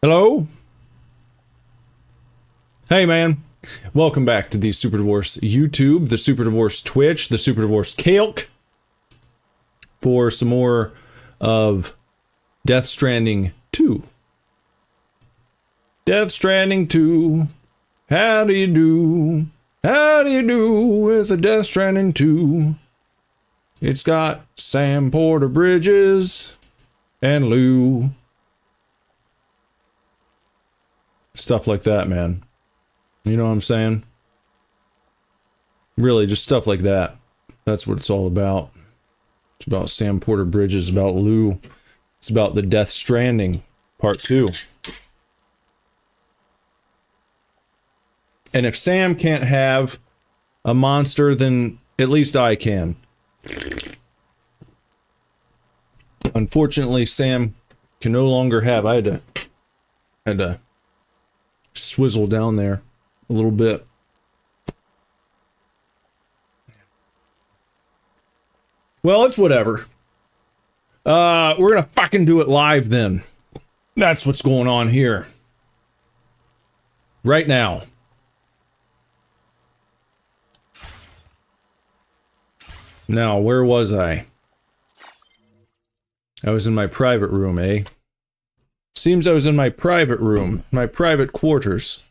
Hello? Hey, man. Welcome back to the Super Divorce YouTube, the Super Divorce Twitch, the Super Divorce Calc, for some more of Death Stranding 2. Death Stranding 2. How do you do? How do you do with a Death Stranding 2? It's got Sam Porter Bridges and Lou. Stuff like that, man. You know what I'm saying? Really, just stuff like that. That's what it's all about. It's about Sam Porter Bridges, about Lou. It's about the Death Stranding, Part 2. And if Sam can't have a monster, then at least I can. Unfortunately, Sam can no longer have. I had to swizzle down there a little bit. Well, it's whatever. We're gonna fucking do it live then. That's what's going on here. Right now. Now, where was I? I was in my private room, eh? Seems I was in my private room, my private quarters.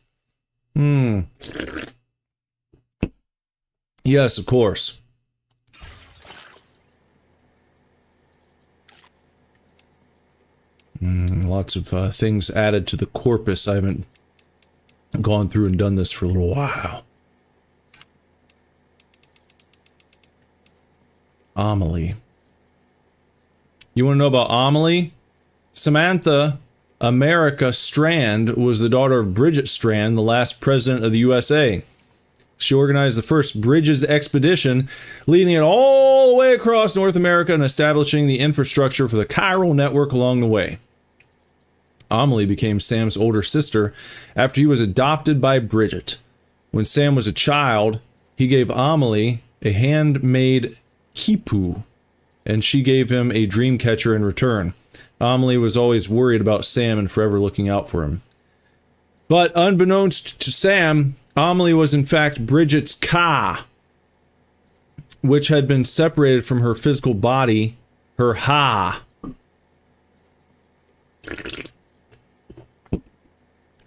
Yes, of course. Lots of things added to the corpus. I haven't gone through and done this for a little while. Amelie. You want to know about Amelie? Samantha America Strand was the daughter of Bridget Strand, the last president of the USA. She organized the first Bridges expedition, leading it all the way across North America and establishing the infrastructure for the chiral network along the way. Amelie became Sam's older sister after he was adopted by Bridget. When Sam was a child, he gave Amelie a handmade quipu, and she gave him a dream catcher in return. Amelie was always worried about Sam and forever looking out for him. But unbeknownst to Sam, Amelie was in fact Bridget's ka, which had been separated from her physical body, her ha.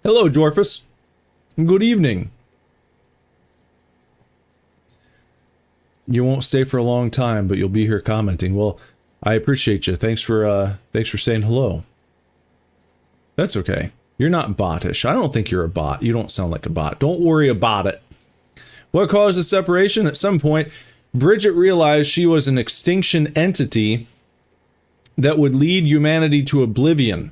Hello, Jorphus. Good evening. You won't stay for a long time, but you'll be here commenting. Well, I appreciate you. Thanks for saying hello. That's okay. You're not bottish. I don't think you're a bot. You don't sound like a bot. Don't worry about it. What caused the separation? At some point, Bridget realized she was an extinction entity that would lead humanity to oblivion.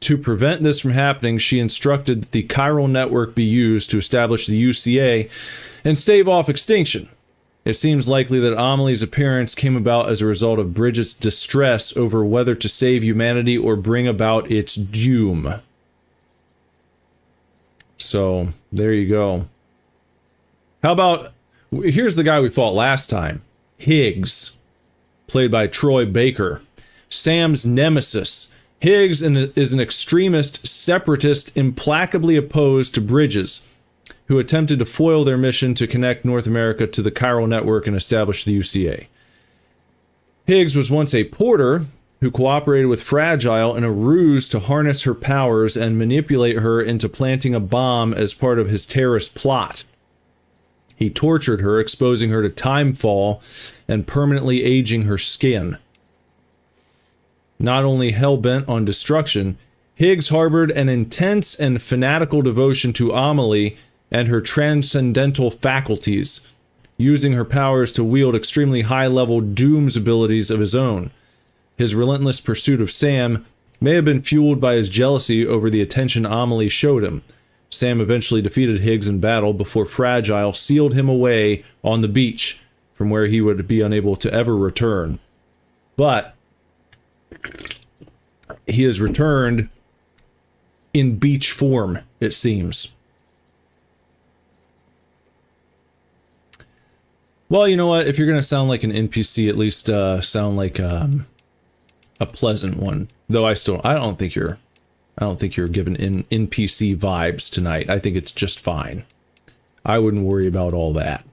To prevent this from happening, she instructed that the chiral network be used to establish the UCA and stave off extinction. It seems likely that Amelie's appearance came about as a result of Bridget's distress over whether to save humanity or bring about its doom. So, there you go. How about, here's the guy we fought last time. Higgs, played by Troy Baker. Sam's nemesis. Higgs is an extremist separatist implacably opposed to Bridges, who attempted to foil their mission to connect North America to the chiral network and establish the UCA. Higgs was once a porter who cooperated with Fragile in a ruse to harness her powers and manipulate her into planting a bomb as part of his terrorist plot. He tortured her, exposing her to timefall and permanently aging her skin. Not only hell-bent on destruction, Higgs harbored an intense and fanatical devotion to Amelie and her transcendental faculties, using her powers to wield extremely high-level dooms abilities of his own. His relentless pursuit of Sam may have been fueled by his jealousy over the attention Amelie showed him. Sam eventually defeated Higgs in battle before Fragile sealed him away on the beach, from where he would be unable to ever return. But he has returned in beach form, it seems. Well, you know what? If you're going to sound like an NPC, at least sound like a pleasant one. Though I don't think you're I don't think you're giving NPC vibes tonight. I think it's just fine. I wouldn't worry about all that.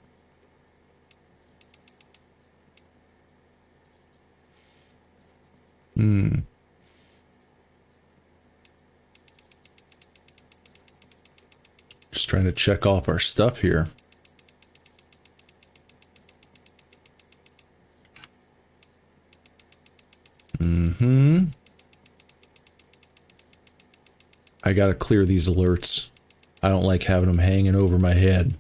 Just trying to check off our stuff here. I gotta clear these alerts. I don't like having them hanging over my head.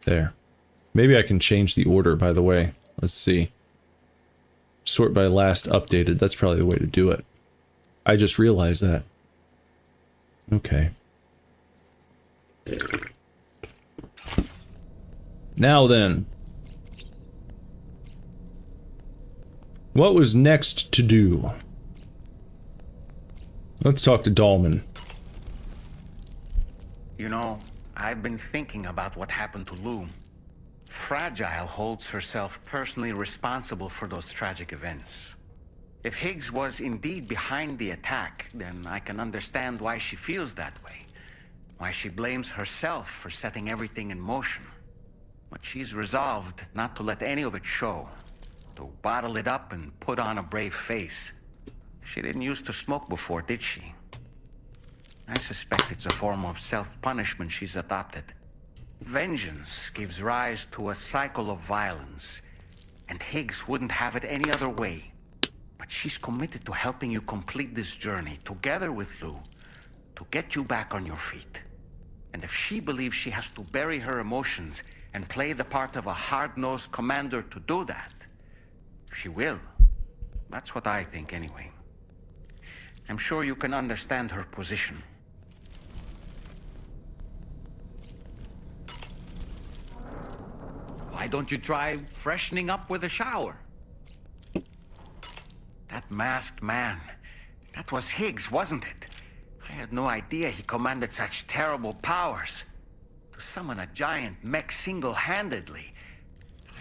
There. Maybe I can change the order, by the way. Let's see. Sort by last updated. That's probably the way to do it. I just realized that. Okay. Now then. What was next to do? Let's talk to Dahlman. You know, I've been thinking about what happened to Lou. Fragile holds herself personally responsible for those tragic events. If Higgs was indeed behind the attack, then I can understand why she feels that way. Why she blames herself for setting everything in motion. But she's resolved not to let any of it show. To bottle it up and put on a brave face. She didn't used to smoke before, did she? I suspect it's a form of self-punishment she's adopted. Vengeance gives rise to a cycle of violence, and Higgs wouldn't have it any other way. But she's committed to helping you complete this journey, together with Lou, to get you back on your feet. And if she believes she has to bury her emotions and play the part of a hard-nosed commander to do that, she will. That's what I think, anyway. I'm sure you can understand her position. Why don't you try freshening up with a shower? That masked man, that was Higgs, wasn't it? I had no idea he commanded such terrible powers. To summon a giant mech single-handedly.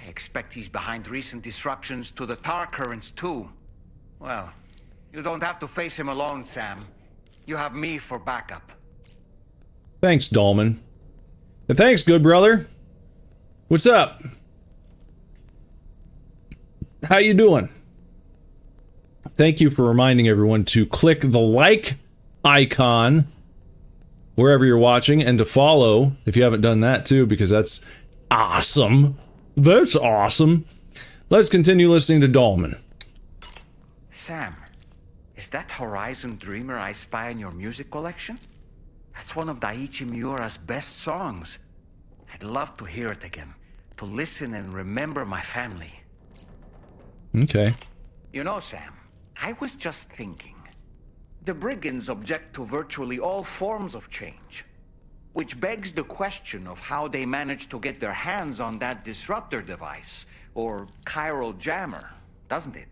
I expect he's behind recent disruptions to the tar currents, too. Well, you don't have to face him alone, Sam. You have me for backup. Thanks, Dahlman. Thanks, good brother. What's up? How you doing? Thank you for reminding everyone to click the like icon wherever you're watching and to follow if you haven't done that too, because that's awesome. That's awesome. Let's continue listening to Dahlman. Sam, is that Horizon Dreamer I spy in your music collection? That's one of Daiichi Miura's best songs. I'd love to hear it again, to listen and remember my family. Okay. You know, Sam, I was just thinking. The brigands object to virtually all forms of change. Which begs the question of how they managed to get their hands on that disruptor device, or chiral jammer, doesn't it?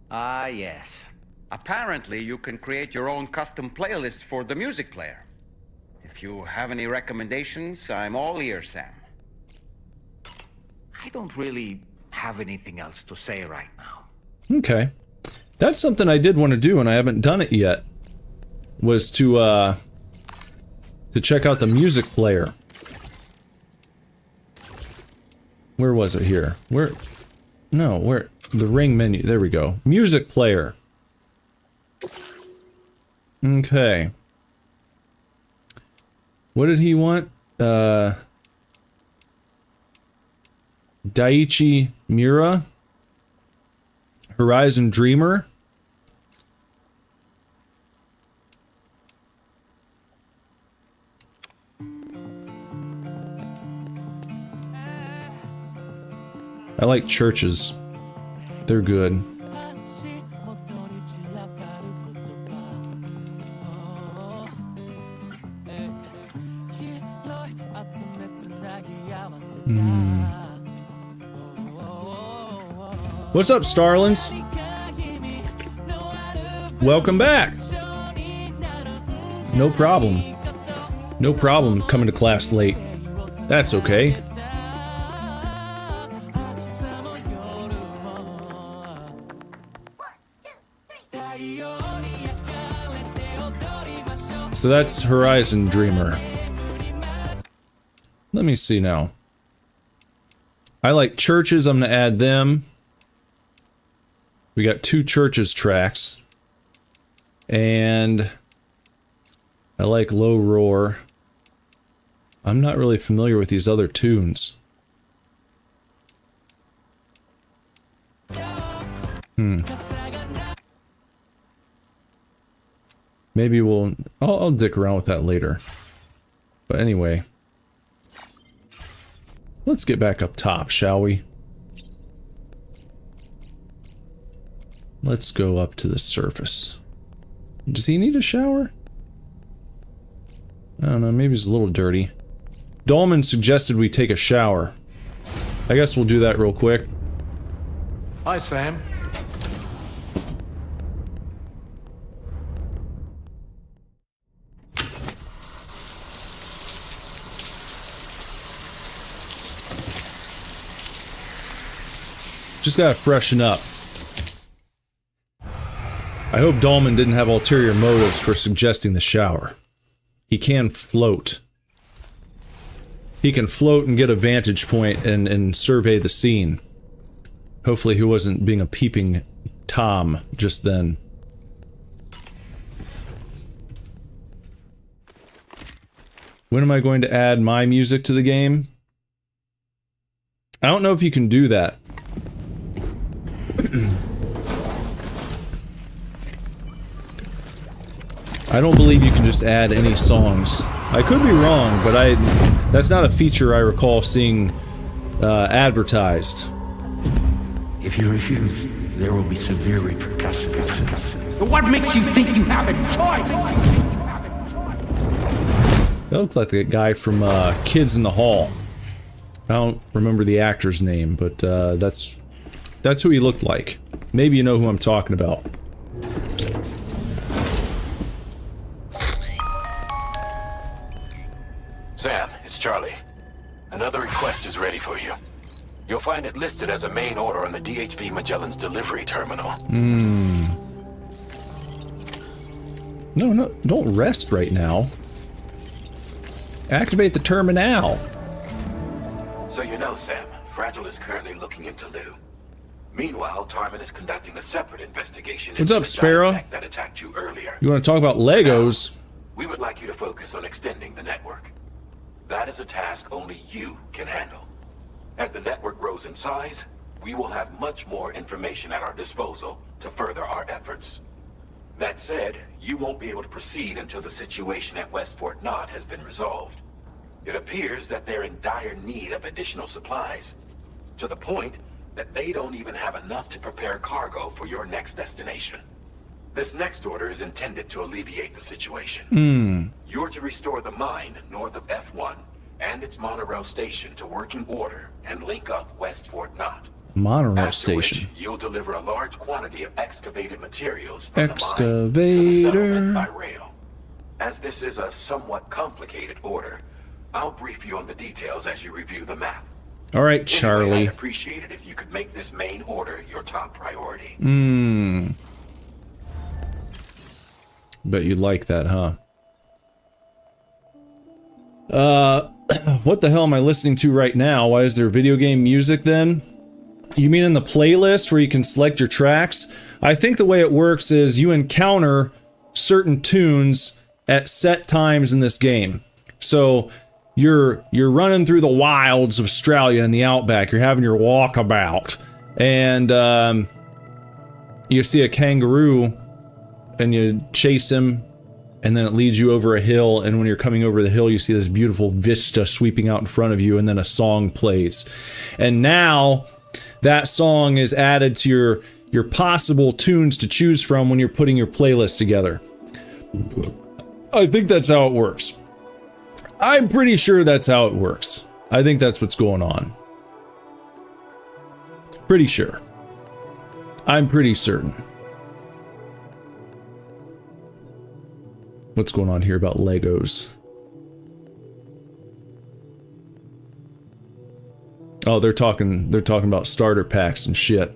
Ah, yes. Apparently you can create your own custom playlist for the music player. If you have any recommendations, I'm all ears, Sam. I don't really have anything else to say right now. Okay. That's something I did want to do and I haven't done it yet. Was to check out the music player. Where was it here? Where? No, where? The ring menu. There we go. Music player. Okay. What did he want? Daiichi Miura? Horizon Dreamer? I like churches. They're good. What's up, Starlings? Welcome back. No problem. No problem coming to class late. That's okay. So that's Horizon Dreamer. Let me see now. I like churches, I'm gonna add them. We got 2 churches tracks. And I like Low Roar. I'm not really familiar with these other tunes. Maybe I'll dick around with that later. But anyway. Let's get back up top, shall we? Let's go up to the surface. Does he need a shower? I don't know, maybe he's a little dirty. Dolman suggested we take a shower. I guess we'll do that real quick. Hi, Sam. Just gotta freshen up. I hope Dolman didn't have ulterior motives for suggesting the shower. He can float. He can float and get a vantage point and survey the scene. Hopefully he wasn't being a peeping Tom just then. When am I going to add my music to the game? I don't know if you can do that. I don't believe you can just add any songs. I could be wrong, but that's not a feature I recall seeing advertised. If you refuse, there will be severe repercussions. But what makes you think you have a choice? That looks like the guy from Kids in the Hall. I don't remember the actor's name, but that's who he looked like. Maybe you know who I'm talking about. Sam, it's Charlie. Another request is ready for you. You'll find it listed as a main order on the DHV Magellan's delivery terminal. No, don't rest right now. Activate the terminal. So you know, Sam, Fragile is currently looking into Lou. Meanwhile, Tarman is conducting a separate investigation What's into up, the Sparrow? giant mech that attacked you earlier. You want to talk about Legos? We would like you to focus on extending the network. That is a task only you can handle. As the network grows in size, we will have much more information at our disposal to further our efforts. That said, you won't be able to proceed until the situation at West Fort Knott has been resolved. It appears that they're in dire need of additional supplies, to the point that they don't even have enough to prepare cargo for your next destination. This next order is intended to alleviate the situation. You're to restore the mine north of F1 and its monorail station to working order and link up West Fort Knott. Monorail After station. which, you'll deliver a large quantity of excavated materials from the mine to the Excavator. settlement by rail. As this is a somewhat complicated order, I'll brief you on the details as you review the map. All right, Anyway, Charlie. I'd appreciate it if you could make this main order your top priority. Bet you like that, huh? What the hell am I listening to right now? Why is there video game music then? You mean in the playlist where you can select your tracks? I think the way it works is you encounter certain tunes at set times in this game. So you're running through the wilds of Australia in the outback. You're having your walkabout, and you see a kangaroo, and you chase him, and then it leads you over a hill, and when you're coming over the hill, you see this beautiful vista sweeping out in front of you, and then a song plays. And now that song is added to your possible tunes to choose from when you're putting your playlist together. I think that's how it works. I'm pretty sure that's how it works. I think that's what's going on. Pretty sure. I'm pretty certain. What's going on here about Legos? Oh, they're talking about starter packs and shit.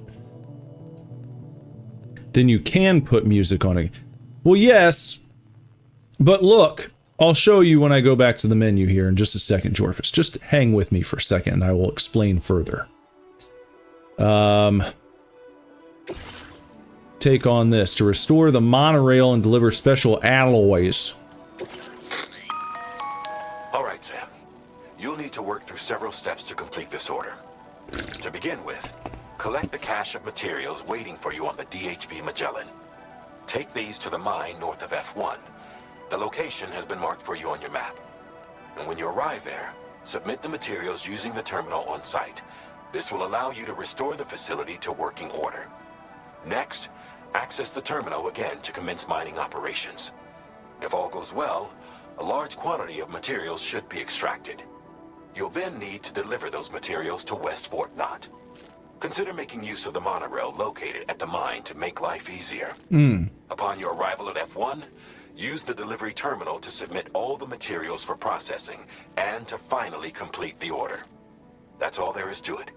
then you can put music on it. Well, yes, but look, I'll show you when I go back to the menu here in just a second, Jorphus. Just hang with me for a second, and I will explain further. Take on this. To restore the monorail and deliver special alloys. Alright, Sam. You'll need to work through several steps to complete this order. To begin with, collect the cache of materials waiting for you on the DHV Magellan. Take these to the mine north of F1. The location has been marked for you on your map. And when you arrive there, submit the materials using the terminal on site. This will allow you to restore the facility to working order. Next, access the terminal again to commence mining operations. If all goes well, a large quantity of materials should be extracted. You'll then need to deliver those materials to West Fort Knot. Consider making use of the monorail located at the mine to make life easier. Upon your arrival at F1, use the delivery terminal to submit all the materials for processing and to finally complete the order. That's all there is to it.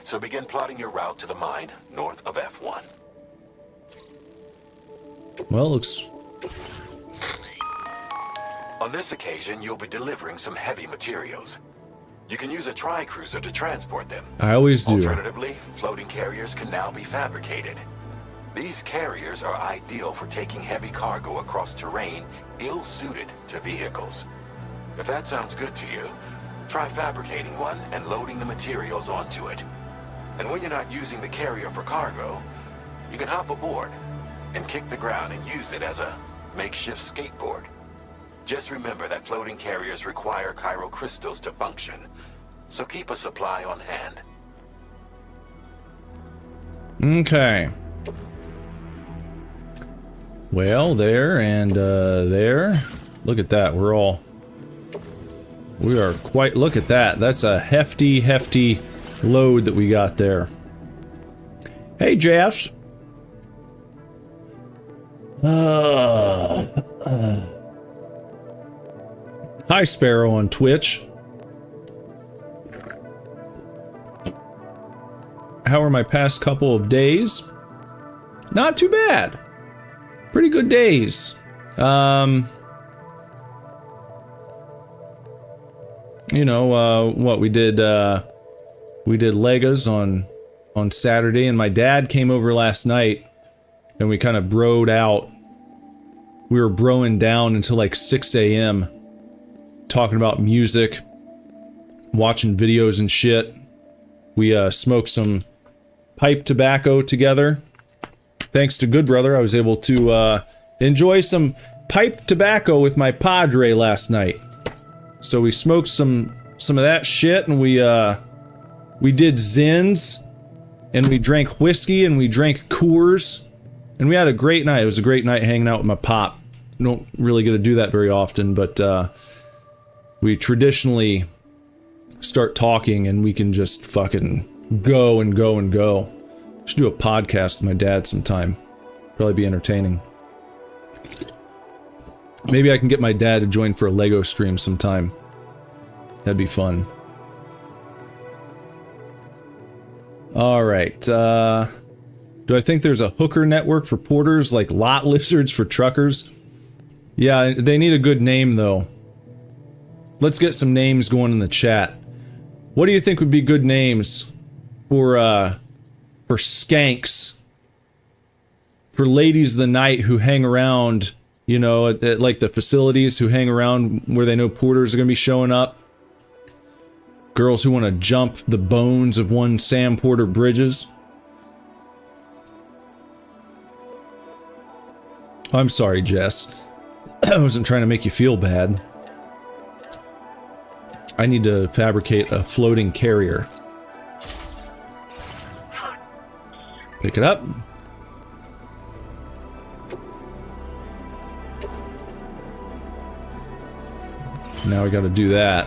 So begin plotting your route to the mine north of F1. Well, looks... On this occasion, you'll be delivering some heavy materials. You can use a tri-cruiser to transport them. I always do. Alternatively, floating carriers can now be fabricated. These carriers are ideal for taking heavy cargo across terrain ill-suited to vehicles. If that sounds good to you, try fabricating one and loading the materials onto it. And when you're not using the carrier for cargo, you can hop aboard and kick the ground and use it as a makeshift skateboard. Just remember that floating carriers require chiral crystals to function, so keep a supply on hand. Okay. Well, there and there. Look at that. We are quite... Look at that. That's a hefty, hefty load that we got there. Hey, Jess. Hi, Sparrow on Twitch. How are my past couple of days? Not too bad. Pretty good days. You know, what we did Legos on Saturday, and my dad came over last night, and we kind of broed out. We were broing down until like 6 a.m. talking about music, watching videos and shit. We smoked some pipe tobacco together. Thanks to Good Brother, I was able to enjoy some pipe tobacco with my padre last night. So we smoked some of that shit, and we did Zins, and we drank whiskey, and we drank Coors, and we had a great night. It was a great night hanging out with my pop. Don't really get to do that very often, but we traditionally start talking, and we can just fucking go and go and go. Should do a podcast with my dad sometime. Probably be entertaining. Maybe I can get my dad to join for a Lego stream sometime. That'd be fun. Alright, do I think there's a hooker network for porters like lot lizards for truckers? Yeah, they need a good name though. Let's get some names going in the chat. What do you think would be good names for skanks? For ladies of the night who hang around, you know, at like the facilities, who hang around where they know porters are gonna be showing up. Girls who want to jump the bones of one Sam Porter Bridges. I'm sorry, Jess. I wasn't trying to make you feel bad. I need to fabricate a floating carrier. Pick it up. Now we gotta do that.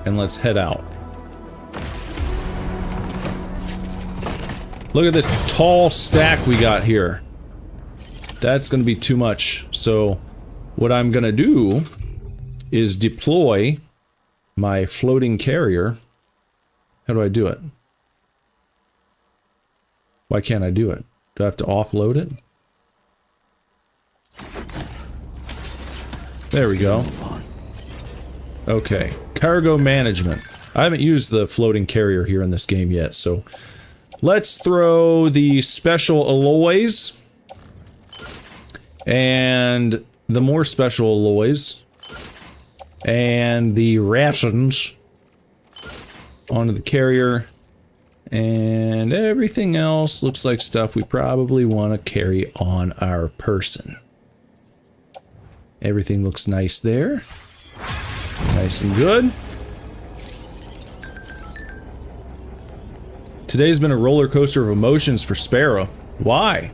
And let's head out. Look at this tall stack we got here. That's gonna be too much. So what I'm gonna do is deploy my floating carrier. How do I do it? Why can't I do it? Do I have to offload it? There we go. Okay, cargo management. I haven't used the floating carrier here in this game yet, so let's throw the special alloys and the more special alloys and the rations onto the carrier, and everything else looks like stuff we probably want to carry on our person. Everything looks nice there. Nice and good. Today's been a roller coaster of emotions for Sparrow. Why?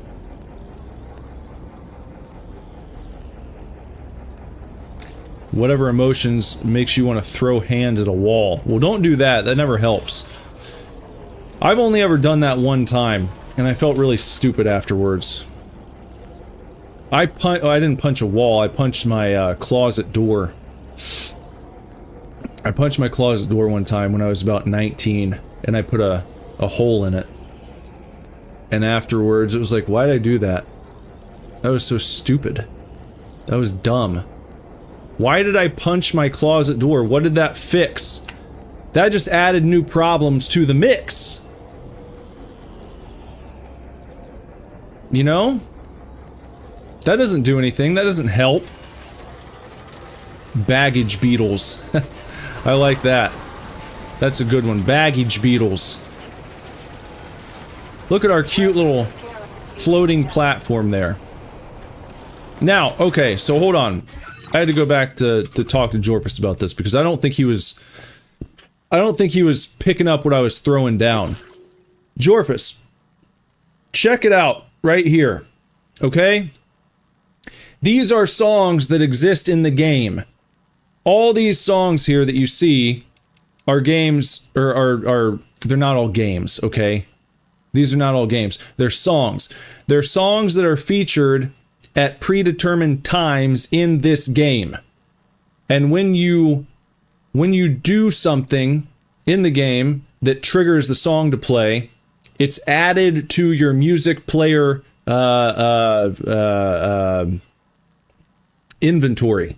Whatever emotions makes you want to throw hands at a wall. Well, don't do that. That never helps. I've only ever done that one time, and I felt really stupid afterwards. I didn't punch a wall. I punched my closet door. I punched my closet door one time when I was about 19, and I put a hole in it. And afterwards, it was like, why did I do that? That was so stupid. That was dumb. Why did I punch my closet door? What did that fix? That just added new problems to the mix. You know? That doesn't do anything. That doesn't help. Baggage beetles. I like that. That's a good one. Baggage beetles. Look at our cute little floating platform there. Now, okay, so hold on. I had to go back to talk to Jorpus about this because I don't think he was picking up what I was throwing down. Jorpus, check it out right here. Okay? These are songs that exist in the game. All these songs here that you see are games, or they're not all games, okay? These are not all games. They're songs. They're songs that are featured at predetermined times in this game. And when you do something in the game that triggers the song to play, it's added to your music player inventory.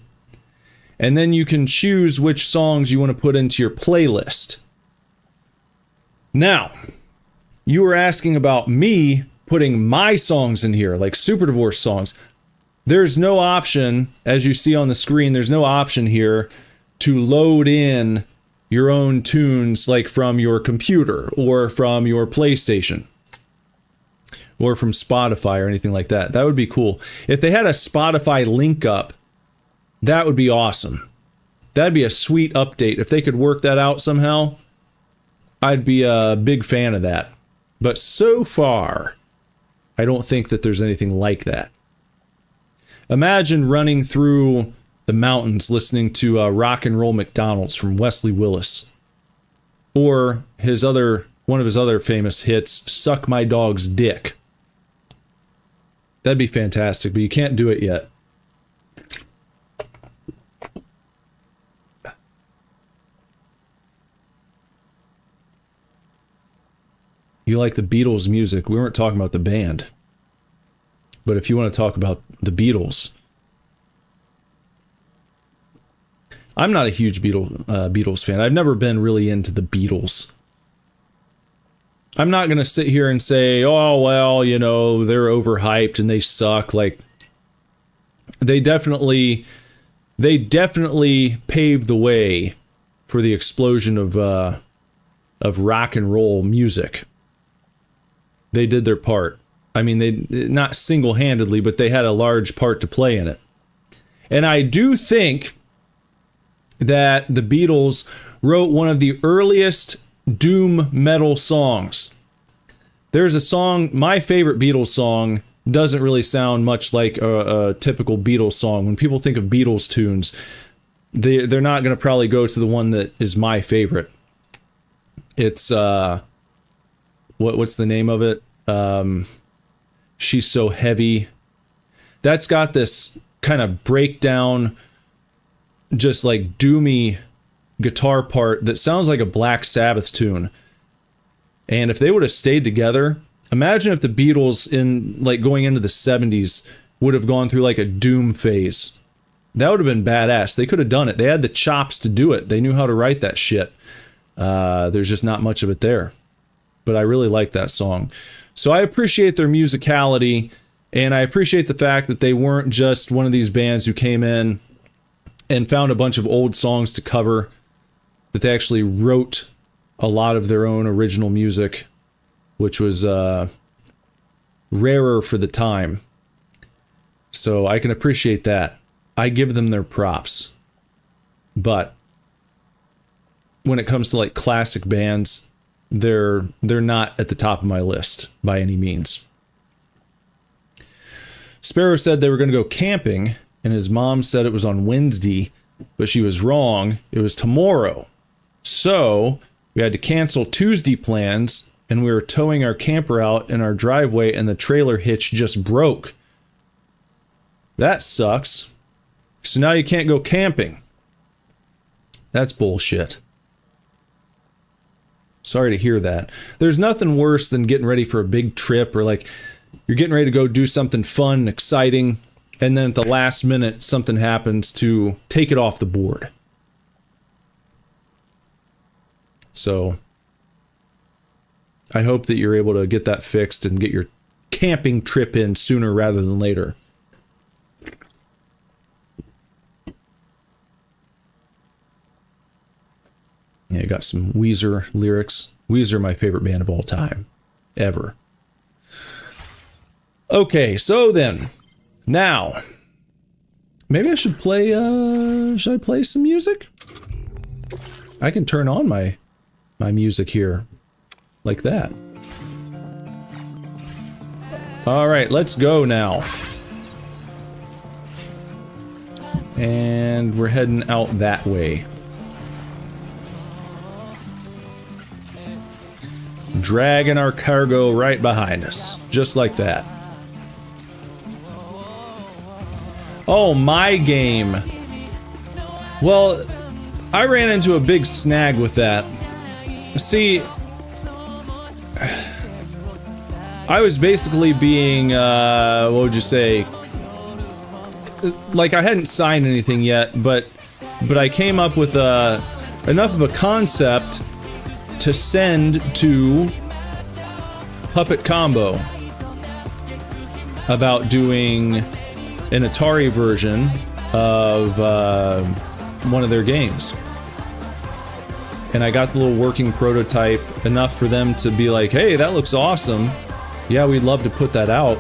And then you can choose which songs you want to put into your playlist. Now, you were asking about me putting my songs in here, like Super Divorce songs. There's no option, as you see on the screen, there's no option here to load in your own tunes like from your computer or from your PlayStation or from Spotify or anything like that. That would be cool. If they had a Spotify link up, that would be awesome. That'd be a sweet update. If they could work that out somehow, I'd be a big fan of that. But so far, I don't think that there's anything like that. Imagine running through the mountains listening to Rock and Roll McDonald's from Wesley Willis. Or one of his other famous hits, Suck My Dog's Dick. That'd be fantastic, but you can't do it yet. You like the Beatles music. We weren't talking about the band. But if you want to talk about the Beatles, I'm not a huge Beatles fan. I've never been really into the Beatles. I'm not going to sit here and say, oh, well, you know, they're overhyped and they suck. Like, they definitely paved the way for the explosion of rock and roll music. They did their part. I mean, they not single-handedly, but they had a large part to play in it. And I do think that the Beatles wrote one of the earliest doom metal songs. There's a song, my favorite Beatles song doesn't really sound much like a typical Beatles song. When people think of Beatles tunes, they're not going to probably go to the one that is my favorite. It's what's the name of it? She's So Heavy. That's got this kind of breakdown, just like doomy guitar part that sounds like a Black Sabbath tune. And if they would have stayed together, Imagine if the Beatles in, like, going into the 70s would have gone through, like, a doom phase. That would have been badass. They could have done it. They had the chops to do it. They knew how to write that shit. There's just not much of it there. But I really like that song. So I appreciate their musicality, and I appreciate the fact that they weren't just one of these bands who came in and found a bunch of old songs to cover, that they actually wrote a lot of their own original music, which was rarer for the time. So I can appreciate that. I give them their props. But when it comes to like classic bands, they're not at the top of my list by any means. Sparrow said they were going to go camping, and his mom said it was on Wednesday, but she was wrong. It was tomorrow. So we had to cancel Tuesday plans, and we were towing our camper out in our driveway, and the trailer hitch just broke. That sucks. So now you can't go camping. That's bullshit. Sorry to hear that. There's nothing worse than getting ready for a big trip, or like you're getting ready to go do something fun and exciting, and then at the last minute something happens to take it off the board. So I hope that you're able to get that fixed and get your camping trip in sooner rather than later. Yeah, I got some Weezer lyrics. Weezer, my favorite band of all time. Ever. Okay, so then. Now. Maybe I should play, should I play some music? I can turn on my music here. Like that. Alright, let's go now. And we're heading out that way. Dragging our cargo right behind us. Just like that. Oh, my game. Well, I ran into a big snag with that. See, I was basically being, what would you say? Like, I hadn't signed anything yet, but I came up with enough of a concept to send to Puppet Combo about doing an Atari version of one of their games. And I got the little working prototype, enough for them to be like, hey, that looks awesome. Yeah, we'd love to put that out.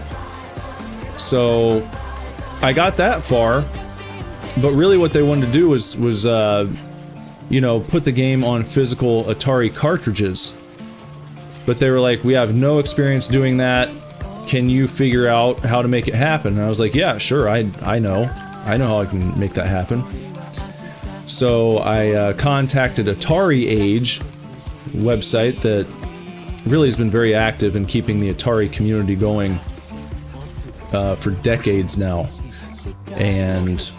So I got that far, but really what they wanted to do was you know, put the game on physical Atari cartridges. But they were like, we have no experience doing that. Can you figure out how to make it happen? And I was like, yeah, sure, I know how I can make that happen. So I contacted Atari Age, website that really has been very active in keeping the Atari community going for decades now. And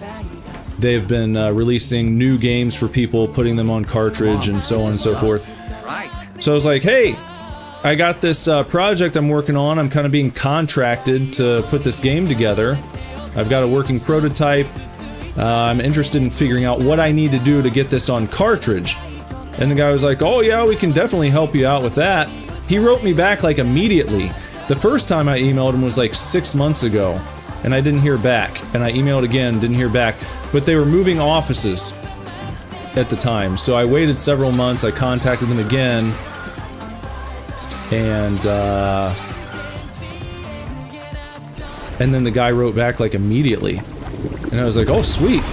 they've been releasing new games for people, putting them on cartridge and so on and so forth. So I was like, hey, I got this project I'm working on. I'm kind of being contracted to put this game together. I've got a working prototype. I'm interested in figuring out what I need to do to get this on cartridge. And the guy was like, oh yeah, we can definitely help you out with that. He wrote me back like immediately. The first time I emailed him was like 6 months ago, and I didn't hear back. And I emailed again, didn't hear back. But they were moving offices at the time, so I waited several months. I contacted them again, and then the guy wrote back like immediately. And I was like, oh sweet,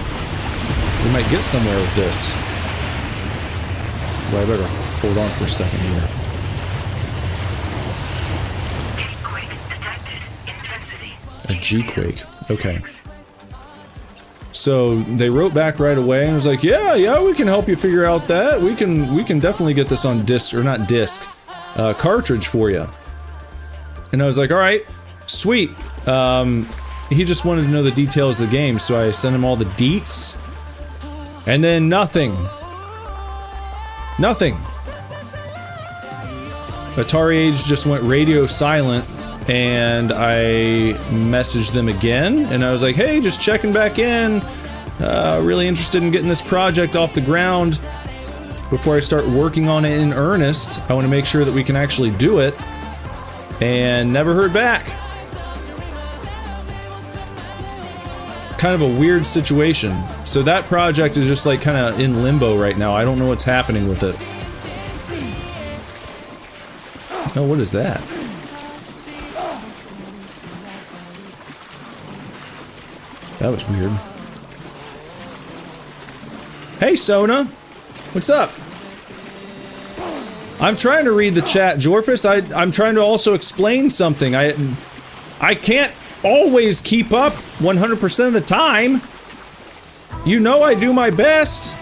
we might get somewhere with this. Well, I better hold on for a second here. A G-Quake. Okay. So they wrote back right away and was like, yeah, we can help you figure out that. We can definitely get this on disc, or not disc, cartridge for you. And I was like, all right, sweet. He just wanted to know the details of the game, so I sent him all the deets. And then nothing. Nothing. Atari Age just went radio silent, and I messaged them again, and I was like, hey, just checking back in. Really interested in getting this project off the ground. Before I start working on it in earnest, I want to make sure that we can actually do it. And never heard back. Kind of a weird situation. So that project is just like kind of in limbo right now. I don't know what's happening with it. Oh, what is that? That was weird. Hey, Sona! What's up? I'm trying to read the chat, Jorfus. I'm trying to also explain something. I can't always keep up 100% of the time. You know I do my best.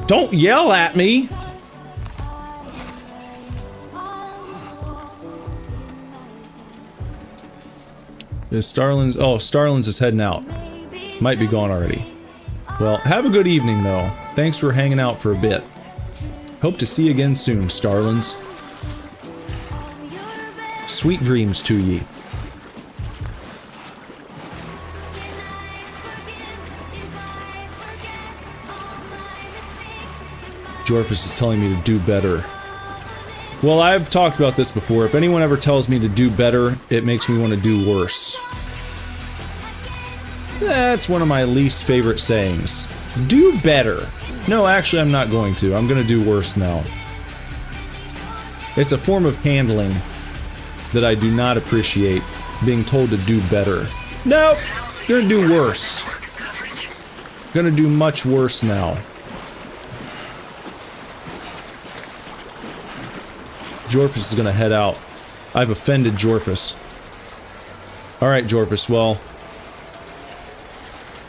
Don't yell at me. Is Starlins? Oh, Starlins is heading out. Might be gone already. Well, have a good evening, though. Thanks for hanging out for a bit. Hope to see you again soon, Starlins. Sweet dreams to ye. Jorfus is telling me to do better. Well, I've talked about this before. If anyone ever tells me to do better, it makes me want to do worse. That's one of my least favorite sayings. Do better. No, actually, I'm not going to. I'm going to do worse now. It's a form of handling that I do not appreciate, being told to do better. Nope! Gonna do worse. Gonna do much worse now. Jorfus is gonna head out. I've offended Jorfus. Alright, Jorfus, well...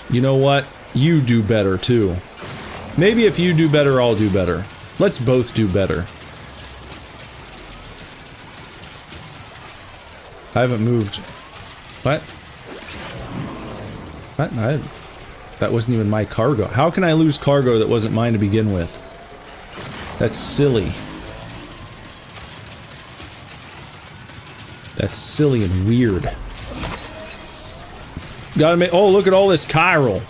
You know what? You do better, too. Maybe if you do better, I'll do better. Let's both do better. I haven't moved. What? What? That wasn't even my cargo. How can I lose cargo that wasn't mine to begin with? That's silly. That's silly and weird. Gotta make- oh, look at all this chiral.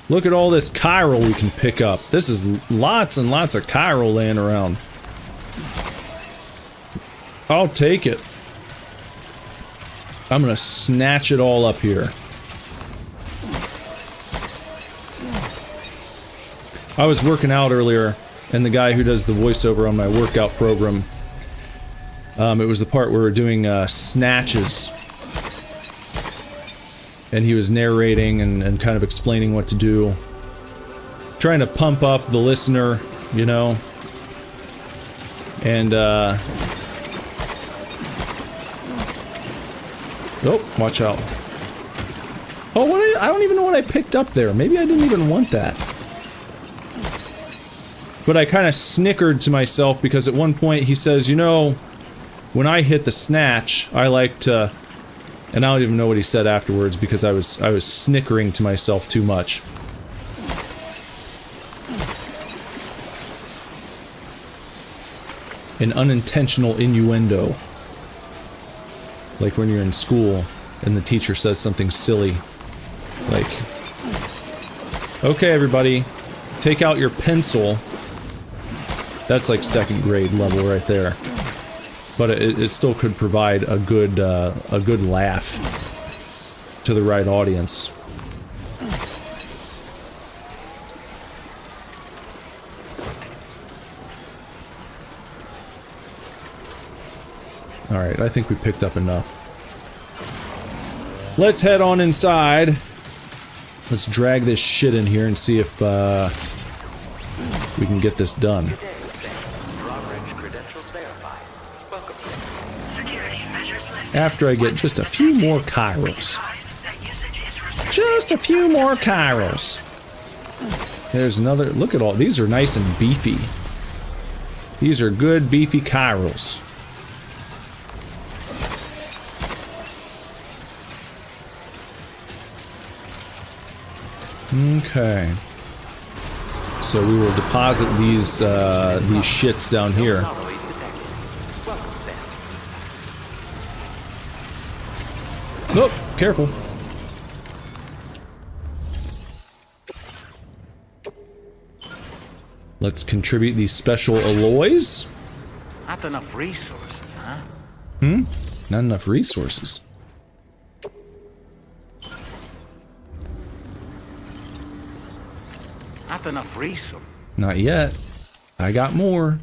Look at all this chiral we can pick up. This is lots and lots of chiral laying around. I'll take it. I'm gonna snatch it all up here. I was working out earlier, and the guy who does the voiceover on my workout program, it was the part where we're doing snatches. And he was narrating and kind of explaining what to do. Trying to pump up the listener, you know. And, oh, watch out. Oh, I don't even know what I picked up there. Maybe I didn't even want that. But I kind of snickered to myself because at one point he says, you know, when I hit the snatch, I like to... And I don't even know what he said afterwards because I was snickering to myself too much. An unintentional innuendo. Like when you're in school and the teacher says something silly. Like, okay everybody, take out your pencil. That's like 2nd grade level right there. But it still could provide a good laugh to the right audience. Alright, I think we picked up enough. Let's head on inside. Let's drag this shit in here and see if we can get this done. After I get just a few more chiros. Just a few more chiros. There's another, look at all, these are nice and beefy. These are good beefy chiros. Okay. So we will deposit these shits down here. Nope, careful. Let's contribute these special alloys. Not enough resources, huh? Not enough resources. Not enough resources. Not yet. I got more.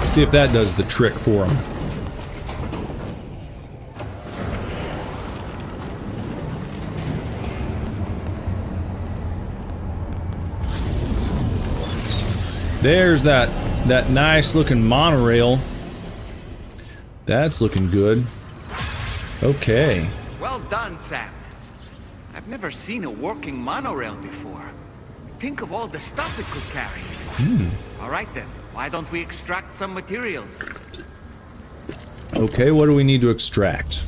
See if that does the trick for him. There's that nice looking monorail. That's looking good. Okay. Well done, Sam. I've never seen a working monorail before. Think of all the stuff it could carry. All right then. Why don't we extract some materials? Okay, what do we need to extract?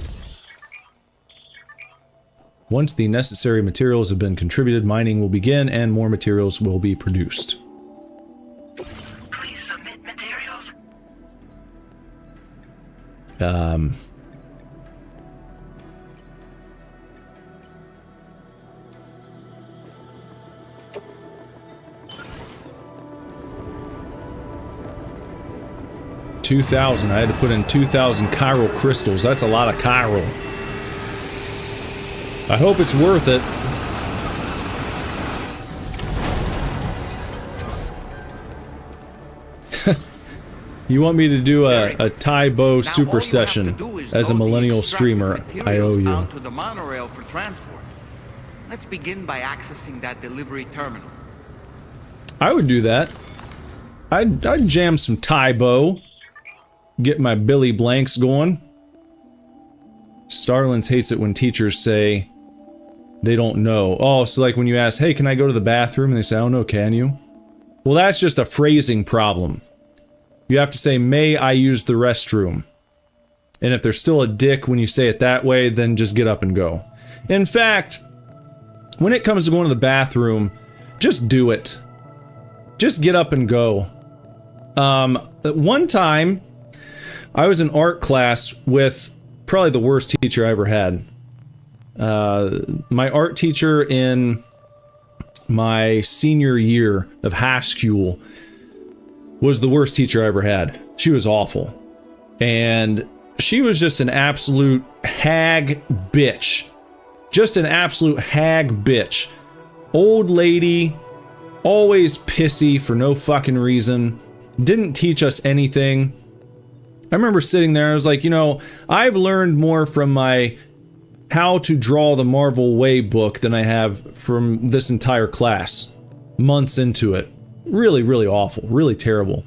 Once the necessary materials have been contributed, mining will begin and more materials will be produced. Please submit materials. 2,000. I had to put in 2,000 chiral crystals. That's a lot of chiral. I hope it's worth it. You want me to do a Thai bow super session as a millennial streamer? I owe you. Onto the monorail for transport. Let's begin by accessing that delivery terminal. I would do that. I'd jam some Thai bow. Get my Billy Blanks going. Starlins hates it when teachers say they don't know. Oh, so like when you ask, hey, can I go to the bathroom? And they say, I don't know, can you? Well, that's just a phrasing problem. You have to say, may I use the restroom? And if they're still a dick when you say it that way, then just get up and go. In fact, when it comes to going to the bathroom, just do it. Just get up and go. One time, I was in art class with probably the worst teacher I ever had. My art teacher in my senior year of high school was the worst teacher I ever had. She was awful. And she was just an absolute hag bitch. Just an absolute hag bitch. Old lady, always pissy for no fucking reason. Didn't teach us anything. I remember sitting there, I was like, you know, I've learned more from my How to Draw the Marvel Way book than I have from this entire class. Months into it. Really, really awful. Really terrible.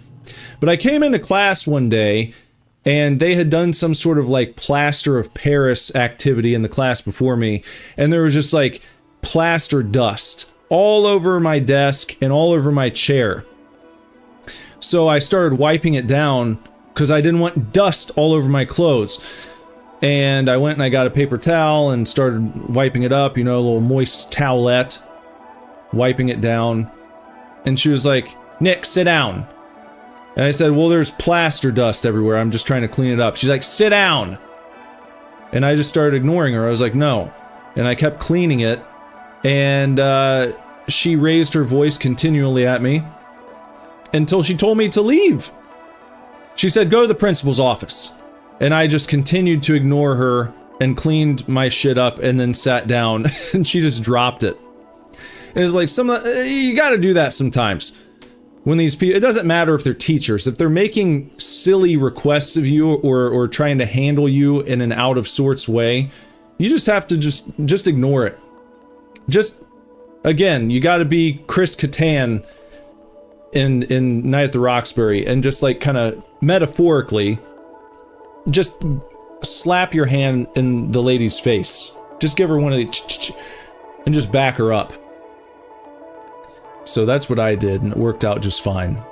But I came into class one day, and they had done some sort of like plaster of Paris activity in the class before me, and there was just like plaster dust all over my desk and all over my chair. So I started wiping it down because I didn't want dust all over my clothes. And I went and I got a paper towel and started wiping it up, you know, a little moist towelette, wiping it down. And she was like, Nick, sit down. And I said, well, there's plaster dust everywhere. I'm just trying to clean it up. She's like, sit down. And I just started ignoring her. I was like, no. And I kept cleaning it. And she raised her voice continually at me until she told me to leave. She said, go to the principal's office. And I just continued to ignore her and cleaned my shit up and then sat down. And she just dropped it. And it's like, you gotta do that sometimes. When these people, it doesn't matter if they're teachers. If they're making silly requests of you or trying to handle you in an out of sorts way, you just have to just ignore it. Just, again, you gotta be Chris Kattan in Night at the Roxbury and just like kind of metaphorically just slap your hand in the lady's face. Just give her one of the and just back her up. So that's what I did, and it worked out just fine.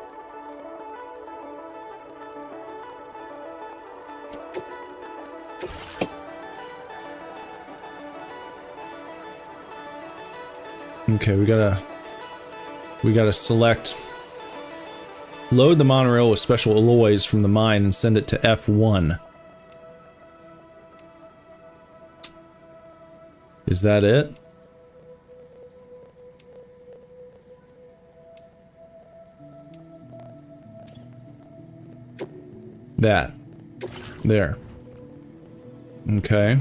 Okay, we gotta select. Load the monorail with special alloys from the mine and send it to F1. Is that it? That. There. Okay.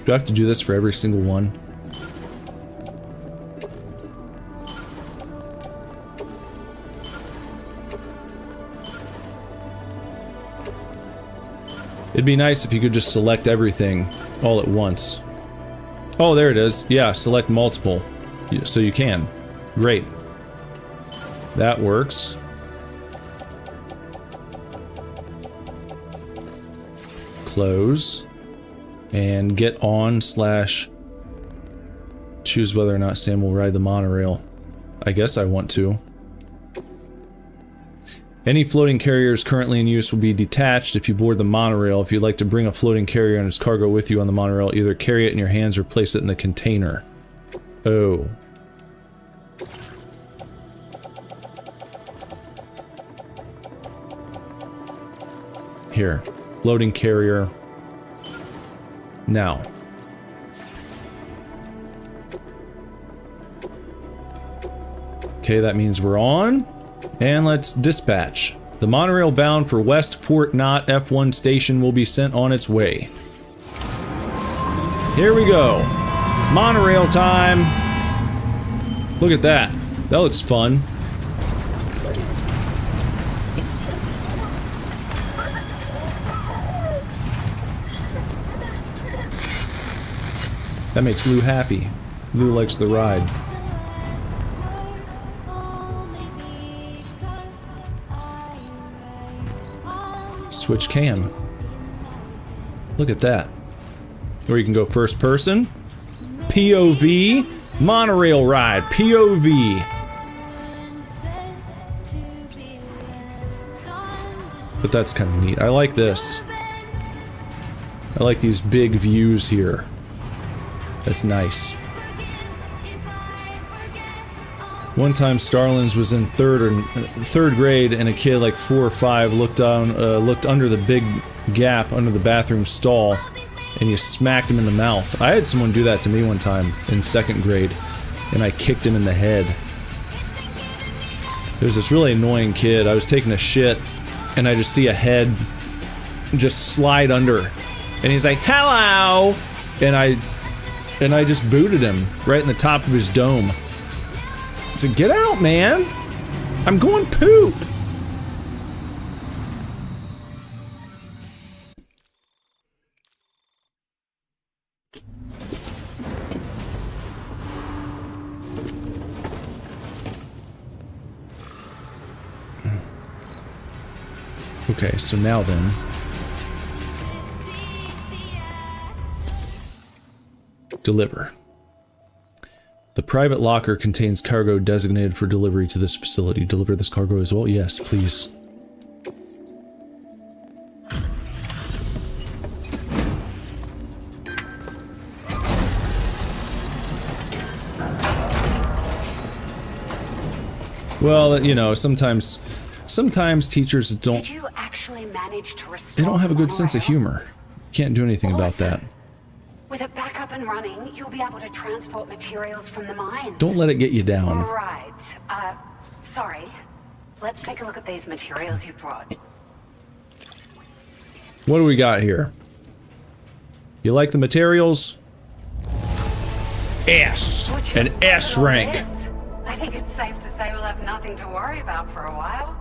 Do I have to do this for every single one? It'd be nice if you could just select everything all at once. Oh, there it is. Yeah, select multiple. So you can. Great. That works. Close. And get on / choose whether or not Sam will ride the monorail. I guess I want to. Any floating carriers currently in use will be detached if you board the monorail. If you'd like to bring a floating carrier and its cargo with you on the monorail, either carry it in your hands or place it in the container. Oh. Here. Floating carrier. Now. Okay, that means we're on. And let's dispatch. The monorail bound for West Fort Knott F1 station will be sent on its way. Here we go. Monorail time. Look at that. That looks fun. That makes Lou happy. Lou likes the ride. Switch cam. Look at that. Or you can go first person. POV. Monorail ride. POV. But that's kind of neat. I like this. I like these big views here. That's nice. One time Starlins was in third grade and a kid like 4 or 5 looked under the big gap under the bathroom stall and you smacked him in the mouth. I had someone do that to me one time in 2nd grade and I kicked him in the head. There was this really annoying kid. I was taking a shit and I just see a head just slide under and he's like, "Hello!" and I just booted him right in the top of his dome. I said, "Get out, man! I'm going poop!" Okay, so now then. Deliver. The private locker contains cargo designated for delivery to this facility. Deliver this cargo as well? Yes, please. Well, you know, sometimes teachers don't. Did you actually manage to restore They don't have a good the sense of monorail? humor. Can't do anything about that. With it back up and running, you'll be able to transport materials from the mines. Don't let it get you down. Right. Sorry. Let's take a look at these materials you brought. What do we got here? You like the materials? S. Would you An look S at all rank. this? I think it's safe to say we'll have nothing to worry about for a while.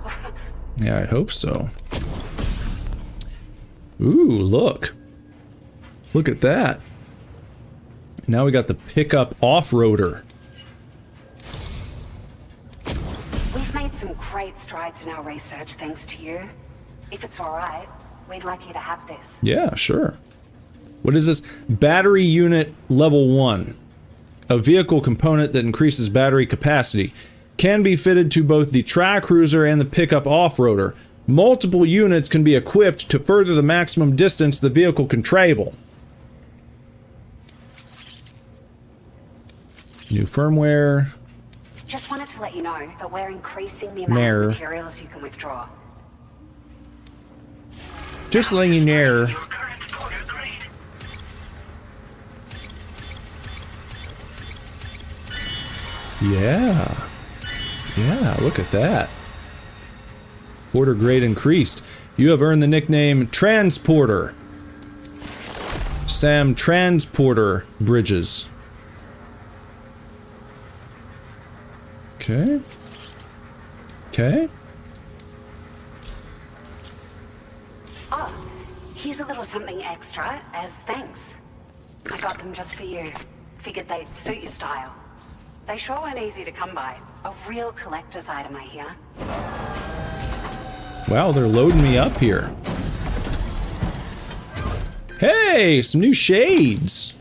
Yeah, I hope so. Ooh, look. Look at that. Now we got the pickup off-roader. We've made some great strides in our research thanks to you. If it's alright, we'd like you to have this. Yeah, sure. What is this? Battery unit level 1. A vehicle component that increases battery capacity. Can be fitted to both the Tri-Cruiser and the pickup off-roader. Multiple units can be equipped to further the maximum distance the vehicle can travel. New firmware. Just wanted to let you know that we're increasing the amount of materials you can withdraw. Just letting you know. Your current porter grade. Yeah. Yeah, look at that. Porter grade increased. You have earned the nickname Transporter. Sam Transporter Bridges. Okay. Okay. Oh, here's a little something extra as thanks. I got them just for you. Figured they'd suit your style. They sure weren't easy to come by. A real collector's item, I hear. Wow, they're loading me up here. Hey, some new shades.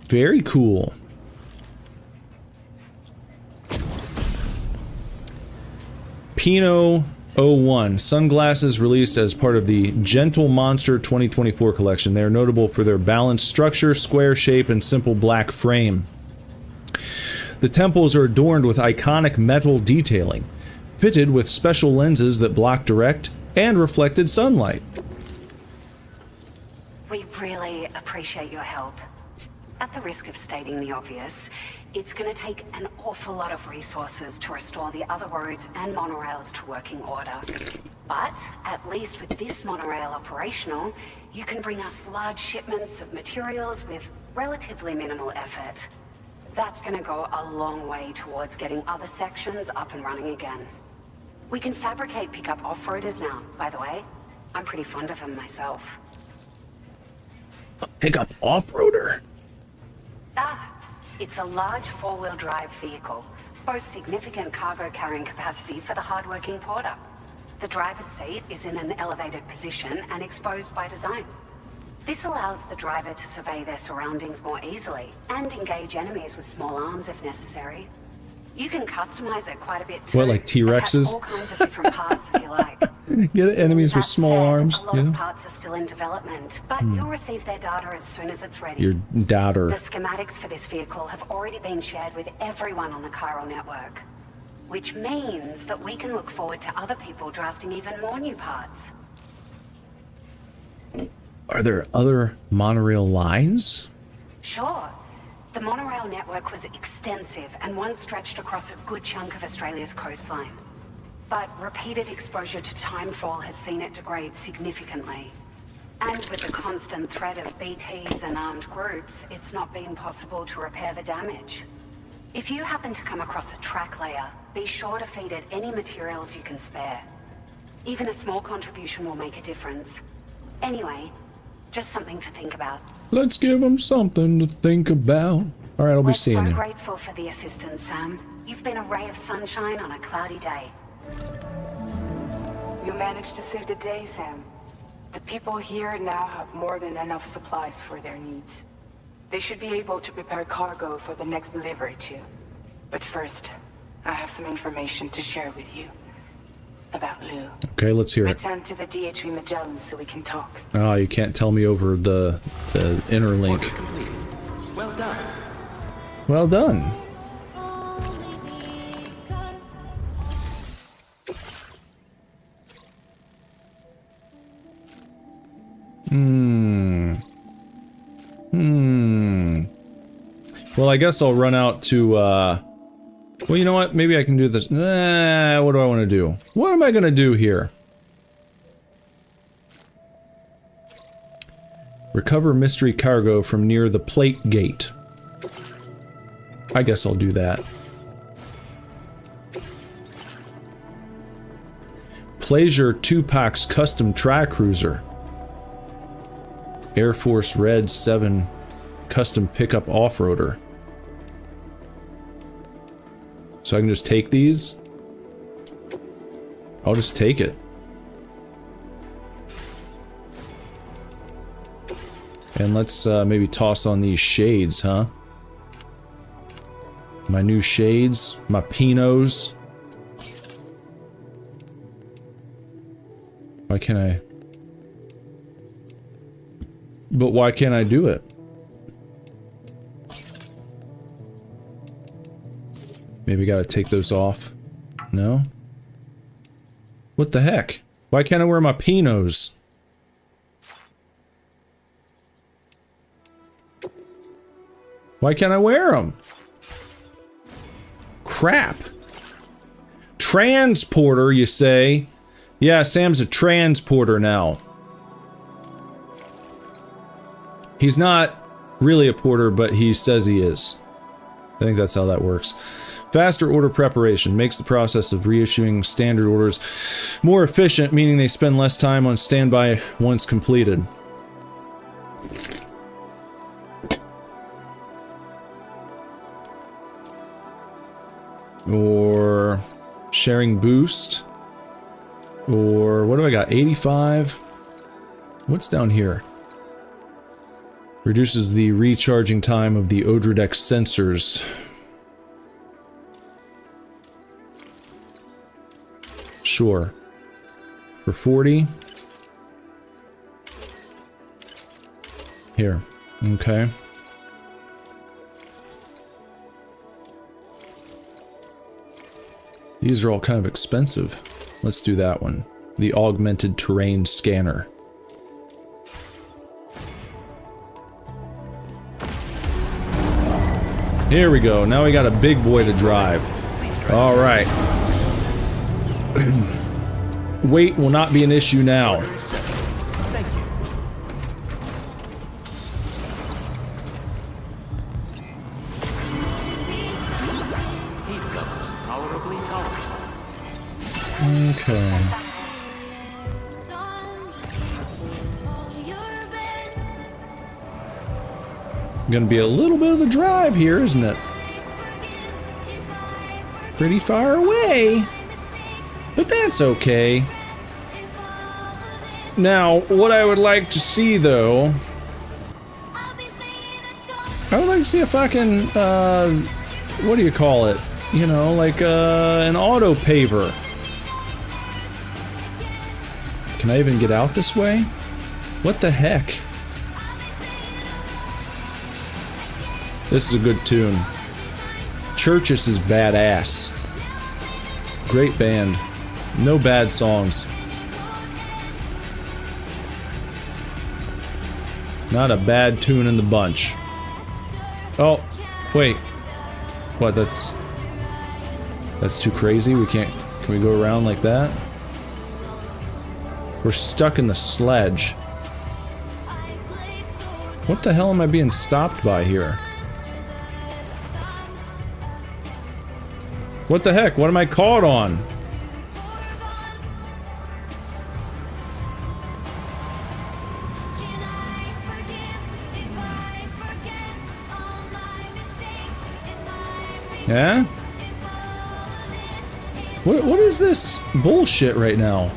Very cool. Pinot 01 sunglasses released as part of the Gentle Monster 2024 collection. They are notable for their balanced structure, square shape, and simple black frame. The temples are adorned with iconic metal detailing, fitted with special lenses that block direct and reflected sunlight. We really appreciate your help. At the risk of stating the obvious, it's going to take an awful lot of resources to restore the other roads and monorails to working order. But at least with this monorail operational, you can bring us large shipments of materials with relatively minimal effort. That's going to go a long way towards getting other sections up and running again. We can fabricate pickup off-roaders now, by the way. I'm pretty fond of them myself. Pickup off-roader. It's a large four-wheel drive vehicle, boasts significant cargo carrying capacity for the hard-working porter. The driver's seat is in an elevated position and exposed by design. This allows the driver to survey their surroundings more easily and engage enemies with small arms if necessary. You can customize it quite a bit too. What, like T-Rexes? Attach all kinds of different parts as you like. Get enemies with That small said, arms. A lot of parts are still in development, but you'll receive their data as soon as it's ready. Your daughter. The schematics for this vehicle have already been shared with everyone on the Chiral network, which means that we can look forward to other people drafting even more new parts. Are there other monorail lines? Sure. The monorail network was extensive and once stretched across a good chunk of Australia's coastline. But repeated exposure to timefall has seen it degrade significantly. And with the constant threat of BTs and armed groups, it's not been possible to repair the damage. If you happen to come across a track layer, be sure to feed it any materials you can spare. Even a small contribution will make a difference. Anyway, just something to think about. Let's give them something to think about. All right, I'll be We're seeing so you. grateful for the assistance, Sam. You've been a ray of sunshine on a cloudy day. You managed to save the day, Sam. The people here now have more than enough supplies for their needs. They should be able to prepare cargo for the next delivery too. But first, I have some information to share with you. About Lou. Okay, let's hear it. Return to the DHV Magellan so we can talk. Oh, you can't tell me over the interlink. Well done. Well done. Well, I guess I'll run out to, well, you know what? Maybe I can do this. What do I want to do? What am I going to do here? Recover mystery cargo from near the plate gate. I guess I'll do that. Pleasure Tupac's custom tri-cruiser. Air Force Red 7 custom pickup off-roader. So I can just take these? I'll just take it. And let's maybe toss on these shades, huh? My new shades, my Pinots. Why can't I? But why can't I do it? Maybe gotta take those off. No? What the heck? Why can't I wear my Pinos? Why can't I wear them? Crap. Transporter, you say? Yeah, Sam's a transporter now. He's not really a porter, but he says he is. I think that's how that works. Faster order preparation makes the process of reissuing standard orders more efficient, meaning they spend less time on standby once completed. Or sharing boost. Or what do I got? 85. What's down here? Reduces the recharging time of the Odredex sensors. Sure. For 40. Here. Okay. These are all kind of expensive. Let's do that one. The augmented terrain scanner. Here we go. Now we got a big boy to drive. All right. Weight will not be an issue now. Thank you. Heat levels tolerably tolerable. Okay. Gonna be a little bit of a drive here, isn't it? Pretty far away. But that's okay. Now, what I would like to see, though... I would like to see a fucking, what do you call it? You know, like, an auto paver. Can I even get out this way? What the heck? This is a good tune. Churches is badass. Great band. No bad songs. Not a bad tune in the bunch. Oh, wait. What, that's too crazy? We can't... Can we go around like that? We're stuck in the sledge. What the hell am I being stopped by here? What the heck? What am I caught on? Yeah? What is this bullshit right now?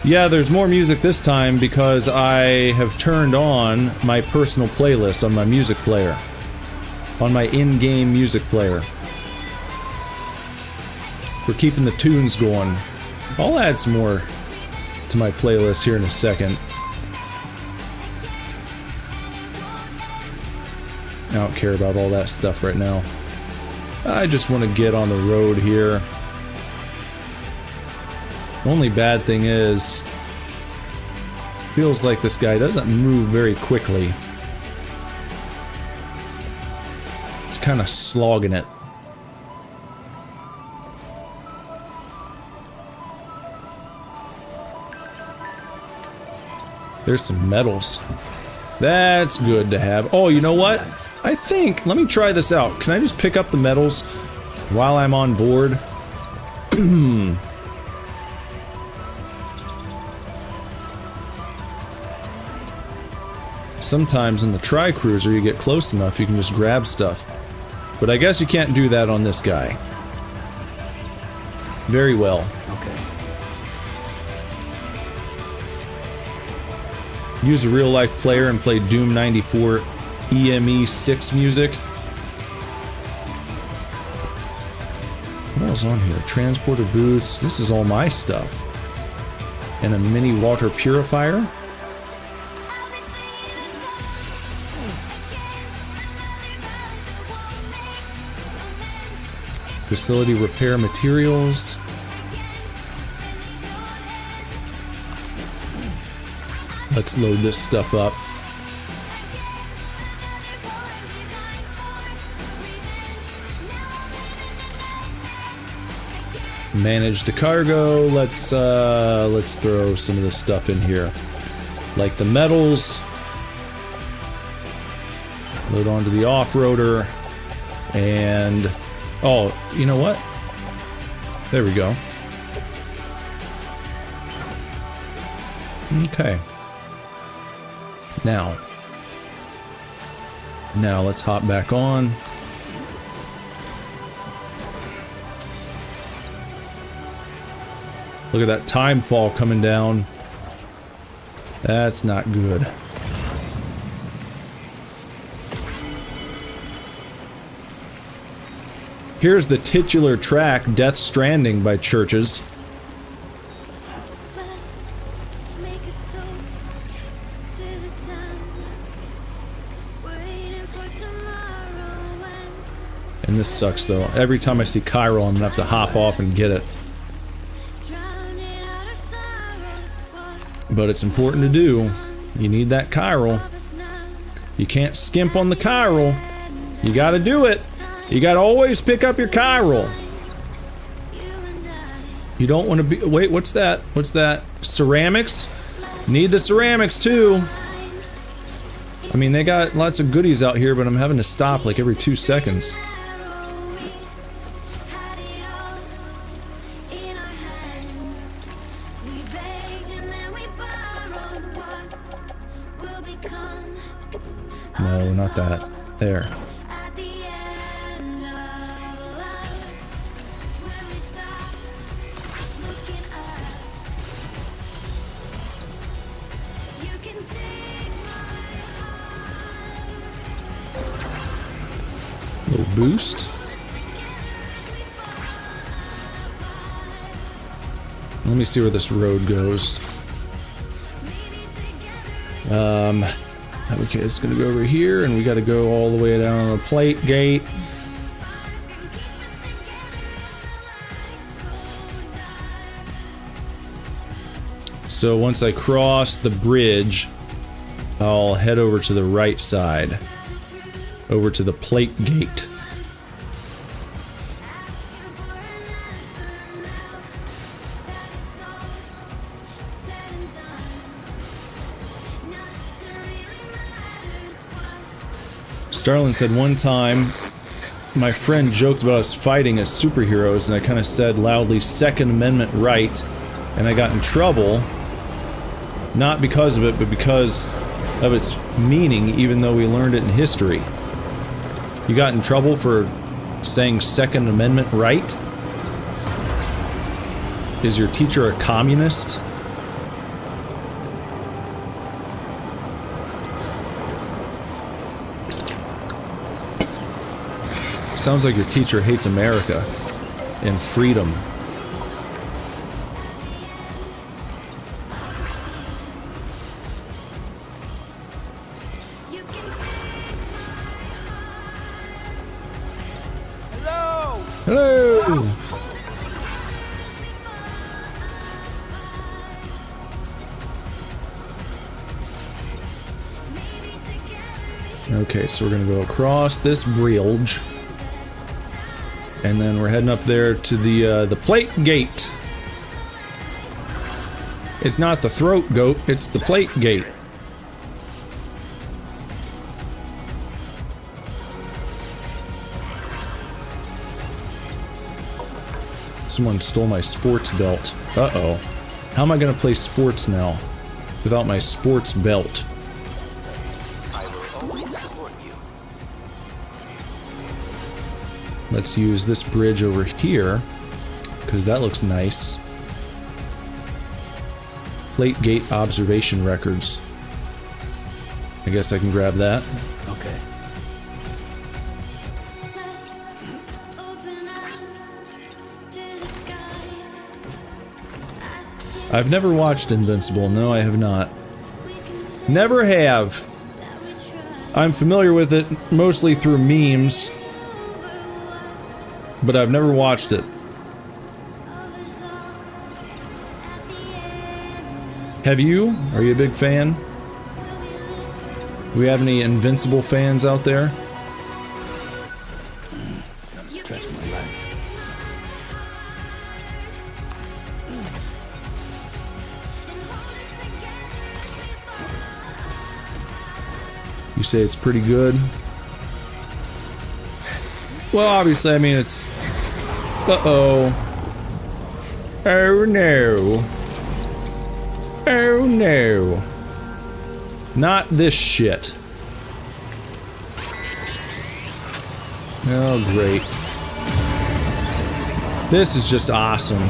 Yeah, there's more music this time because I have turned on my personal playlist on my music player. On my in-game music player. We're keeping the tunes going. I'll add some more to my playlist here in a second. I don't care about all that stuff right now. I just want to get on the road here. Only bad thing is, feels like this guy doesn't move very quickly. It's kind of slogging it. There's some medals. That's good to have. Oh, you know what? I think, let me try this out. Can I just pick up the medals while I'm on board? Sometimes in the Tri-Cruiser you get close enough you can just grab stuff. But I guess you can't do that on this guy. Very well. Okay. Use a real-life player and play Doom 94 EME6 music. What else on here? Transporter boots. This is all my stuff. And a mini water purifier. Facility repair materials. Let's load this stuff up. Manage the cargo. Let's throw some of this stuff in here. Like the metals. Load onto the off-roader. And oh, you know what? There we go. Okay. Now let's hop back on. Look at that time fall coming down. That's not good. Here's the titular track, Death Stranding by Churches. And this sucks though. Every time I see Chiral, I'm gonna have to hop off and get it. But it's important to do. You need that Chiral. You can't skimp on the Chiral. You gotta do it. You gotta always pick up your Chiral. You don't want to be... Wait, what's that? What's that? Ceramics? Need the ceramics too. I mean, they got lots of goodies out here, but I'm having to stop like every 2 seconds. No, not that. There. Little boost. Let me see where this road goes. Okay, it's gonna go over here, and we gotta go all the way down the plate gate. So once I cross the bridge, I'll head over to the right side, over to the plate gate. Starlin said one time, my friend joked about us fighting as superheroes, and I kind of said loudly, Second Amendment right, and I got in trouble, not because of it, but because of its meaning, even though we learned it in history. You got in trouble for saying Second Amendment right? Is your teacher a communist? Sounds like your teacher hates America and freedom. Hello! Hello! Okay, so we're gonna go across this bridge. And then we're heading up there to the plate gate. It's not the throat goat, it's the plate gate. Someone stole my sports belt. Uh-oh. How am I gonna play sports now without my sports belt? Let's use this bridge over here, because that looks nice. Plate gate observation records. I guess I can grab that. Okay. I've never watched Invincible. No, I have not. Never have. I'm familiar with it mostly through memes. but I've never watched it. Have you? Are you a big fan? Do we have any Invincible fans out there? Stretch my legs. You say it's pretty good? Well, obviously, I mean, it's... Uh-oh. Oh, no. Oh, no. Not this shit. Oh, great. This is just awesome.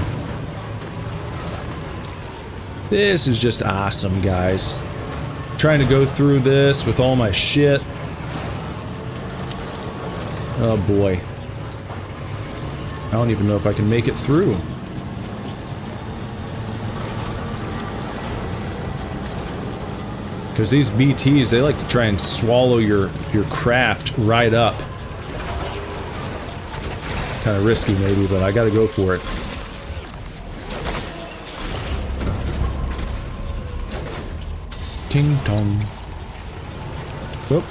This is just awesome, guys. Trying to go through this with all my shit. Oh boy. I don't even know if I can make it through. Because these BTs, they like to try and swallow your craft right up. Kind of risky maybe, but I gotta go for it. Ting tong. Whoop.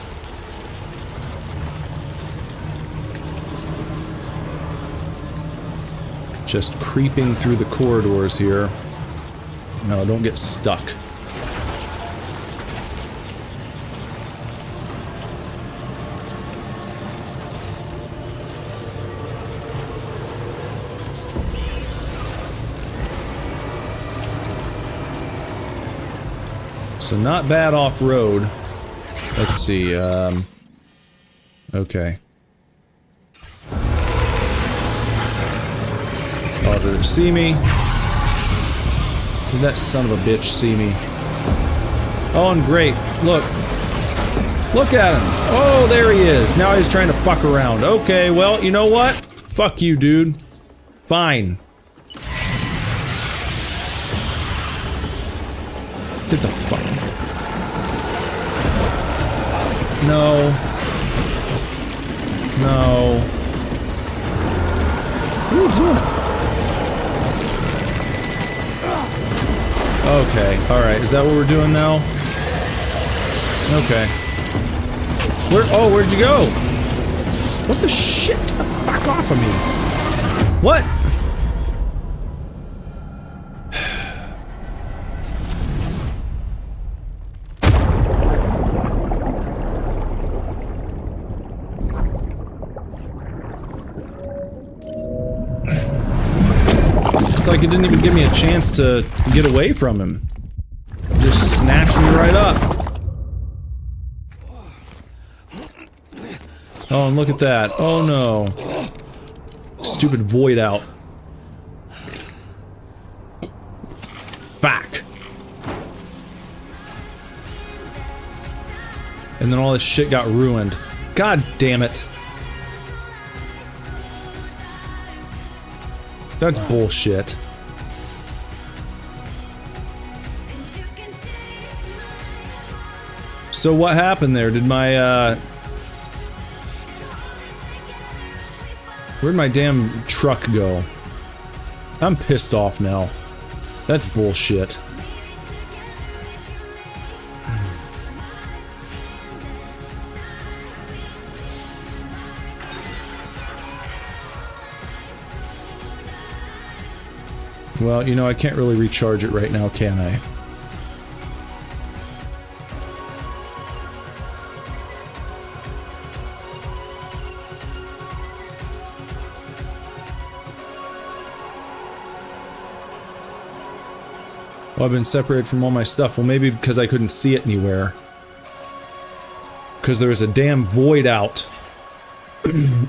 Just creeping through the corridors here. No, don't get stuck. So not bad off-road. Let's see, okay. Oh, did it see me? Did that son of a bitch see me? Oh, and great. Look. Look at him. Oh, there he is. Now he's trying to fuck around. Okay, well, you know what? Fuck you, dude. Fine. Get the fuck. No. No. What are you doing? Okay, alright. Is that what we're doing now? Okay. Oh, where'd you go? What the shit? Get the fuck off of me. What? It's like it didn't even give me a chance to get away from him. It just snatched me right up. Oh, and look at that. Oh no. Stupid void out. Back. And then all this shit got ruined. God damn it. That's bullshit. So what happened there? Did my, where'd my damn truck go? I'm pissed off now. That's bullshit. Well, you know, I can't really recharge it right now, can I? Oh, I've been separated from all my stuff. Well, maybe because I couldn't see it anywhere. Because there was a damn void out.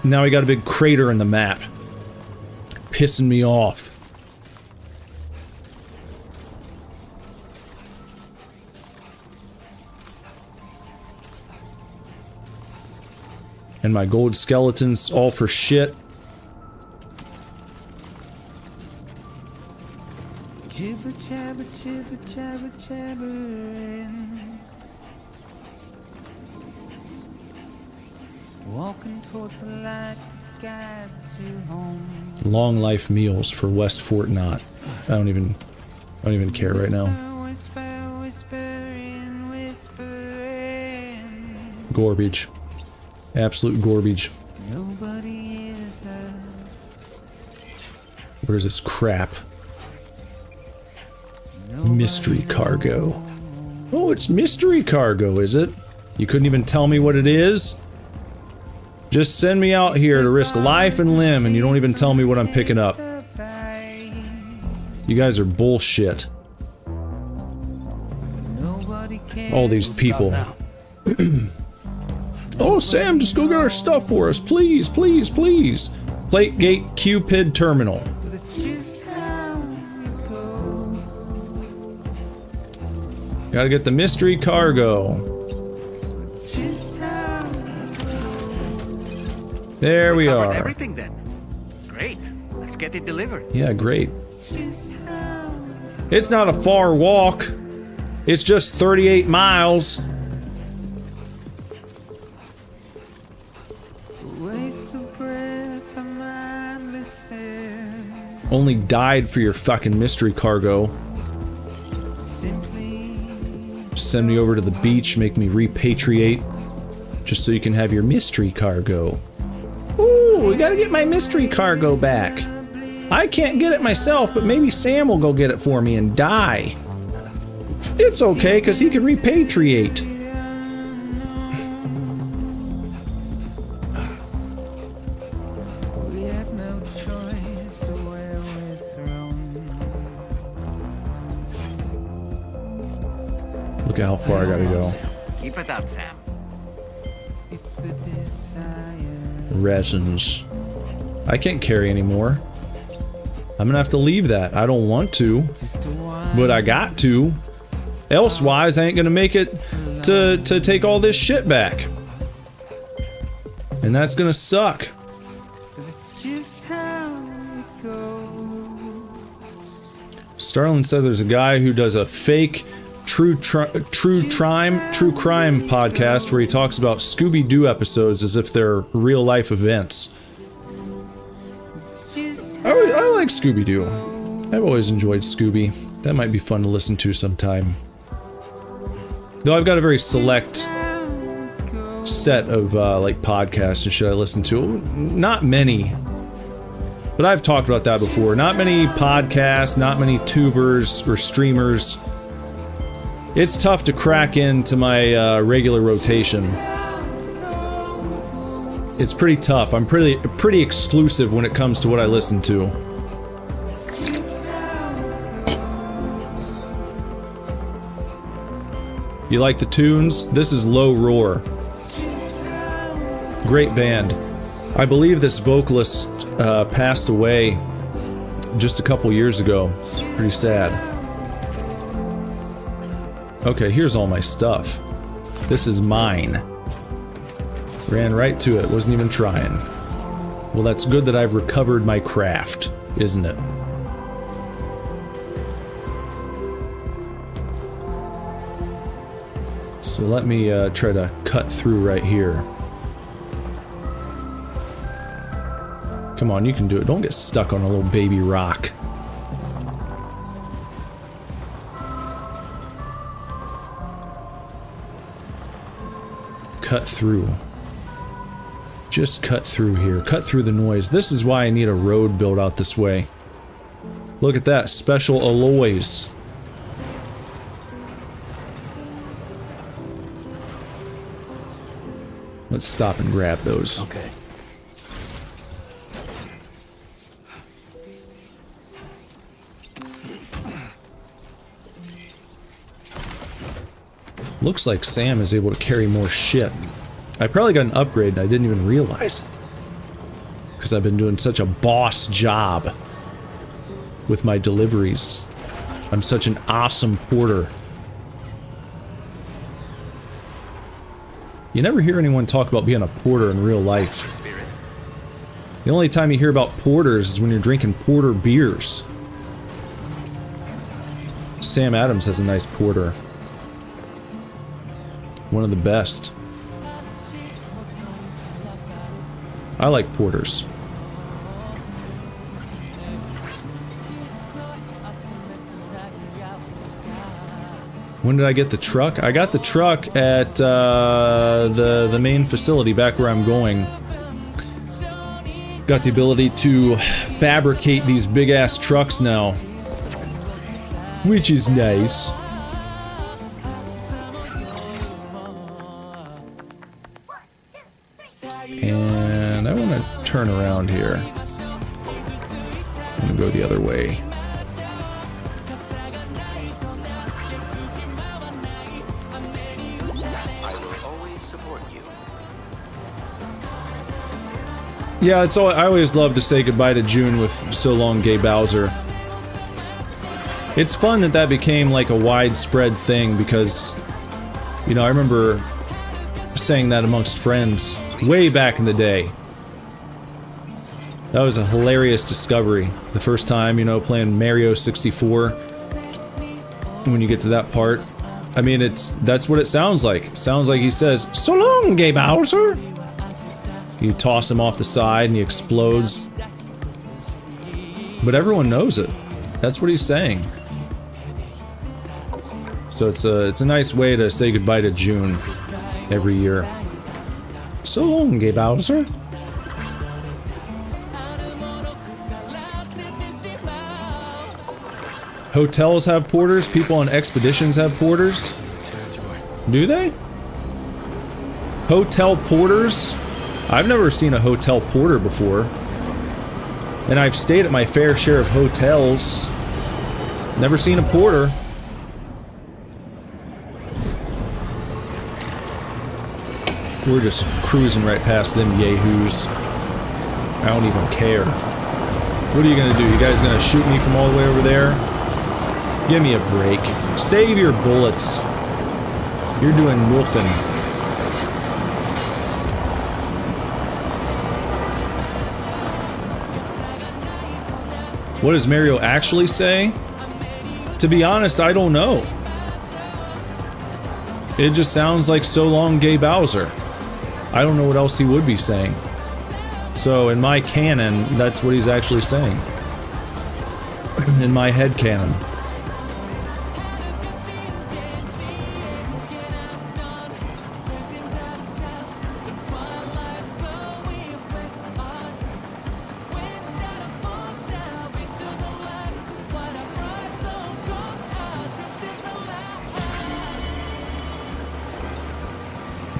Now I got a big crater in the map. Pissing me off. And my gold skeletons all for shit. Jibber jabber, jibber jabber, jabbering. Walking towards the light, got you home. Long life meals for West Fort Knott. I don't even care right now. Whisper, whispering, whispering. Garbage. Absolute garbage. Nobody is us. Where's this crap? Mystery cargo. Oh, it's mystery cargo, is it? You couldn't even tell me what it is? Just send me out here to risk life and limb and you don't even tell me what I'm picking up. You guys are bullshit. All these people. Oh, Sam, just go get our stuff for us. Please, please, please. Plategate Cupid Terminal. Gotta get the mystery cargo. There we are. Everything then. Great. Let's get it delivered. Yeah, great. It's not a far walk. It's just 38 miles. Only died for your fucking mystery cargo. Send me over to the beach, make me repatriate, just so you can have your mystery cargo. Ooh, we gotta get my mystery cargo back. I can't get it myself, but maybe Sam will go get it for me and die. It's okay, because he can repatriate. Look at how far I gotta go. Keep it up, Sam. Resins. I can't carry anymore. I'm gonna have to leave that. I don't want to, but I got to. Elsewise, I ain't gonna make it to take all this shit back. And that's gonna suck. Starlin said there's a guy who does a fake true crime podcast where he talks about Scooby-Doo episodes as if they're real life events. I like Scooby-Doo. I've always enjoyed Scooby. That might be fun to listen to sometime. Though I've got a very select set of like podcasts and shit I listen to. Not many. But I've talked about that before. Not many podcasts, not many tubers or streamers. It's tough to crack into my regular rotation. It's pretty tough. I'm pretty exclusive when it comes to what I listen to. You like the tunes? This is Low Roar. Great band. I believe this vocalist passed away just a couple years ago. Pretty sad. Okay, here's all my stuff. This is mine. Ran right to it, wasn't even trying. Well, that's good that I've recovered my craft, isn't it? So let me try to cut through right here. Come on, you can do it. Don't get stuck on a little baby rock. Cut through. Just cut through here. Cut through the noise. This is why I need a road built out this way. Look at that. Special alloys. Let's stop and grab those. Okay. Looks like Sam is able to carry more shit. I probably got an upgrade and I didn't even realize. Because I've been doing such a boss job with my deliveries. I'm such an awesome porter. You never hear anyone talk about being a porter in real life. The only time you hear about porters is when you're drinking porter beers. Sam Adams has a nice porter. One of the best. I like porters. When did I get the truck? I got the truck at the main facility back where I'm going. Got the ability to fabricate these big ass trucks now, which is nice. And I want to turn around here. I'm gonna go the other way. Yeah, it's all. I always love to say goodbye to June with "So Long, Gay Bowser." It's fun that that became like a widespread thing because, you know, I remember saying that amongst friends way back in the day. That was a hilarious discovery. The first time, you know, playing Mario 64. When you get to that part, I mean, that's what it sounds like. It sounds like he says, "So long, Gay Bowser." You toss him off the side and he explodes. But everyone knows it. That's what he's saying. So it's a nice way to say goodbye to June every year. So long, Gay Bowser. Hotels have porters, people on expeditions have porters. Do they? Hotel porters? I've never seen a hotel porter before. And I've stayed at my fair share of hotels. Never seen a porter. We're just cruising right past them yahoos. I don't even care. What are you gonna do? You guys gonna shoot me from all the way over there? Give me a break. Save your bullets. You're doing wolfing. What does Mario actually say? To be honest, I don't know. It just sounds like "So long, Gay Bowser." I don't know what else he would be saying. So in my canon, that's what he's actually saying. In my head canon.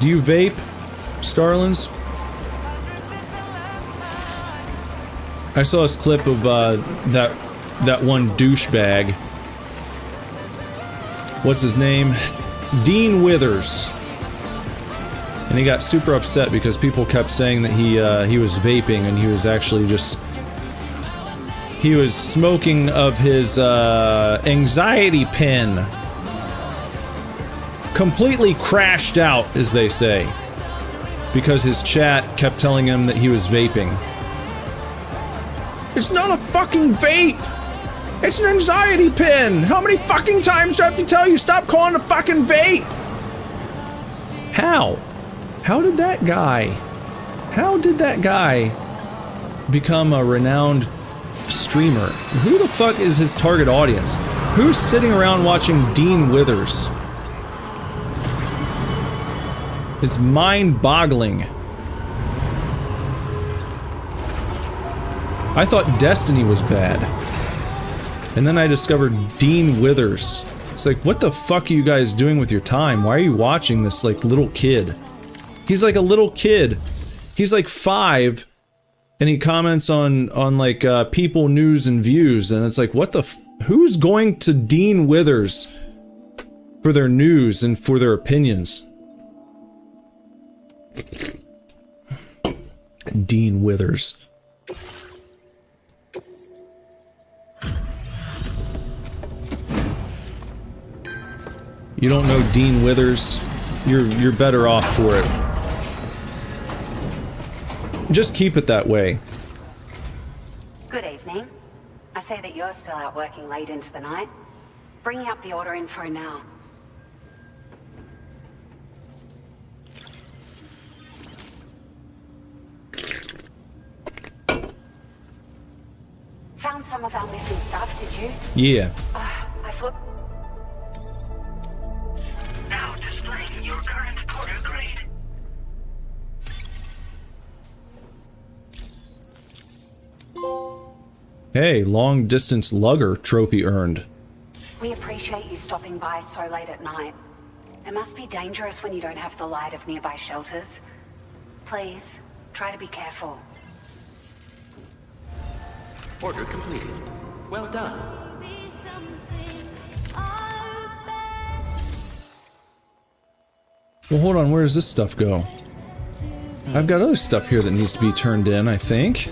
Do you vape, Starlins? I saw this clip of that one douchebag. What's his name? Dean Withers. And he got super upset because people kept saying that he was vaping and he was actually just he was smoking of his anxiety pen. Completely crashed out, as they say, because his chat kept telling him that he was vaping. It's not a fucking vape! It's an anxiety pin! How many fucking times do I have to tell you stop calling it a fucking vape? How? How did that guy become a renowned streamer? Who the fuck is his target audience? Who's sitting around watching Dean Withers? It's mind-boggling. I thought Destiny was bad. And then I discovered Dean Withers. It's like, what the fuck are you guys doing with your time? Why are you watching this, like, little kid? He's like a little kid. He's like 5, and he comments on like, People, News, and Views, and it's like, what the who's going to Dean Withers for their news and for their opinions? Dean Withers. You don't know Dean Withers? You're better off for it. Just keep it that way. Good evening. I say that you're still out working late into the night. Bringing up the order info now. found some of our missing stuff, did you? Yeah. I thought... Now displaying your current quarter grade. Hey, long distance lugger trophy earned. We appreciate you stopping by so late at night. It must be dangerous when you don't have the light of nearby shelters. Please, try to be careful. Order completed. Well done. Well, hold on, where does this stuff go? I've got other stuff here that needs to be turned in, I think.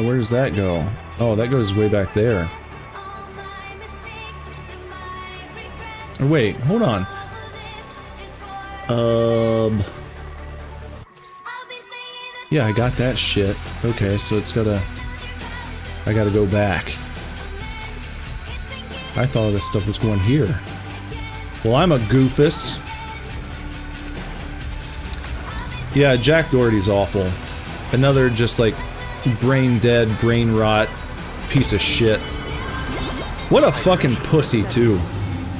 Where does that go? Oh, that goes way back there. Oh, wait, hold on. Yeah, I got that shit. Okay, so it's gotta... I gotta go back. I thought this stuff was going here. Well, I'm a goofus. Yeah, Jack Doherty's awful. Another just like brain dead, brain rot piece of shit. What a fucking pussy, too.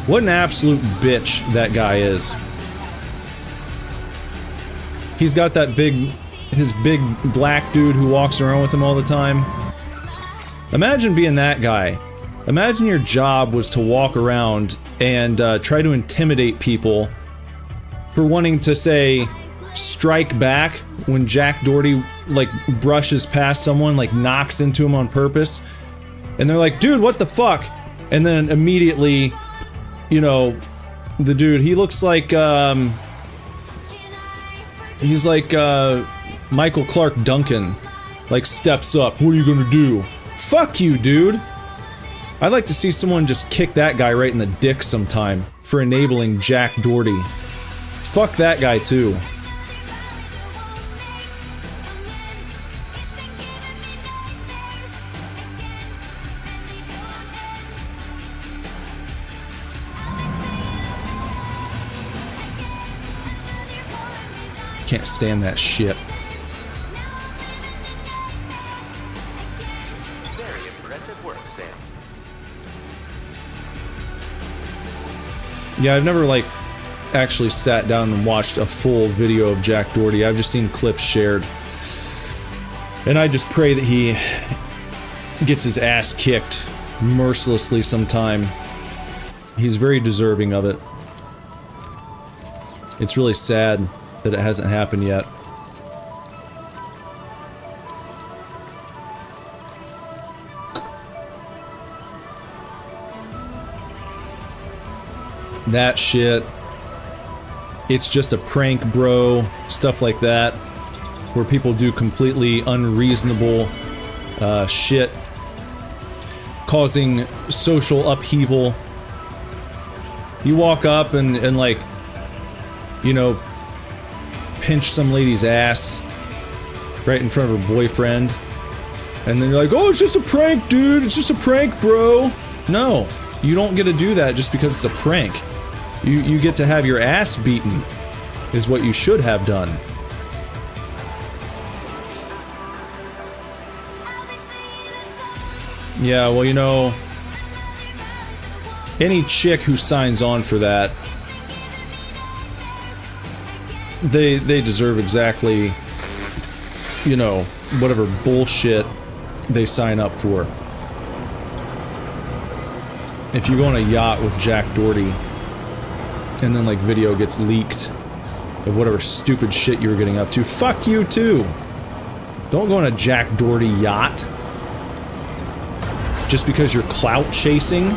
What an absolute bitch that guy is. He's got that his big black dude who walks around with him all the time. Imagine being that guy. Imagine your job was to walk around and try to intimidate people for wanting to say strike back when Jack Doherty like brushes past someone, like knocks into him on purpose, and they're like, dude, what the fuck? And then immediately, you know, the dude, he looks like he's like Michael Clark Duncan, like steps up. What are you gonna do? Fuck you, dude. I'd like to see someone just kick that guy right in the dick sometime for enabling Jack Doherty. Fuck that guy too. Can't stand that shit. Very impressive work, Sam. Yeah, I've never, like, actually sat down and watched a full video of Jack Doherty. I've just seen clips shared. And I just pray that he gets his ass kicked mercilessly sometime. He's very deserving of it. It's really sad that it hasn't happened yet. That shit. It's just a prank, bro. Stuff like that. Where people do completely unreasonable shit. Causing social upheaval. You walk up and like, you know, pinch some lady's ass right in front of her boyfriend. And then you're like, oh, it's just a prank, dude. It's just a prank, bro. No, you don't get to do that just because it's a prank. You get to have your ass beaten, is what you should have done. Yeah, well, you know, any chick who signs on for that, they deserve exactly, you know, whatever bullshit they sign up for. If you go on a yacht with Jack Doherty, and then like video gets leaked of whatever stupid shit you were getting up to, fuck you too! Don't go on a Jack Doherty yacht. Just because you're clout chasing.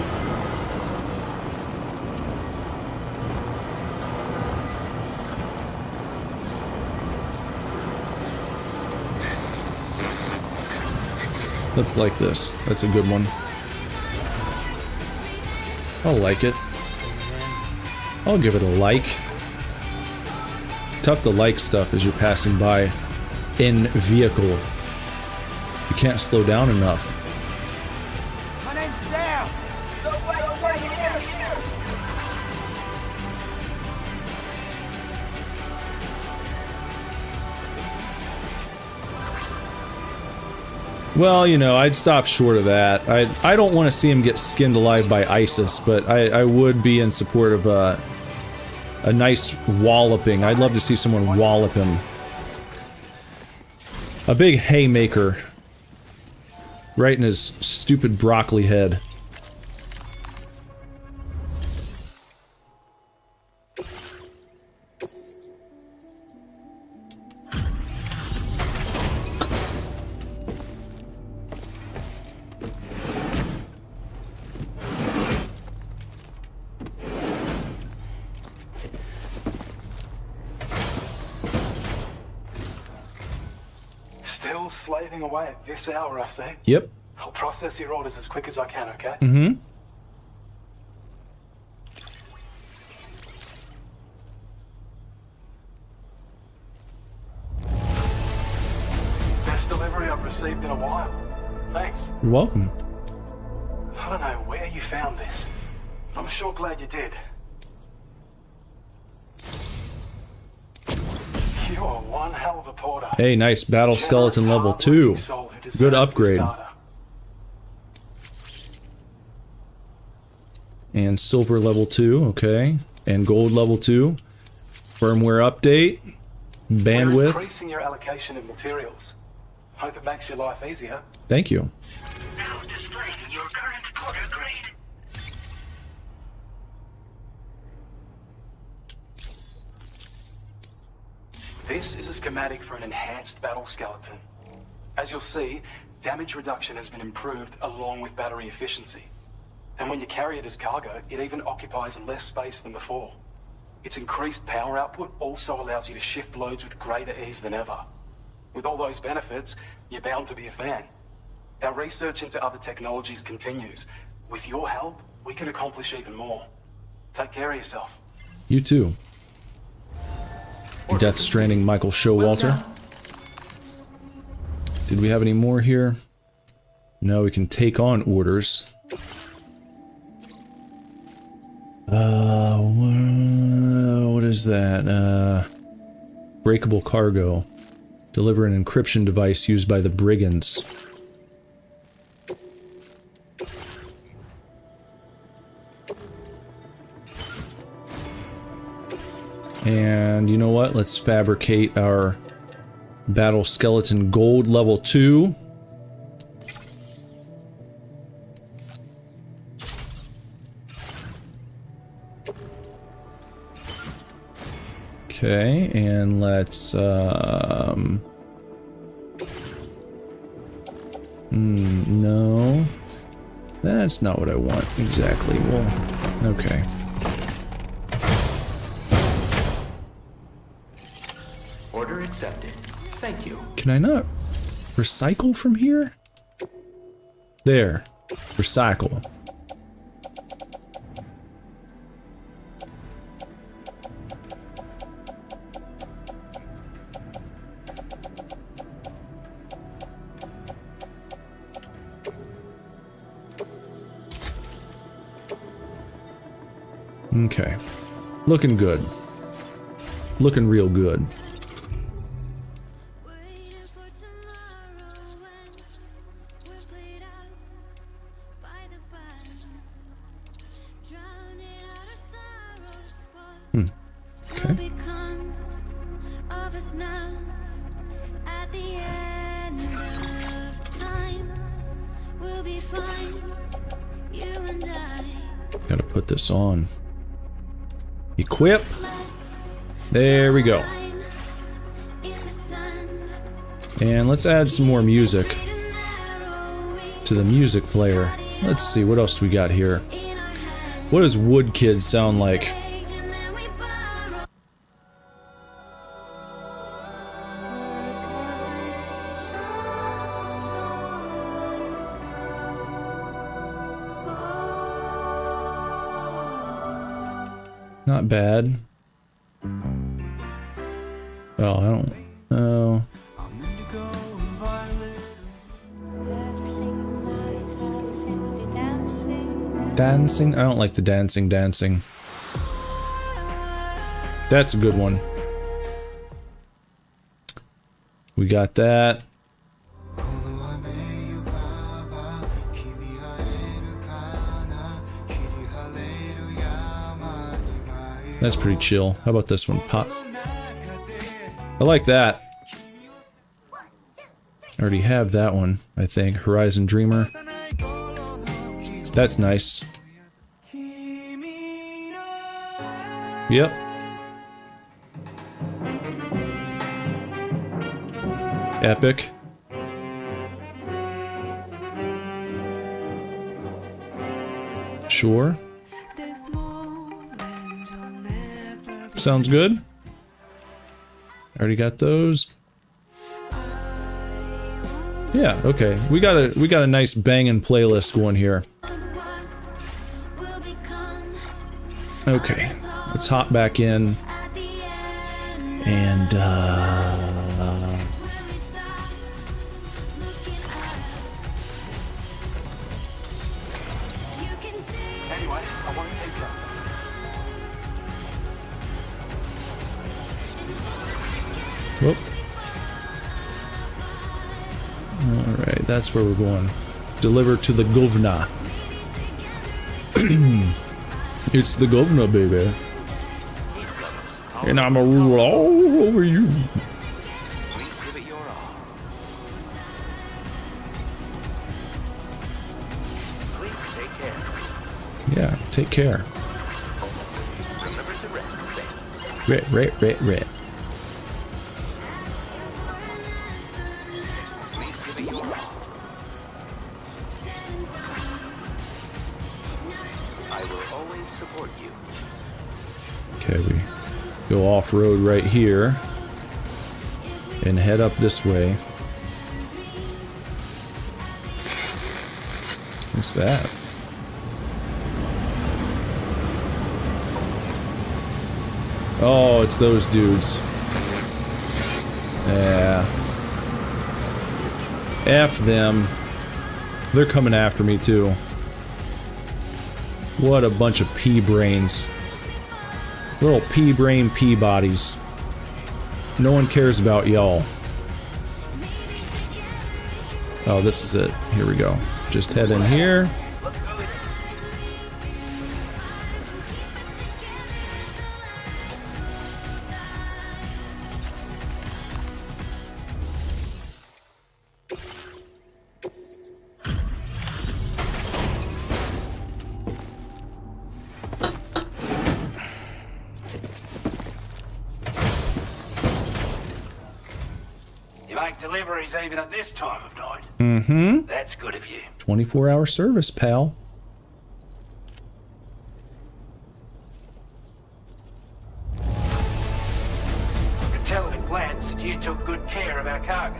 Let's like this. That's a good one. I'll like it. I'll give it a like. Tough to like stuff as you're passing by in vehicle. You can't slow down enough. My name's Sam. Right here. Well, you know, I'd stop short of that. I don't want to see him get skinned alive by ISIS, but I would be in support of a nice walloping. I'd love to see someone wallop him. A big haymaker. Right in his stupid broccoli head. Still slaving away at this hour, I say. Yep. I'll process your orders as quick as I can, okay? Mm-hmm. Best delivery I've received in a while. Thanks. You're welcome. I don't know where you found this. I'm sure glad you did. You are one hell of a porter. Hey, nice battle skeleton level 2. Good upgrade. And silver level 2, okay. And gold level 2. Firmware update. We're Bandwidth. increasing your allocation of materials. Hope it makes your life easier. Thank you. Now displaying your current porter grade. This is a schematic for an enhanced battle skeleton. As you'll see, damage reduction has been improved along with battery efficiency. And when you carry it as cargo, it even occupies less space than before. Its increased power output also allows you to shift loads with greater ease than ever. With all those benefits, you're bound to be a fan. Our research into other technologies continues. With your help, we can accomplish even more. Take care of yourself. You too. Death Stranding Michael Showalter. Did we have any more here? No, we can take on orders. What is that? Breakable cargo. Deliver an encryption device used by the brigands. And you know what? Let's fabricate our battle skeleton gold level 2. Okay, and let's no. That's not what I want exactly. Well, okay. Order accepted. Thank you. Can I not recycle from here? There. Recycle. Okay. Looking good. Looking real good. Okay. Gotta put this on. Equip. There we go. And let's add some more music to the music player. Let's see, what else do we got here? What does Wood Kid sound like? Not bad. Oh, I don't know. Dancing? I don't like the dancing. That's a good one. We got that. That's pretty chill. How about this one? Pop. I like that. I already have that one, I think. Horizon Dreamer. That's nice. Yep. Epic. Sure. Sounds good. Already got those. Yeah, okay. We got a nice banging playlist going here. Okay. Let's hop back in. And Anyway, I won't keep you. whoop. Alright, that's where we're going. Deliver to the governor. It's the governor, baby. And I'ma rule all over you. Yeah, take care. Ret. I will always support you. Okay, we go off-road right here and head up this way. What's that? Oh, it's those dudes. Yeah. F them. They're coming after me too. What a bunch of pea brains. Little pea brain pea bodies. No one cares about y'all. Oh, this is it. Here we go. Just head in here. Make deliveries even at this time of night. Mm-hmm. That's good of you. 24-hour service, pal. I could tell at a glance that you took good care of our cargo.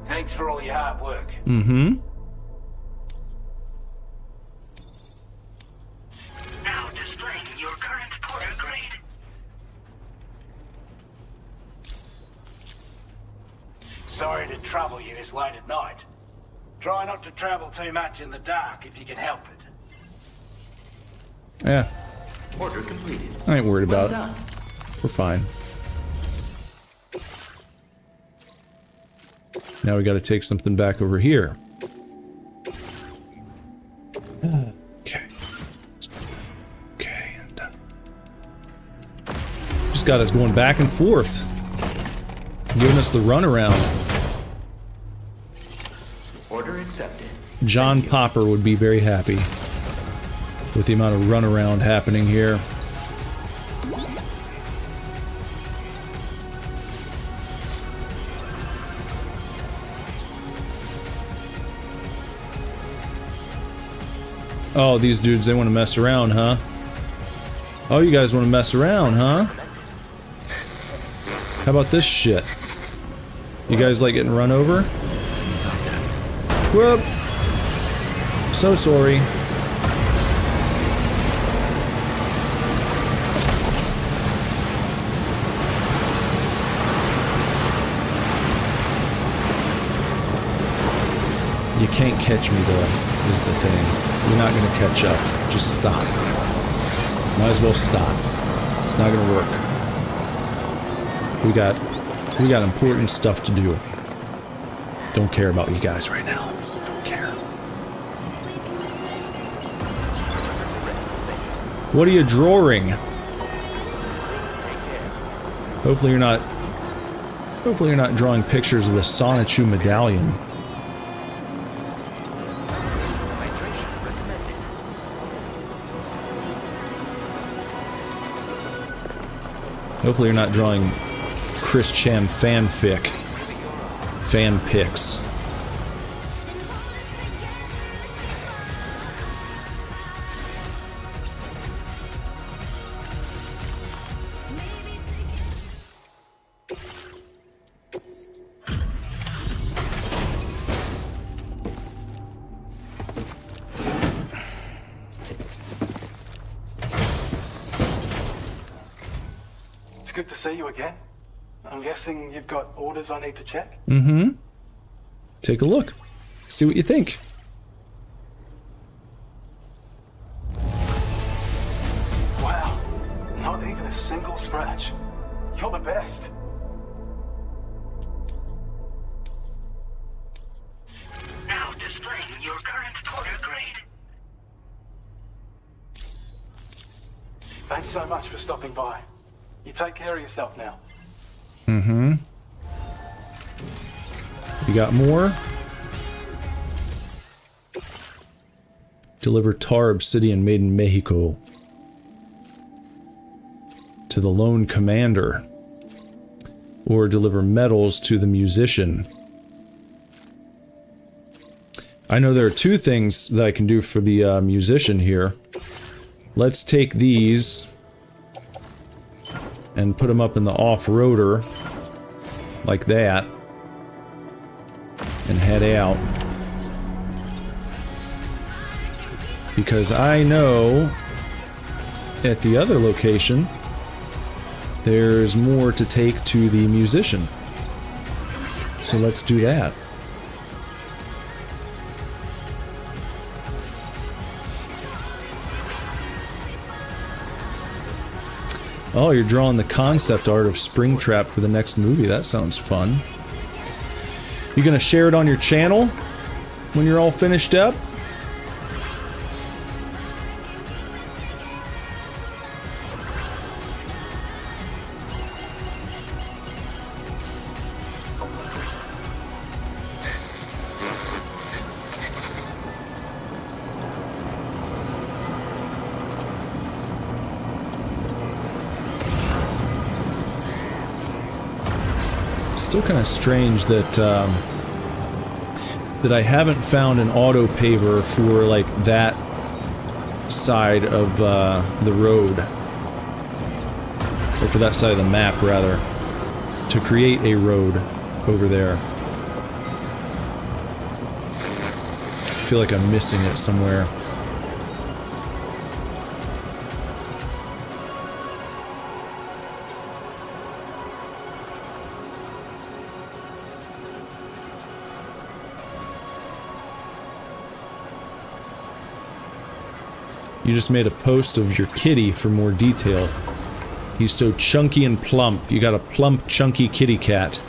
Thanks for all your hard work. Mm-hmm. Now displaying your current porter grade. Sorry to trouble you this late at night. Try not to travel too much in the dark if you can help it. Yeah. Order completed. I ain't worried about Well it. done. We're fine. Now we gotta take something back over here. Okay. Okay, and just got us going back and forth. Giving us the runaround. Order accepted. John Popper would be very happy with the amount of runaround happening here. Oh, these dudes, they want to mess around, huh? Oh, you guys want to mess around, huh? How about this shit? You guys like getting run over? Whoop! So sorry. You can't catch me though, is the thing. You're not gonna catch up. Just stop. Might as well stop. It's not gonna work. We got important stuff to do. Don't care about you guys right now. Don't care. What are you drawing? Hopefully you're not drawing pictures of the Sonichu medallion. Hopefully you're not drawing Chris Chan fanfic. Fan pics. It's good to see you again. I'm guessing you've got orders I need to check? Mm-hmm. Take a look. See what you think. Wow. Not even a single scratch. You're the best. Now displaying your current porter grade. Thanks so much for stopping by. You take care of yourself now. Mm-hmm. You got more? Deliver tar obsidian made in Mexico to the lone commander. Or deliver metals to the musician. I know there are two things that I can do for the musician here. Let's take these and put them up in the off-roader like that and head out, because I know at the other location there's more to take to the musician, so let's do that. Oh, you're drawing the concept art of Springtrap for the next movie. That sounds fun. You gonna share it on your channel when you're all finished up? Still kind of strange that that I haven't found an auto paver for like that side of the road, or for that side of the map rather, to create a road over there. I feel like I'm missing it somewhere. You just made a post of your kitty for more detail. He's so chunky and plump. You got a plump, chunky kitty cat.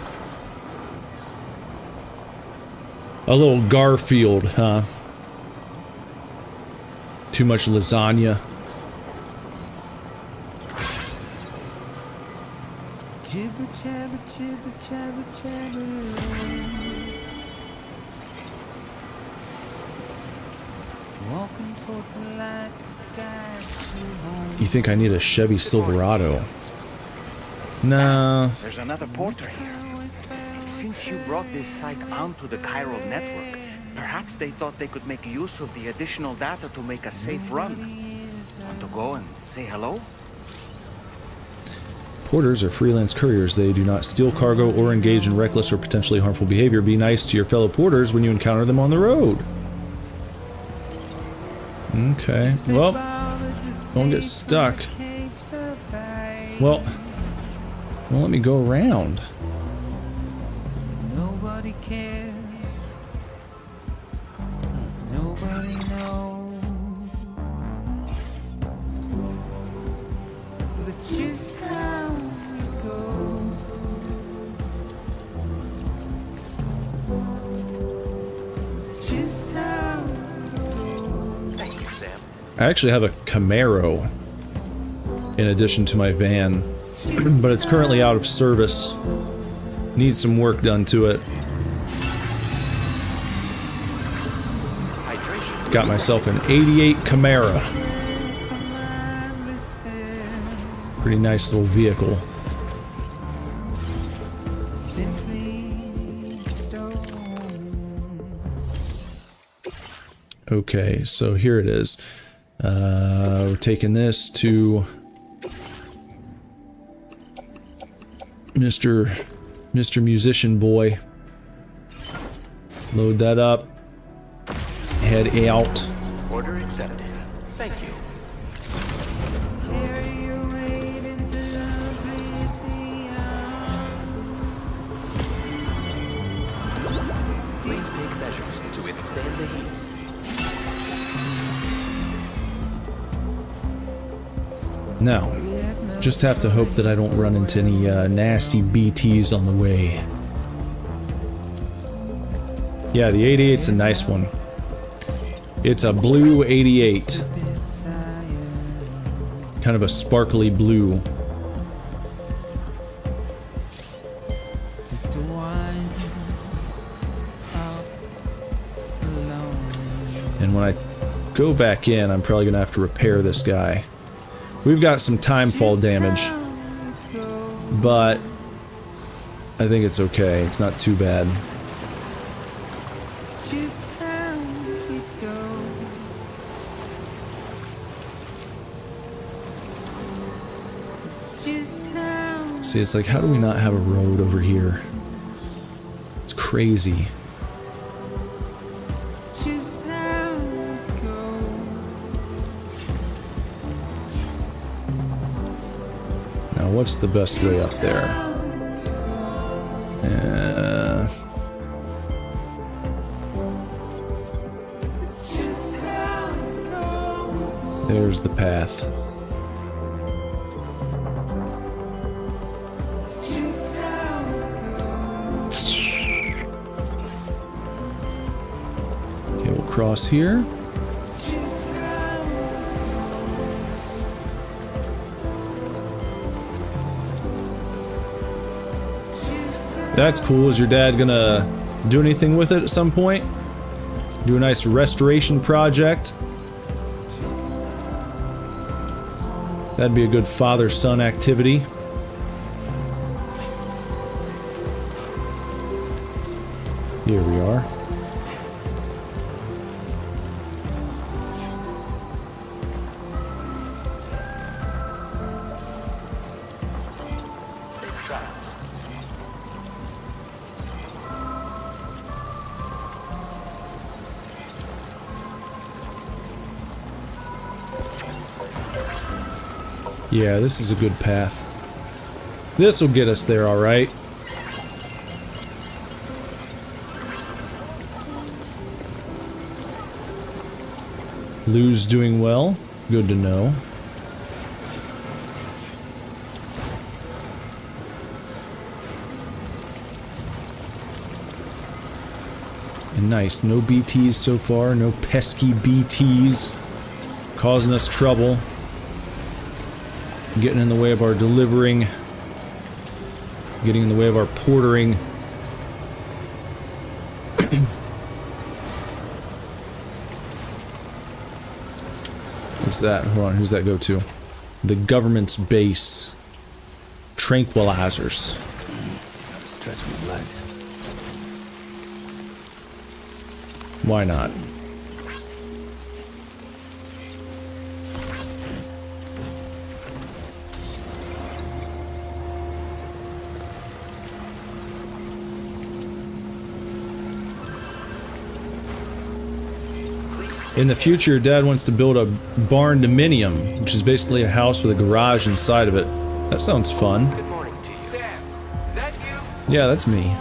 A little Garfield, huh? Too much lasagna. Jibber jabber, jibber jabber, jabber. Walking towards the light, guide you home. You think I need a Chevy Silverado? No. There's another porter here. Since you brought this site onto the chiral network, perhaps they thought they could make use of the additional data to make a safe run. Want to go and say hello? Porters are freelance couriers. They do not steal cargo or engage in reckless or potentially harmful behavior. Be nice to your fellow porters when you encounter them on the road. Okay, well, don't get stuck. Well, let me go around. Nobody cares. Nobody knows. That's just how it goes. It's just how it goes. Thank you, Sam. I actually have a Camaro in addition to my van. It's but it's currently out of service. Needs some work done to it. Got myself an 88 Camaro. Pretty nice little vehicle. Okay, so here it is. We're taking this to Mr. Musician Boy. Load that up. Head out. Order accepted. Thank you. Please take measures to withstand the heat. Now, just have to hope that I don't run into any nasty BTs on the way. Yeah, the 88's a nice one. It's a blue 88. Kind of a sparkly blue. And when I go back in, I'm probably gonna have to repair this guy. We've got some timefall damage, but I think it's okay. It's not too bad. See, it's like, how do we not have a road over here? It's crazy. Now, what's the best way up there? There's the path. Okay, we'll cross here. That's cool. Is your dad gonna do anything with it at some point? Do a nice restoration project? That'd be a good father-son activity. Here we are. Yeah, this is a good path. This will get us there, alright. Lou's doing well. Good to know. And nice, no BTs so far, no pesky BTs causing us trouble. Getting in the way of our delivering, getting in the way of our portering. What's that? Hold on, who's that go to? The government's base. Tranquilizers. Stretch my legs. Why not? In the future, Dad wants to build a barn dominium, which is basically a house with a garage inside of it. That sounds fun. Good morning to you. Sam, is that you? Yeah, that's me.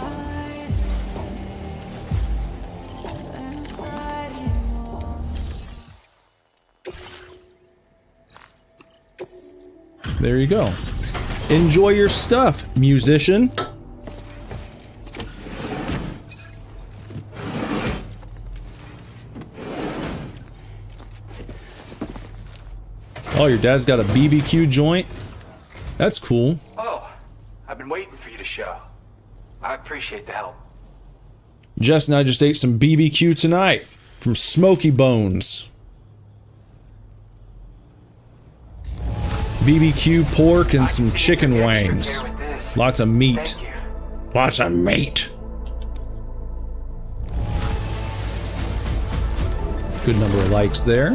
There you go. Enjoy your stuff, musician. Oh, your dad's got a BBQ joint? That's cool. appreciate the help. Jess and I just ate some BBQ tonight from Smoky Bones. BBQ pork and some chicken wings. Lots of meat. Lots of meat. Good number of likes there.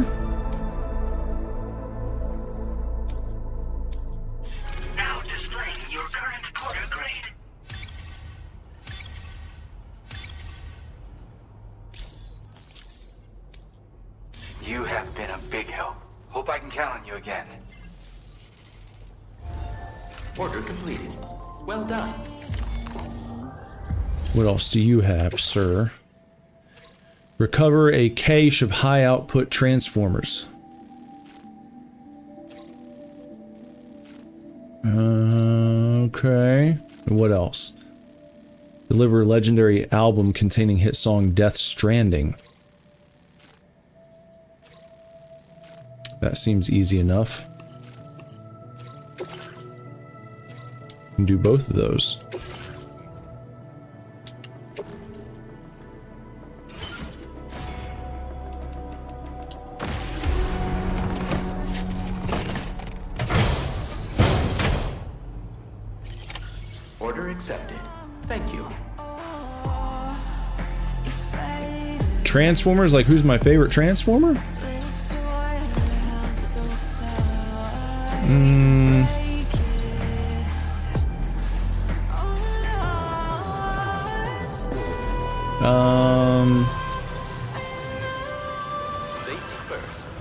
Now displaying your current porter grade. You have been a big help. Hope I can count on you again. Order completed. Well done. What else do you have, sir? Recover a cache of high output transformers. Okay. And what else? Deliver a legendary album containing hit song Death Stranding. That seems easy enough. Can do both of those. Order accepted. Thank you. Transformers? Like, who's my favorite Transformer?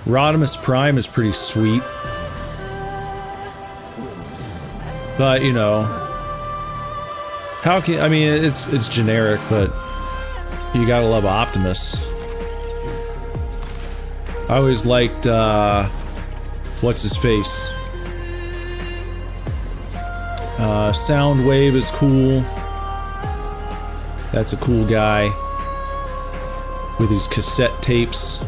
Rodimus Prime is pretty sweet. But, you know, how can, I mean, it's generic, but you gotta love Optimus. I always liked, what's his face? Soundwave is cool. That's a cool guy. With his cassette tapes.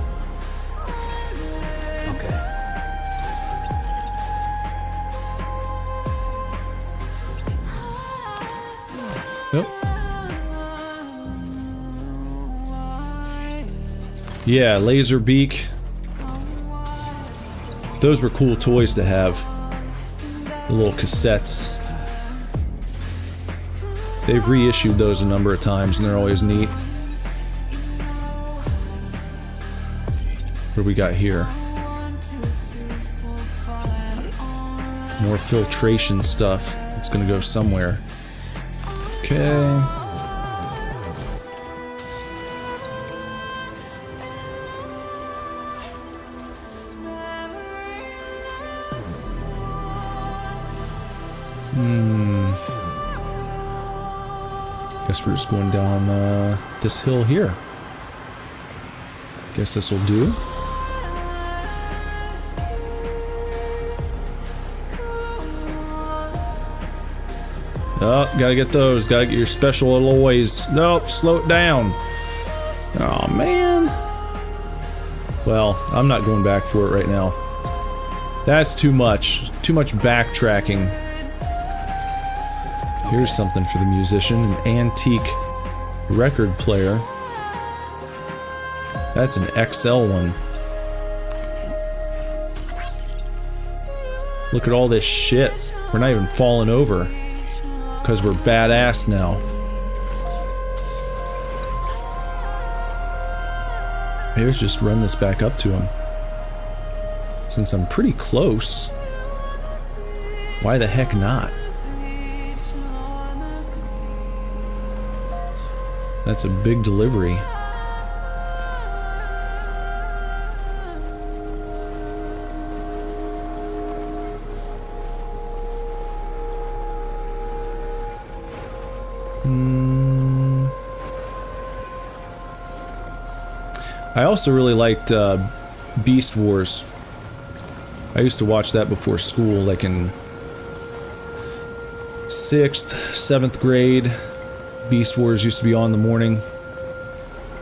Yep. Yeah, Laserbeak. Those were cool toys to have. The little cassettes. They've reissued those a number of times and they're always neat. What do we got here? More filtration stuff. It's gonna go somewhere. Okay. Guess we're just going down this hill here. Guess this will do. Oh, gotta get those. Gotta get your special alloys. Nope, slow it down. Oh, man. Well, I'm not going back for it right now. That's too much. Too much backtracking. Here's something for the musician. An antique record player. That's an XL one. Look at all this shit. We're not even falling over. Because we're badass now. Maybe let's just run this back up to him. Since I'm pretty close. Why the heck not? That's a big delivery. I also really liked Beast Wars. I used to watch that before school, like in 6th, 7th grade. Beast Wars used to be on in the morning.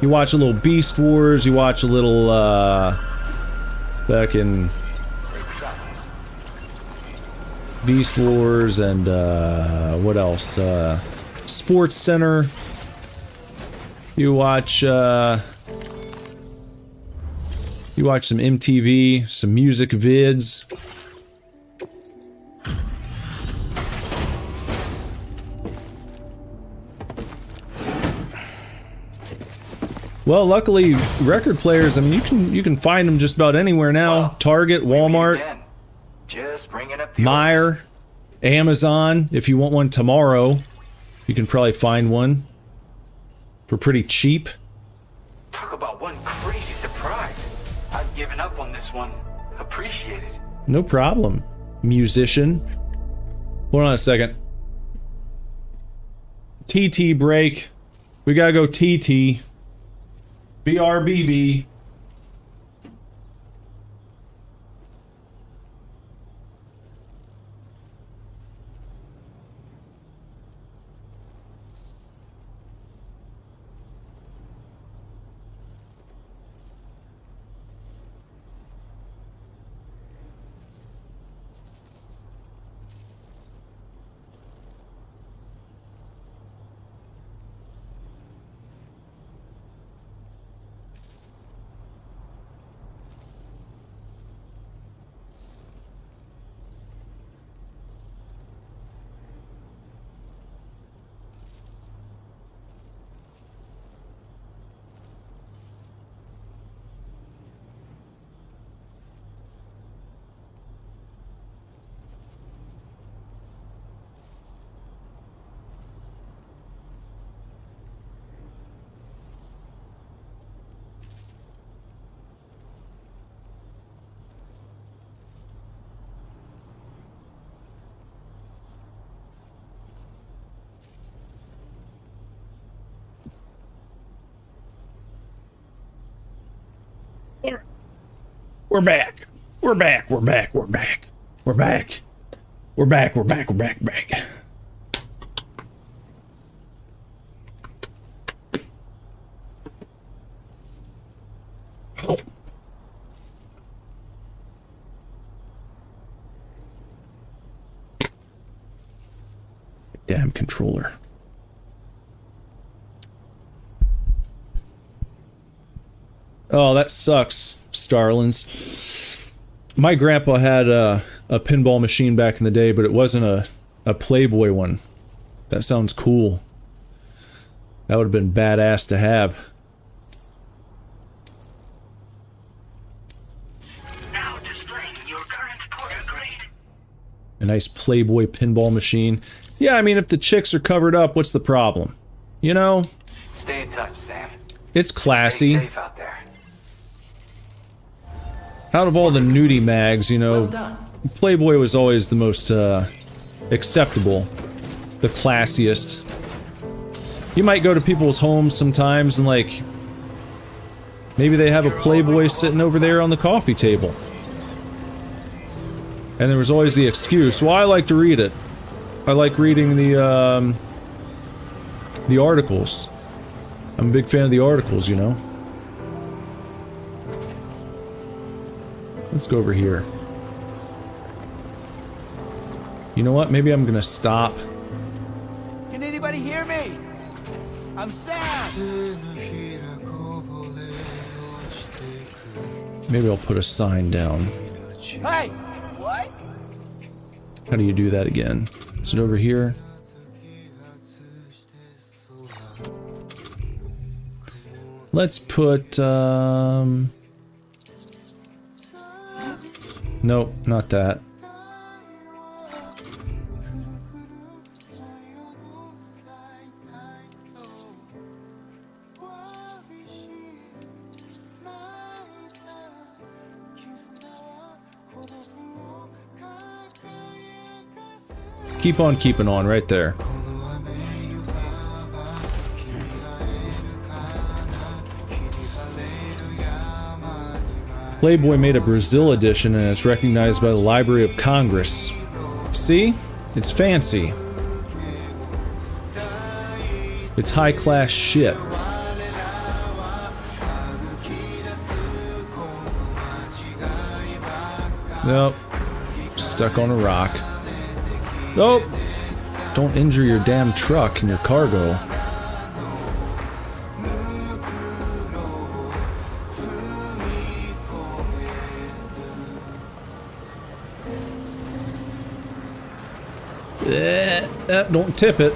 You watch a little Beast Wars, you watch a little, back in Beast Wars and, what else? Sports Center. You watch some MTV, some music vids. Well, luckily, record players, I mean, you can find them just about anywhere now. Target, Walmart, Just bringing up the Meijer, Amazon. If you want one tomorrow, you can probably find one for pretty cheap. Talk about one crazy surprise. I've given up on this one. Appreciate it. No problem, musician. Hold on a second. TT break. We gotta go TT. BRBB. We're back. We're back. We're back. We're back. We're back. We're back. We're back. We're back. Back. Damn controller. Oh, that sucks, Starlins. My grandpa had a pinball machine back in the day, but it wasn't a Playboy one. That sounds cool. That would have been badass to have. Now displaying your current porter grade. A nice Playboy pinball machine. Yeah, I mean, if the chicks are covered up, what's the problem? You know? Stay in touch, Sam. It's classy. Stay safe out there. Out of all the nudie mags, you know, Playboy was always the most acceptable, the classiest. You might go to people's homes sometimes and like, maybe they have a Playboy sitting over there on the coffee table. And there was always the excuse, well, I like to read it. I like reading the articles. I'm a big fan of the articles, you know. Let's go over here. You know what? Maybe I'm gonna stop. Can anybody hear me? I'm Sam. Maybe I'll put a sign down. Hey, what? How do you do that again? Is it over here? Let's put, nope, not that. Keep on keeping on right there. Playboy made a Brazil edition and it's recognized by the Library of Congress. See? It's fancy. It's high-class shit. Nope. Stuck on a rock. Nope. Don't injure your damn truck and your cargo. Don't tip it.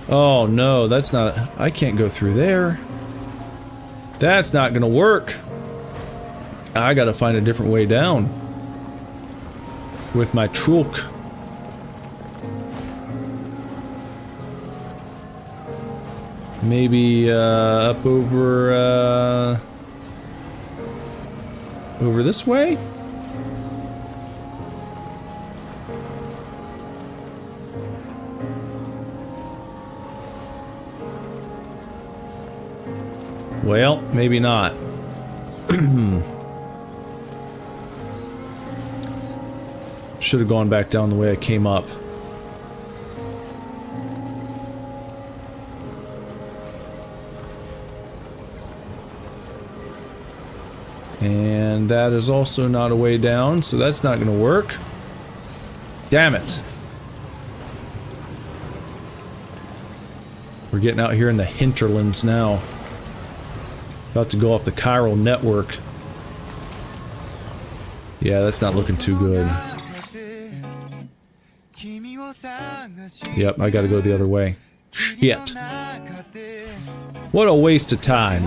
Oh no, that's not... I can't go through there. That's not gonna work. I gotta find a different way down. With my truck. Maybe, up over, over this way? Well, maybe not. Should have gone back down the way I came up. And that is also not a way down, so that's not going to work. Damn it. We're getting out here in the hinterlands now. About to go off the chiral network. Yeah, that's not looking too good. Yep, I gotta go the other way. Shit. What a waste of time.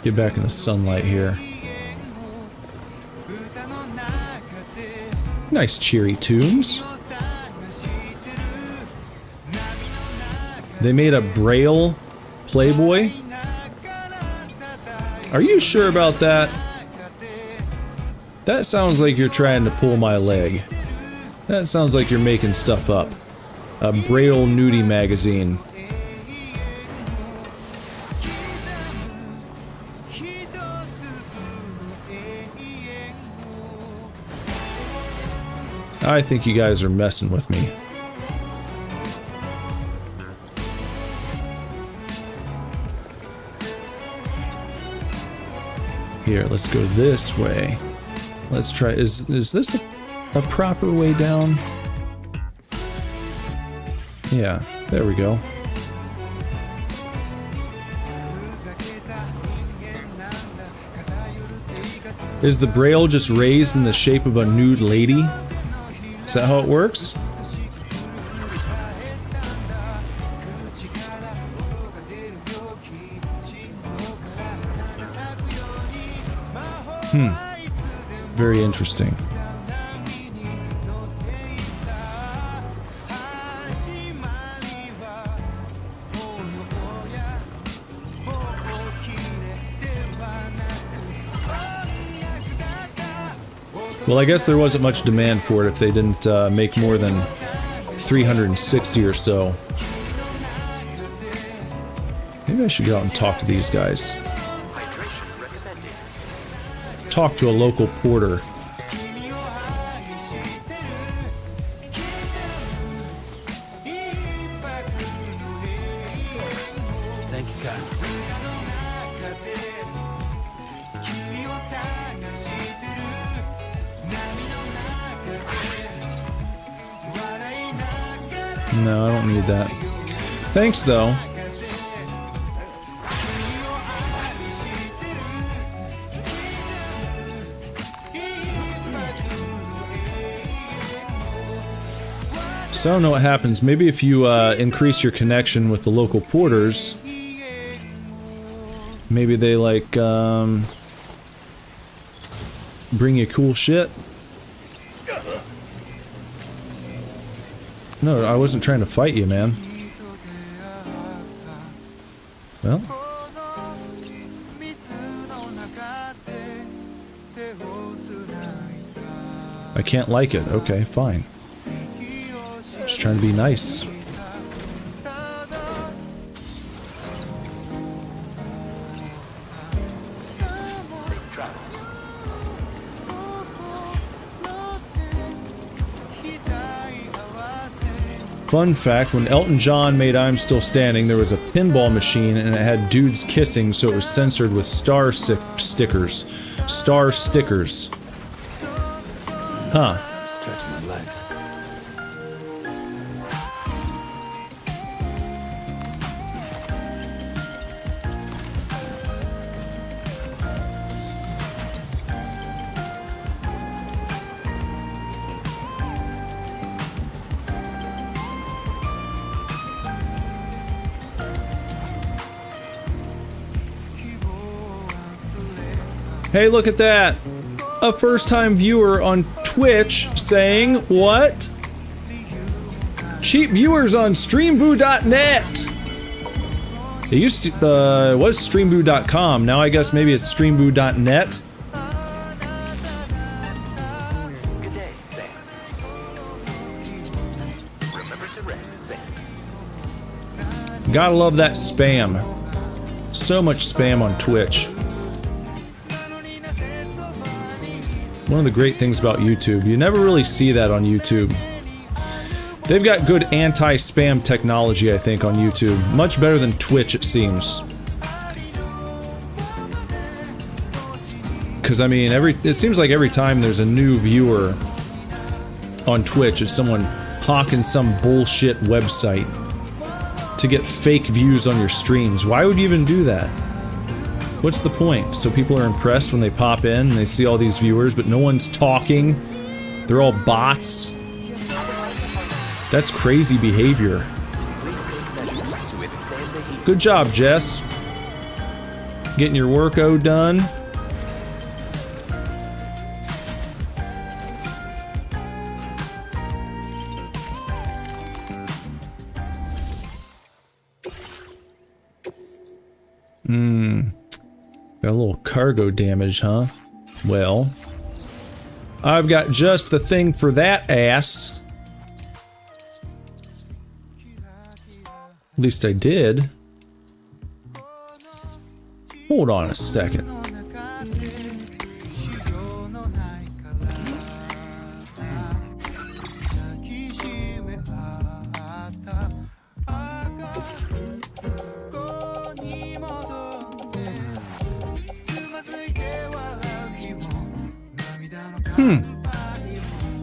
Get back in the sunlight here. Nice cheery tunes. They made a Braille Playboy? Are you sure about that? That sounds like you're trying to pull my leg. That sounds like you're making stuff up. A Braille nudie magazine. I think you guys are messing with me. Here, let's go this way. Let's try. Is this a proper way down? Yeah, there we go. Is the Braille just raised in the shape of a nude lady? Is that how it works? Very interesting. Well, I guess there wasn't much demand for it if they didn't make more than 360 or so. Maybe I should go out and talk to these guys. Talk to a local porter. Thank you, God. No, I don't need that. Thanks, though. So I don't know what happens. Maybe if you increase your connection with the local porters, maybe they like bring you cool shit. No, I wasn't trying to fight you, man. Well. I can't like it. Okay, fine. Just trying to be nice. Fun fact, when Elton John made I'm Still Standing, there was a pinball machine and it had dudes kissing, so it was censored with stickers. Star stickers. Huh. Stretch my legs. Hey, look at that! A first-time viewer on Twitch saying, what? Cheap viewers on streamboo.net! It used to, it was streamboo.com, now I guess maybe it's streamboo.net? Good day, Sam. Remember to rest, Sam. Gotta love that spam. So much spam on Twitch. One of the great things about YouTube, you never really see that on YouTube. They've got good anti-spam technology, I think, on YouTube. Much better than Twitch, it seems. Because, I mean, it seems like every time there's a new viewer on Twitch, it's someone hawking some bullshit website to get fake views on your streams. Why would you even do that? What's the point? So people are impressed when they pop in and they see all these viewers, but no one's talking. They're all bots. That's crazy behavior. Good job, Jess. Getting your worko done. Got a little cargo damage, huh? Well, I've got just the thing for that ass. At least I did. Hold on a second.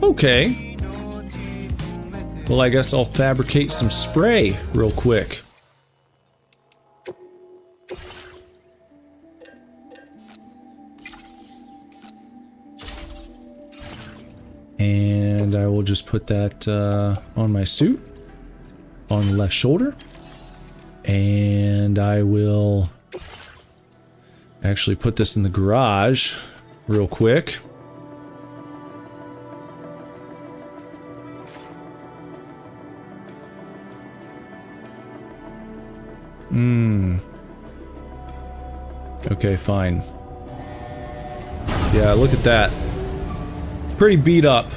Okay. Well, I guess I'll fabricate some spray real quick. And I will just put that on my suit, on the left shoulder. And I will actually put this in the garage real quick. Okay, fine. Yeah, look at that. It's pretty beat up.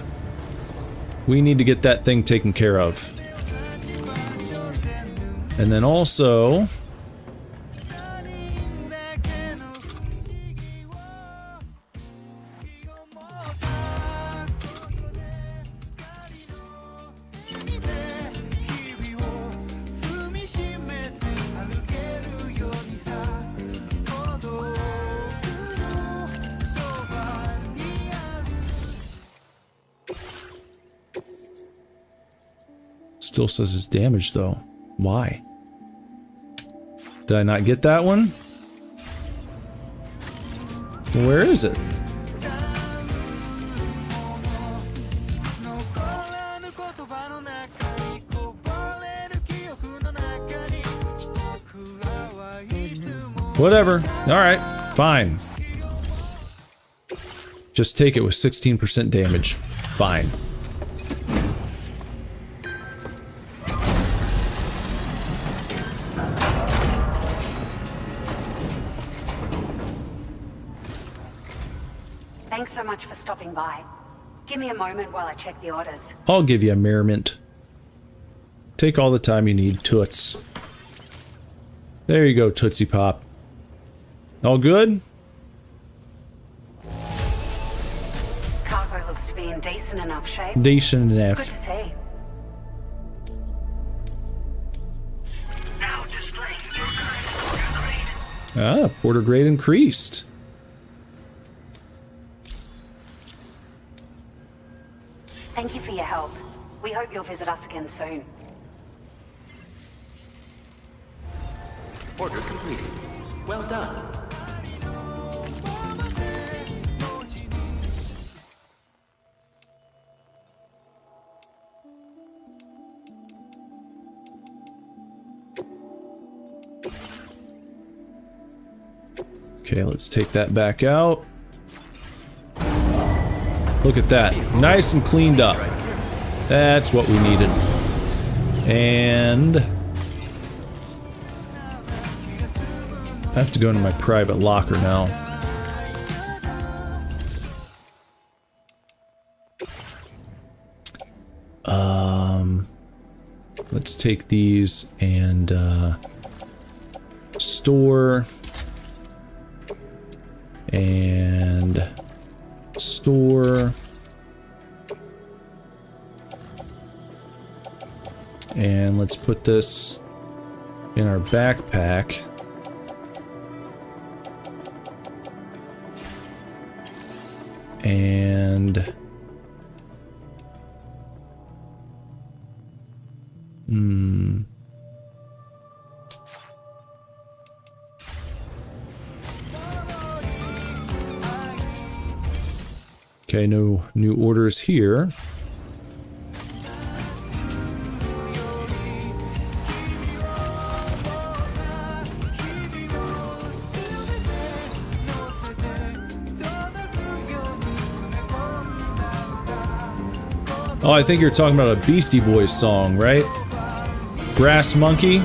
We need to get that thing taken care of. And then also... Still says it's damaged though. Why? Did I not get that one? Where is it? Whatever. Alright, fine. Just take it with 16% damage. Fine. Thanks so much for stopping by. Give me a moment while I check the orders. I'll give you a merriment. Take all the time you need, Toots. There you go, Tootsie Pop. All good? Cargo looks to be in decent enough shape. Decent enough. It's good to see. Ah, porter grade increased. Thank you for your help. We hope you'll visit us again soon. Order completed. Well done. Okay, let's take that back out. Look at that. Nice and cleaned up. That's what we needed. And I have to go into my private locker now. Let's take these and store and store and let's put this in our backpack. And okay, no new orders here. Oh, I think you're talking about a Beastie Boys song, right? Brass Monkey?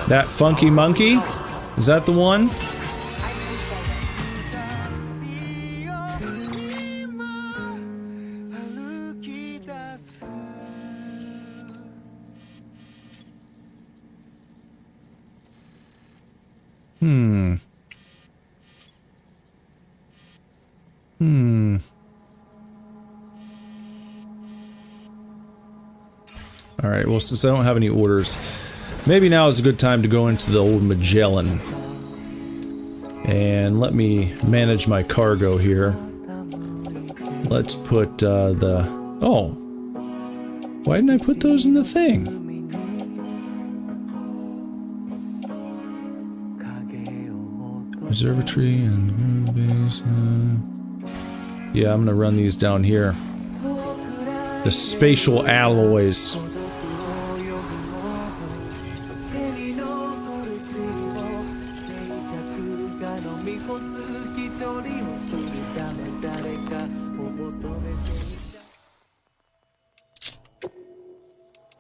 That Funky Monkey? Is that the one? Alright, well, since I don't have any orders, maybe now is a good time to go into the old Magellan. And let me manage my cargo here. Let's put the... Oh! Why didn't I put those in the thing? Observatory and base. Yeah, I'm gonna run these down here. The spatial alloys.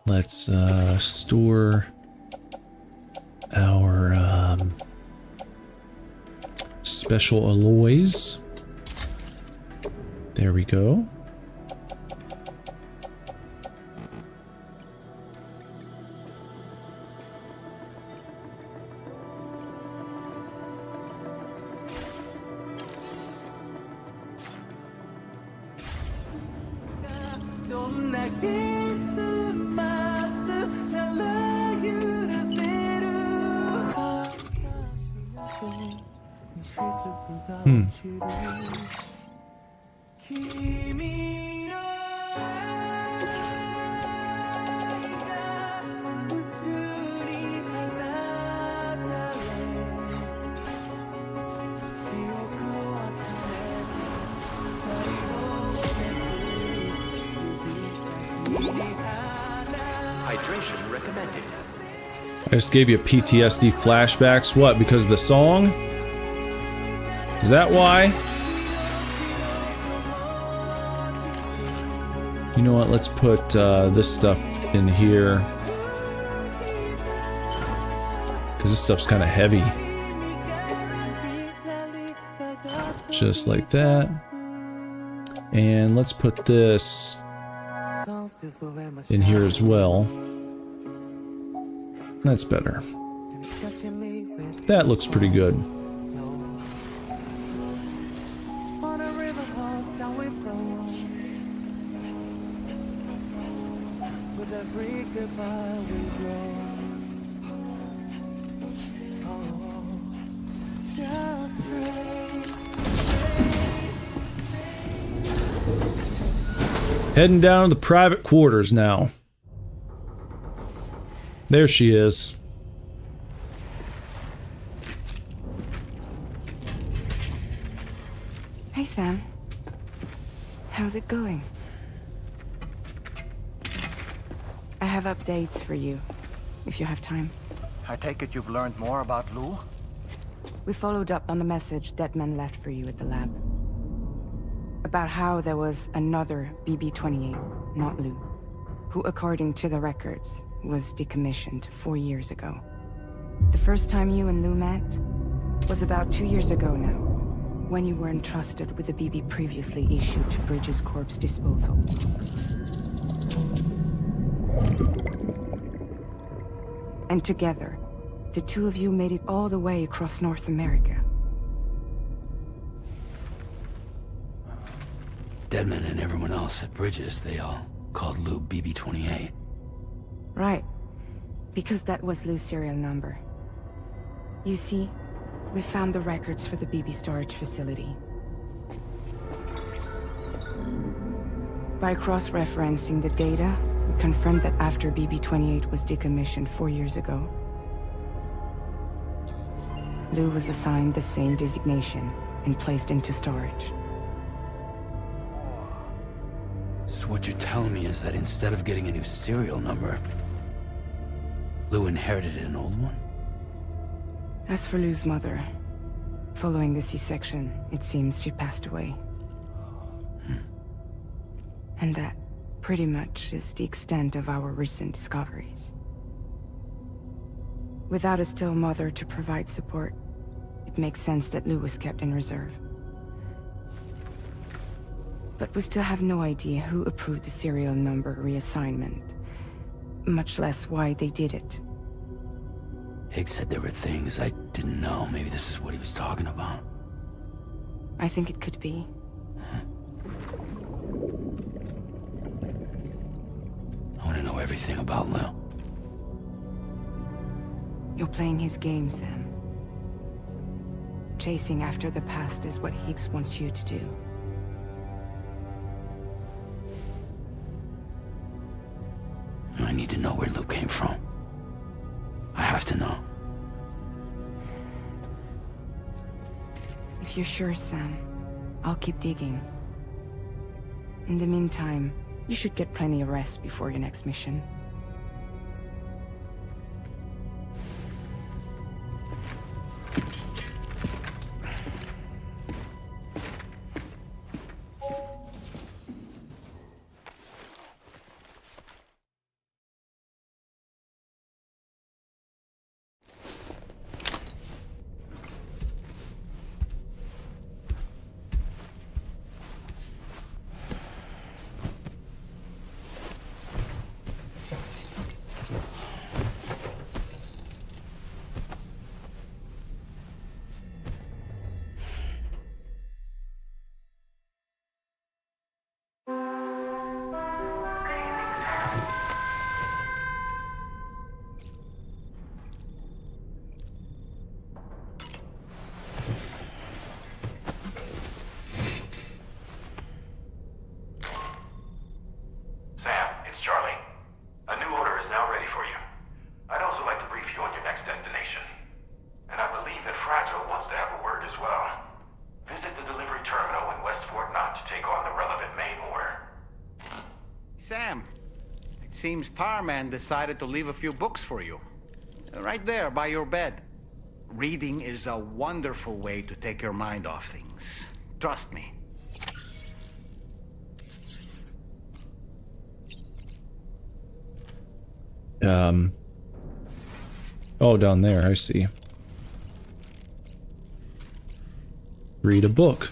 Let's store our special alloys. There we go. Hydration recommended. I just gave you PTSD flashbacks. What, because of the song? Is that why? You know what, let's put this stuff in here. Because this stuff's kind of heavy. Just like that. And let's put this in here as well. That's better. That looks pretty good. Heading down to the private quarters now. There she is. Hey, Sam. How's it going? I have updates for you, if you have time. I take it you've learned more about Lou? We followed up on the message Deadman left for you at the lab. About how there was another BB-28, not Lou, who, according to the records, was decommissioned 4 years ago. The first time you and Lou met was about 2 years ago now, when you were entrusted with the BB previously issued to Bridges Corp's disposal. And together, the two of you made it all the way across North America. Deadman and everyone else at Bridges, they all called Lou BB-28. Right. Because that was Lou's serial number. You see, we found the records for the BB storage facility. By cross-referencing the data, we confirmed that after BB-28 was decommissioned 4 years ago, Lou was assigned the same designation and placed into storage. So what you're telling me is that instead of getting a new serial number, Lou inherited an old one? As for Lou's mother, following the C-section, it seems she passed away. And that, pretty much, is the extent of our recent discoveries. Without a still mother to provide support, it makes sense that Lou was kept in reserve. But we still have no idea who approved the serial number reassignment, much less why they did it. Higgs said there were things I didn't know. Maybe this is what he was talking about. I think it could be. I want to know everything about Lou. You're playing his game, Sam. Chasing after the past is what Higgs wants you to do. I need to know where Lou came from. I have to know. If you're sure, Sam, I'll keep digging. In the meantime, you should get plenty of rest before your next mission. Sam, it's Charlie. A new order is now ready for you. I'd also like to brief you on your next destination. And I believe that Fragile wants to have a word as well. Visit the delivery terminal in West Fort Knott to take on the relevant main order. Sam, it seems Tarman decided to leave a few books for you. Right there by your bed. Reading is a wonderful way to take your mind off things. Trust me. Oh, down there, I see. Read a book.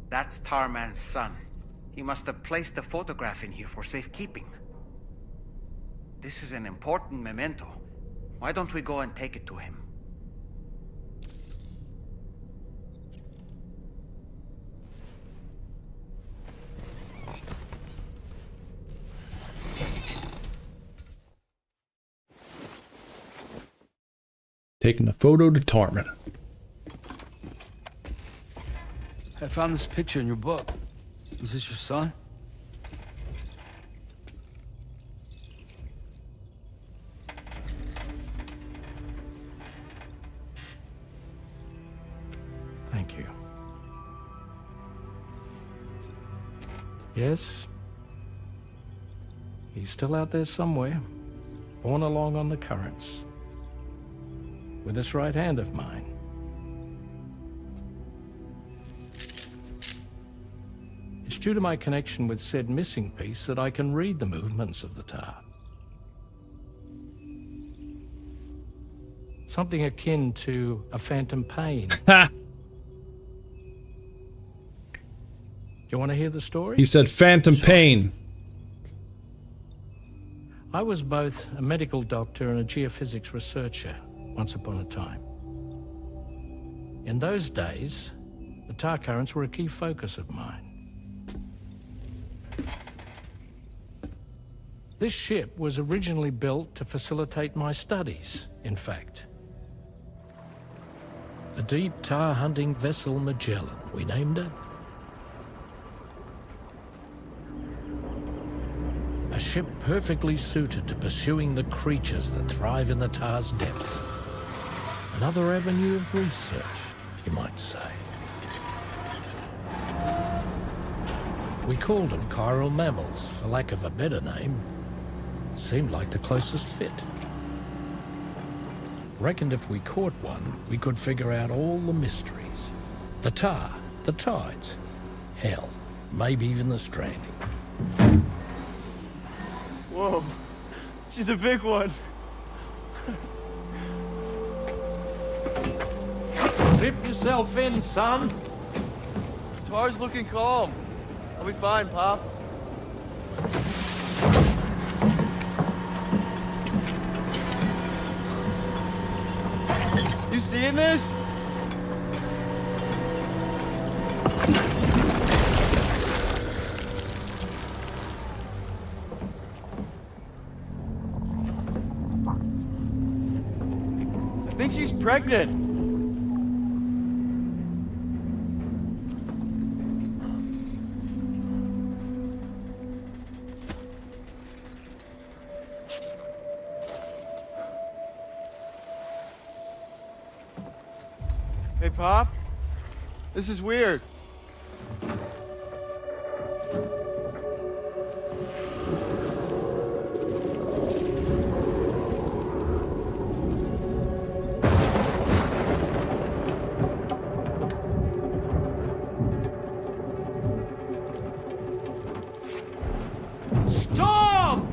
That's Tarman's son. He must have placed a photograph in here for safekeeping. This is an important memento. Why don't we go and take it to him? Taking a photo to Tarman. I found this picture in your book. Is this your son? Thank you. Yes. He's still out there somewhere, borne along on the currents. With this right hand of mine. It's due to my connection with said missing piece that I can read the movements of the tar. Something akin to a phantom pain. Ha! You want to hear the story? He said phantom pain. I was both a medical doctor and a geophysics researcher once upon a time. In those days, the tar currents were a key focus of mine. This ship was originally built to facilitate my studies, in fact. The deep tar hunting vessel Magellan, we named it. A ship perfectly suited to pursuing the creatures that thrive in the tar's depths. Another avenue of research, you might say. We called them chiral mammals, for lack of a better name. Seemed like the closest fit. Reckoned if we caught one, we could figure out all the mysteries. The tar, the tides, hell, maybe even the stranding. Whoa, she's a big one. Dip yourself in, son. Tar's looking calm. I'll be fine, Pop. You seeing this? I think she's pregnant. Hey, Pop. This is weird. Storm!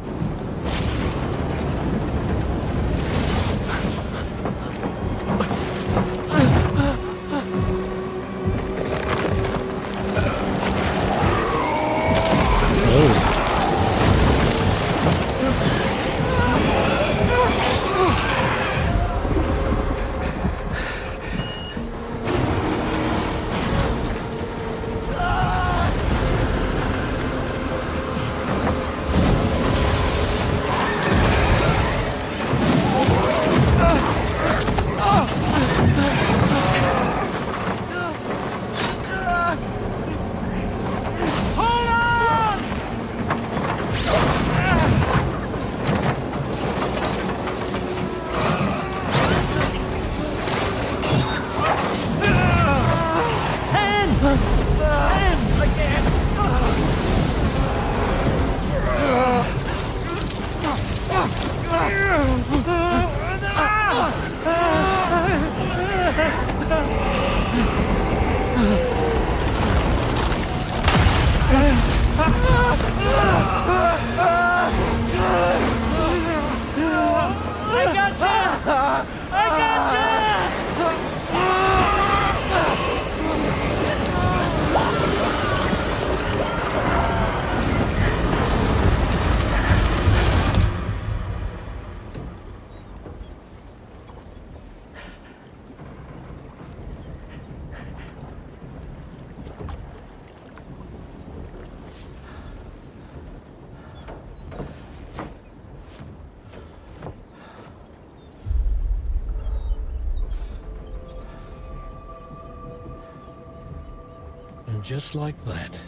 And just like that,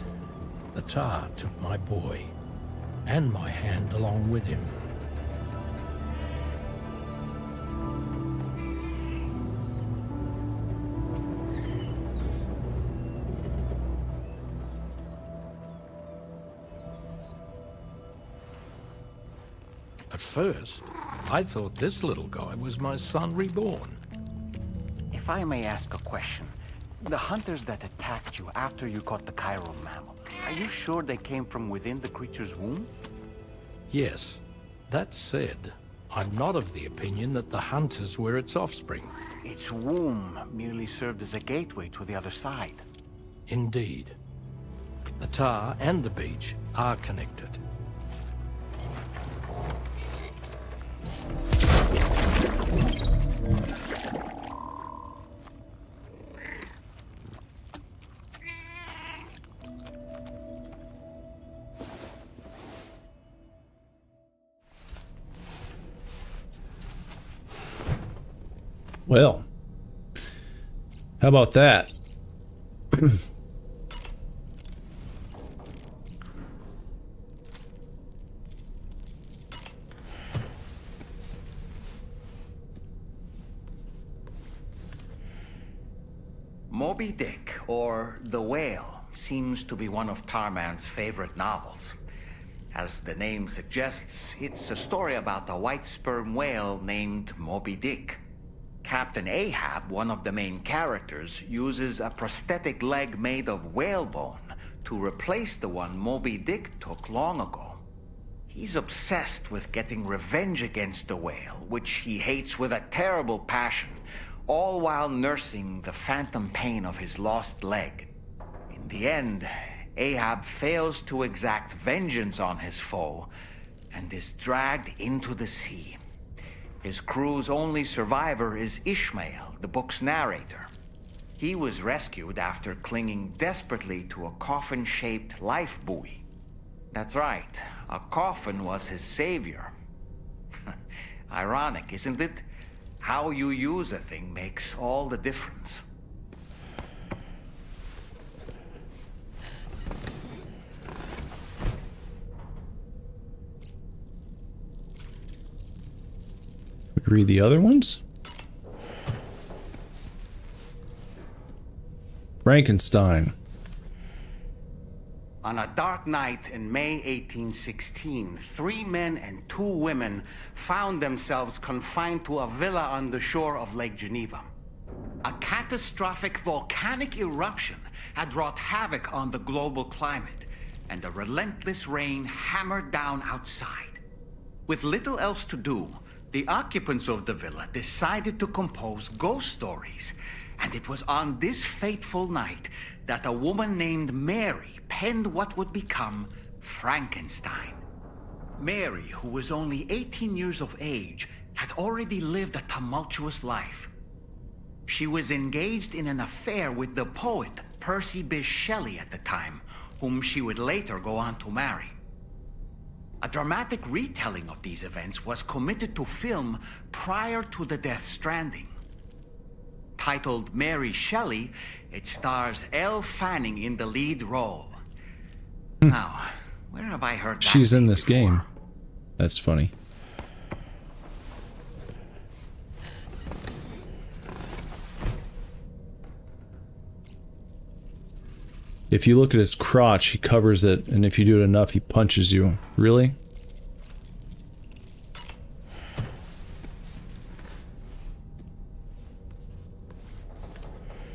the tar took my boy, and my hand along with him. At first, I thought this little guy was my son reborn. If I may ask a question, the hunters that attacked you after you caught the chiral mammal, are you sure they came from within the creature's womb? Yes. That said, I'm not of the opinion that the hunters were its offspring. Its womb merely served as a gateway to the other side. Indeed. The tar and the beach are connected. Well, how about that? Moby Dick, or The Whale, seems to be one of Tarman's favorite novels. As the name suggests, it's a story about a white sperm whale named Moby Dick. Captain Ahab, one of the main characters, uses a prosthetic leg made of whalebone to replace the one Moby Dick took long ago. He's obsessed with getting revenge against the whale, which he hates with a terrible passion, all while nursing the phantom pain of his lost leg. In the end, Ahab fails to exact vengeance on his foe and is dragged into the sea. His crew's only survivor is Ishmael, the book's narrator. He was rescued after clinging desperately to a coffin-shaped life buoy. That's right, a coffin was his savior. Ironic, isn't it? How you use a thing makes all the difference. Read the other ones? Frankenstein. On a dark night in May 1816, 3 men and 2 women found themselves confined to a villa on the shore of Lake Geneva. A catastrophic volcanic eruption had wrought havoc on the global climate, and a relentless rain hammered down outside. With little else to do, the occupants of the villa decided to compose ghost stories, and it was on this fateful night that a woman named Mary penned what would become Frankenstein. Mary, who was only 18 years of age, had already lived a tumultuous life. She was engaged in an affair with the poet Percy Bysshe Shelley at the time, whom she would later go on to marry. A dramatic retelling of these events was committed to film prior to the death Stranding. Titled Mary Shelley, it stars Elle Fanning in the lead role. Now, where have I heard that? She's in this game. That's funny. If you look at his crotch, he covers it, and if you do it enough, he punches you. Really?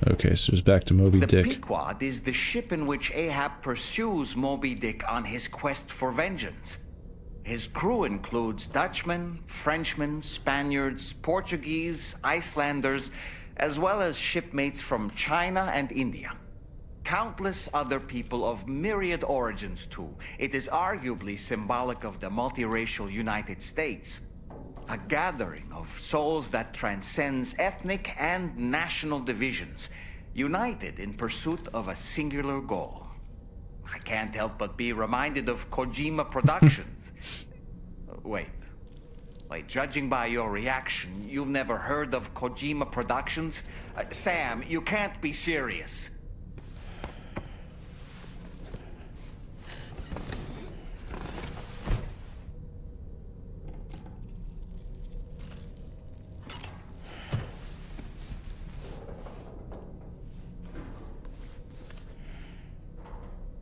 Okay, so it's back to Moby Dick. The Pequod is the ship in which Ahab pursues Moby Dick on his quest for vengeance. His crew includes Dutchmen, Frenchmen, Spaniards, Portuguese, Icelanders, as well as shipmates from China and India. Countless other people of myriad origins, too. It is arguably symbolic of the multiracial United States. A gathering of souls that transcends ethnic and national divisions, united in pursuit of a singular goal. I can't help but be reminded of Kojima Productions. Wait, judging by your reaction, you've never heard of Kojima Productions? Sam, you can't be serious.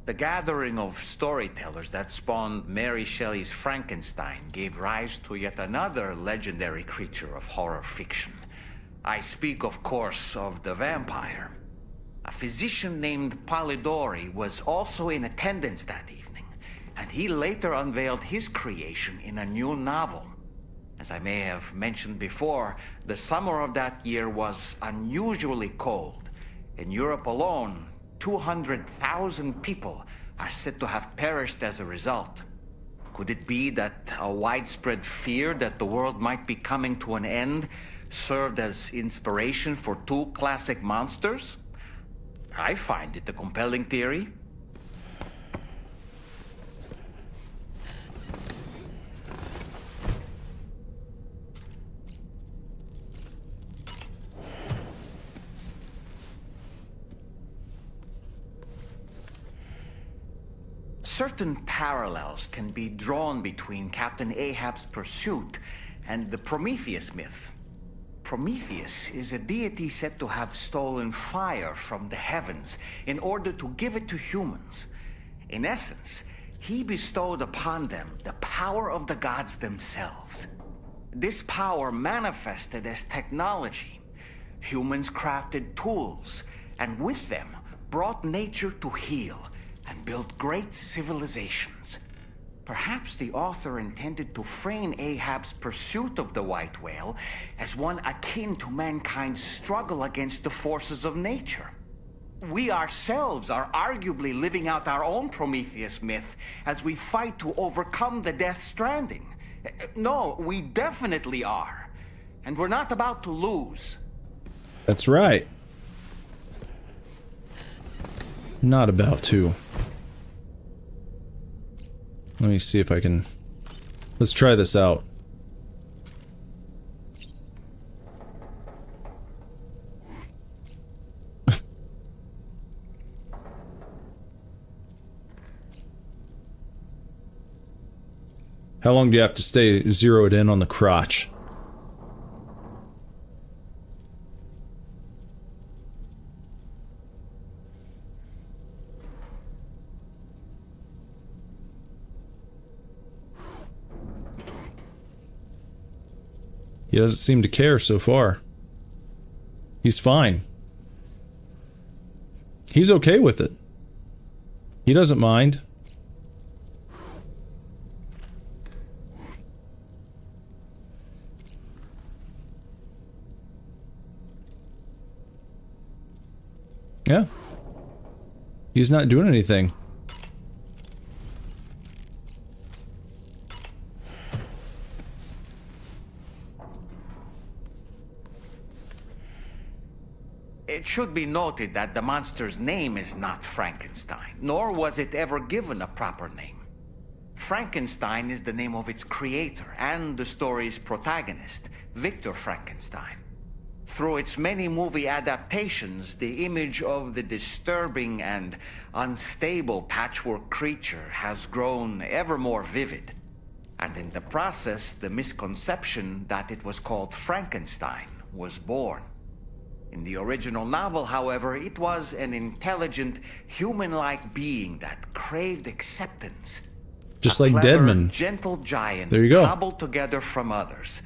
The gathering of storytellers that spawned Mary Shelley's Frankenstein gave rise to yet another legendary creature of horror fiction. I speak, of course, of the vampire. A physician named Polidori was also in attendance that evening, and he later unveiled his creation in a new novel. As I may have mentioned before, the summer of that year was unusually cold. In Europe alone, 200,000 people are said to have perished as a result. Could it be that a widespread fear that the world might be coming to an end served as inspiration for two classic monsters? I find it a compelling theory. Certain parallels can be drawn between Captain Ahab's pursuit and the Prometheus myth. Prometheus is a deity said to have stolen fire from the heavens in order to give it to humans. In essence, he bestowed upon them the power of the gods themselves. This power manifested as technology. Humans crafted tools, and with them brought nature to heal and built great civilizations. Perhaps the author intended to frame Ahab's pursuit of the white whale as one akin to mankind's struggle against the forces of nature. We ourselves are arguably living out our own Prometheus myth as we fight to overcome the Death Stranding. No, we definitely are. And we're not about to lose. That's right. Not about to. Let me see if I can... Let's try this out. How long do you have to stay zeroed in on the crotch? He doesn't seem to care so far. He's fine. He's okay with it. He doesn't mind. Yeah. He's not doing anything. It should be noted that the monster's name is not Frankenstein, nor was it ever given a proper name. Frankenstein is the name of its creator and the story's protagonist, Victor Frankenstein. Through its many movie adaptations, the image of the disturbing and unstable patchwork creature has grown ever more vivid. And in the process, the misconception that it was called Frankenstein was born. In the original novel, however, it was an intelligent, human-like being that craved acceptance. Just a like clever, Deadman. gentle giant there you go. Cobbled together from others.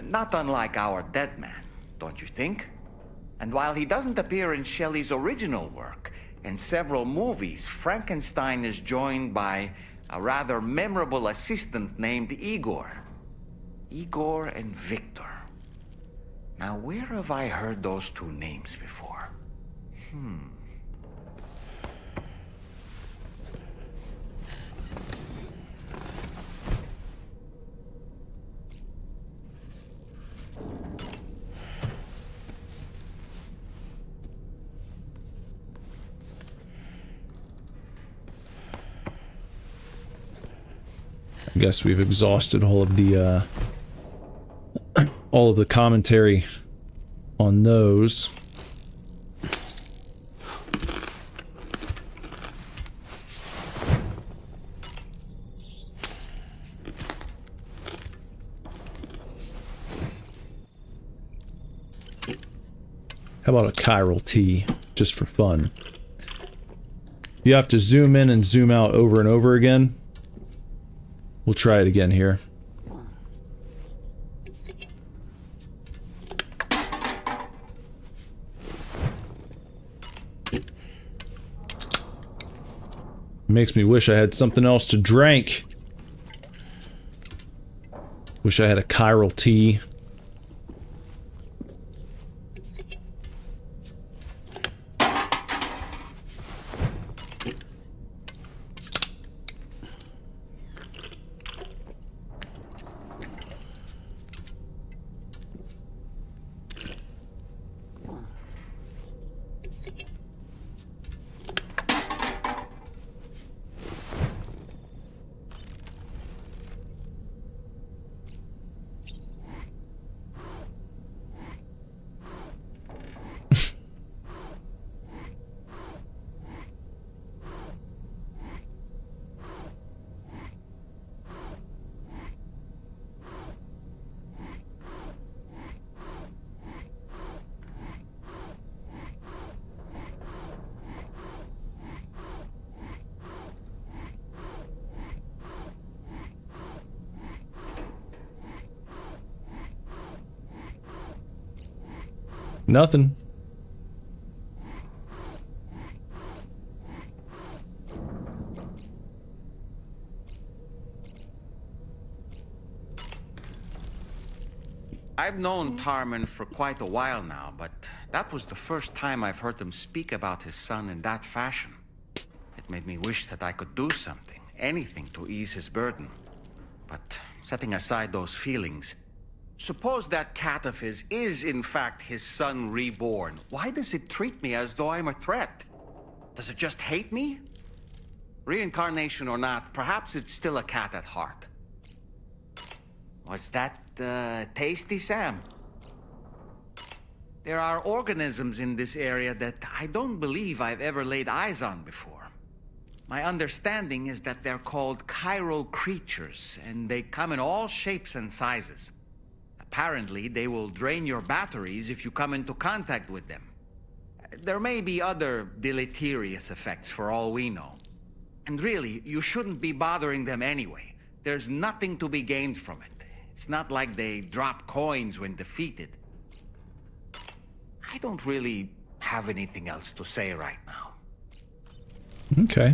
Not unlike our dead man, don't you think? And while he doesn't appear in Shelley's original work, in several movies, Frankenstein is joined by a rather memorable assistant named Igor. Igor and Victor. Now, where have I heard those two names before? I guess we've exhausted all of the commentary on those. How about a chiral tea, just for fun? You have to zoom in and zoom out over and over again. We'll try it again here. Makes me wish I had something else to drink. Wish I had a chiral tea. Nothing. I've known Tarman for quite a while now, but that was the first time I've heard him speak about his son in that fashion. It made me wish that I could do something, anything to ease his burden. But setting aside those feelings, suppose that cat of his is in fact his son reborn. Why does it treat me as though I'm a threat? Does it just hate me? Reincarnation or not, perhaps it's still a cat at heart. Was that tasty, Sam? There are organisms in this area that I don't believe I've ever laid eyes on before. My understanding is that they're called chiral creatures, and they come in all shapes and sizes. Apparently, they will drain your batteries if you come into contact with them. There may be other deleterious effects for all we know. And really, you shouldn't be bothering them anyway. There's nothing to be gained from it. It's not like they drop coins when defeated. I don't really have anything else to say right now. Okay.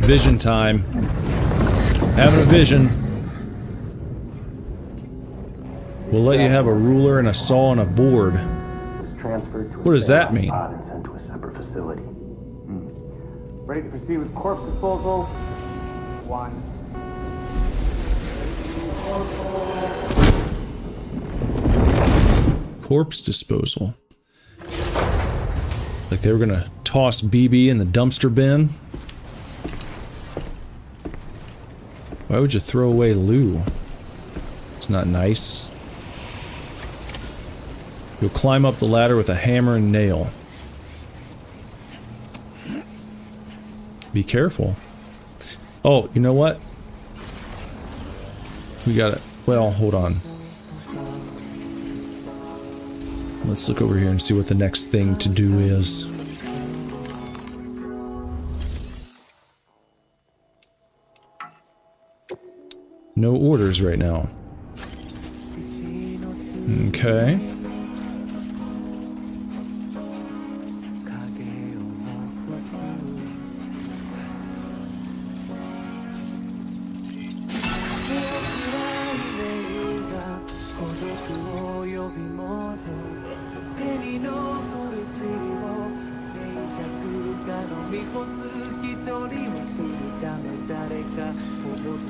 Vision time. Having a vision. We'll let you have a ruler and a saw and a board. What does that mean? And sent to a separate facility. Ready to proceed with corpse disposal? 1. Corpse disposal. Like they were gonna toss BB in the dumpster bin? Why would you throw away Lou? It's not nice. You'll climb up the ladder with a hammer and nail. Be careful. Oh, you know what? We got it. Well, hold on. Let's look over here and see what the next thing to do is. No orders right now. Okay.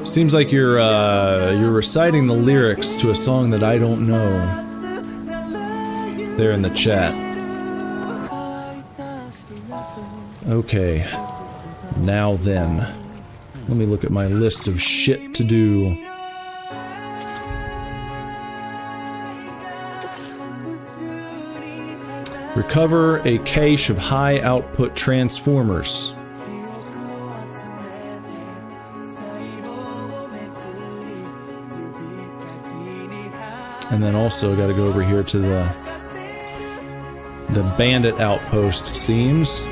Seems like you're reciting the lyrics to a song that I don't know. There in the chat. Okay. Now then. Let me look at my list of shit to do. Recover a cache of high output transformers. And then also got to go over here to the bandit outpost, it seems.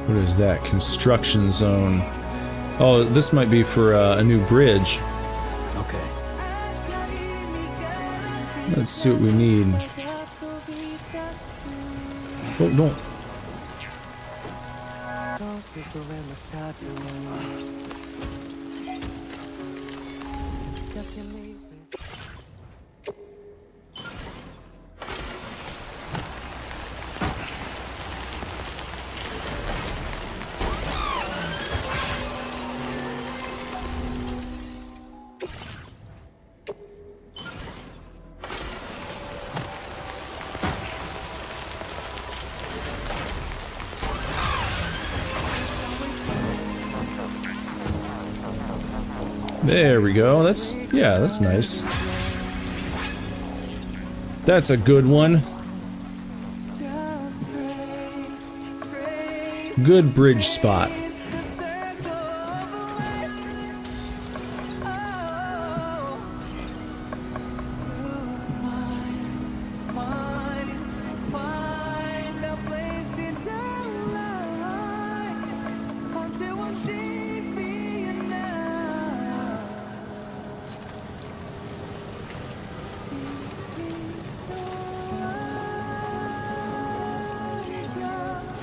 What is that? Construction zone. Oh, this might be for a new bridge. Okay. Let's see what we need. Oh, don't. There we go. That's nice. That's a good one. Good bridge spot.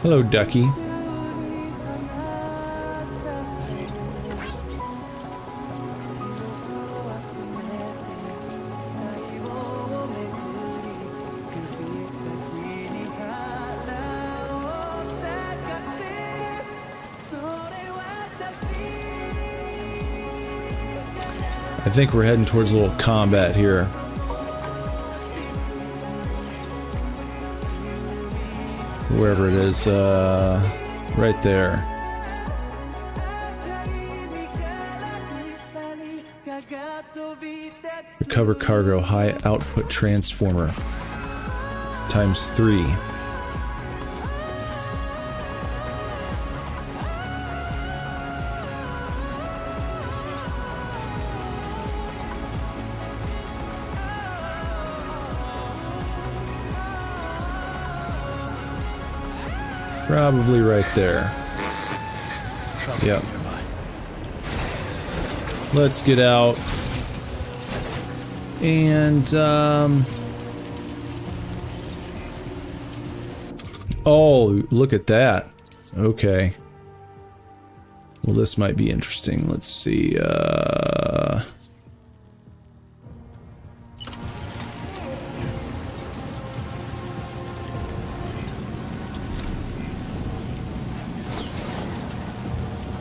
Hello, Ducky. I think we're heading towards a little combat here. Wherever it is, right there. Recover cargo, high output transformer. ×3. Probably right there. Yep. Let's get out. And, oh, look at that. Okay. Well, this might be interesting. Let's see,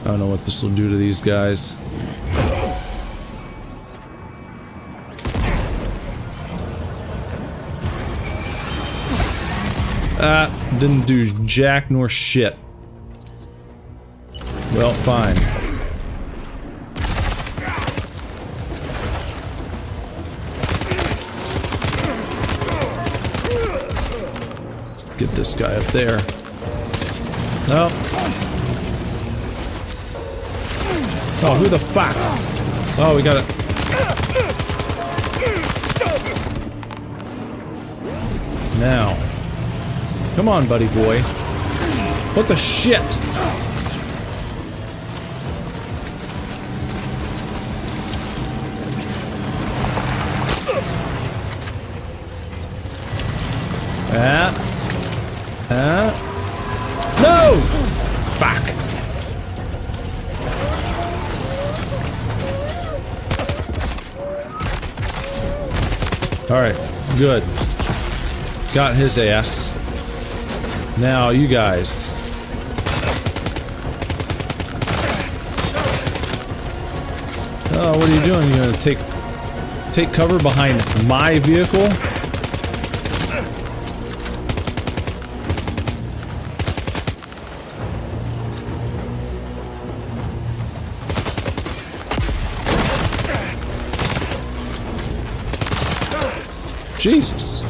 I don't know what this will do to these guys. Didn't do jack nor shit. Well, fine. Let's get this guy up there. Nope. Oh, who the fuck? Oh, we got it. Now. Come on, buddy boy. What the shit? No! Fuck. Alright, good. Got his ass. Now, you guys. Oh, what are you doing? You gonna take cover behind my vehicle? Jesus.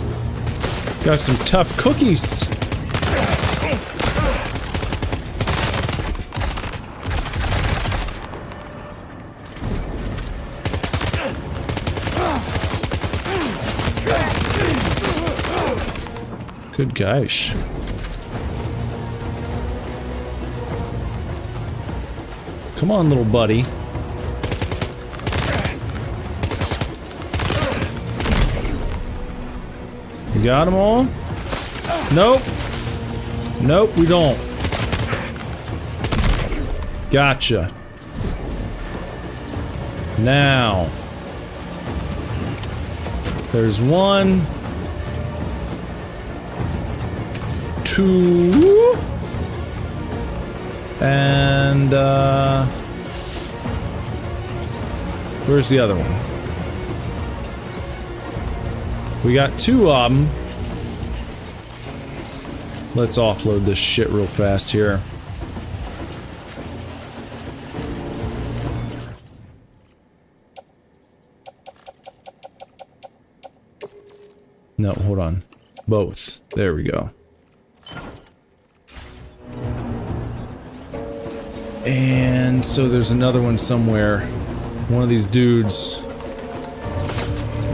Got some tough cookies. Good gosh. Come on, little buddy. You got them all? Nope. Nope, we don't. Gotcha. Now. There's 1. 2. And, where's the other one? We got 2 of them. Let's offload this shit real fast here. No, hold on. Both. There we go. And so there's another one somewhere. One of these dudes.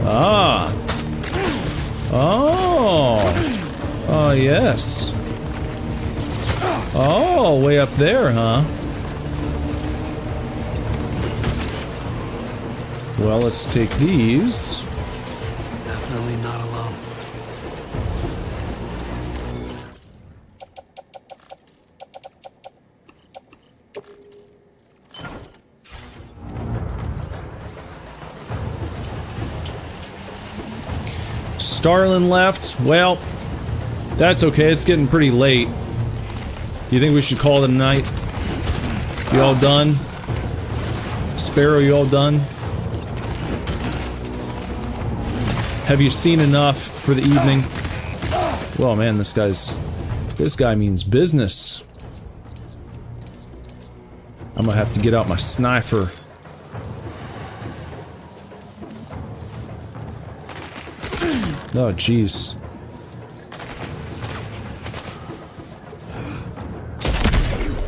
Ah! Oh! Oh, yes. Oh, way up there, huh? Well, let's take these. Definitely not alone. Starlin left. Well, that's okay. It's getting pretty late. You think we should call it a night? You all done? Sparrow, you all done? Have you seen enough for the evening? Well, man, this guy means business. I'm gonna have to get out my sniper. Oh, jeez.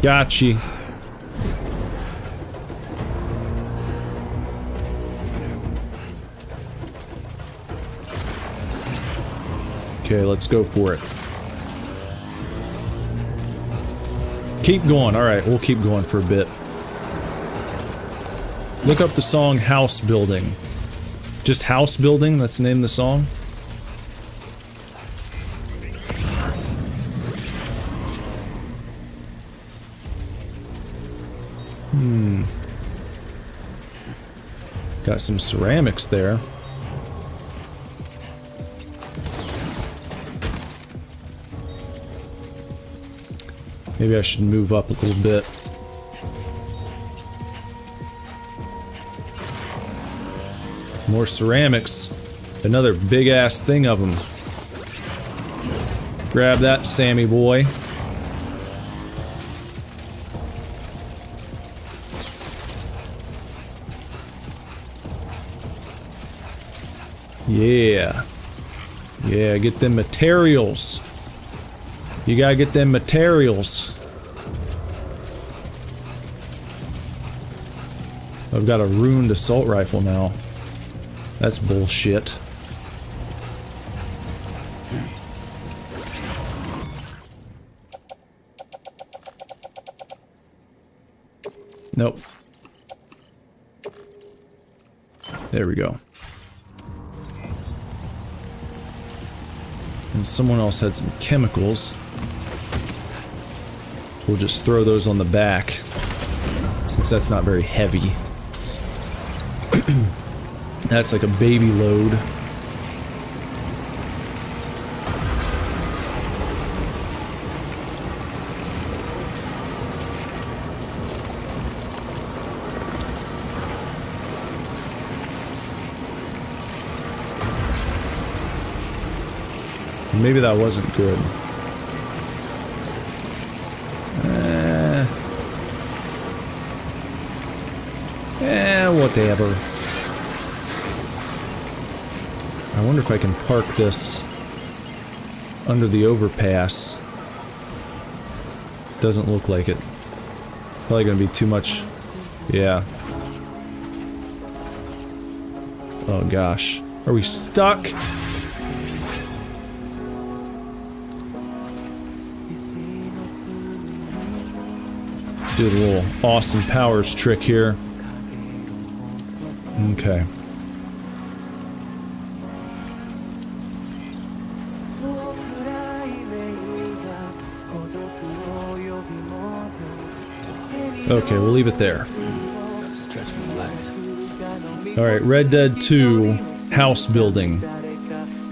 Gotcha. Okay, let's go for it. Keep going. Alright, we'll keep going for a bit. Look up the song House Building. Just House Building, that's the name of the song. Got some ceramics there. Maybe I should move up a little bit. More ceramics. Another big ass thing of them. Grab that, Sammy boy. Yeah. Yeah, get them materials. You gotta get them materials. I've got a ruined assault rifle now. That's bullshit. Nope. There we go. And someone else had some chemicals. We'll just throw those on the back, since that's not very heavy. That's like a baby load. Maybe that wasn't good. Whatever. I wonder if I can park this under the overpass. Doesn't look like it. Probably gonna be too much. Yeah. Oh gosh. Are we stuck? Do a little Austin Powers trick here. Okay. Okay, we'll leave it there. Alright, Red Dead 2 house building.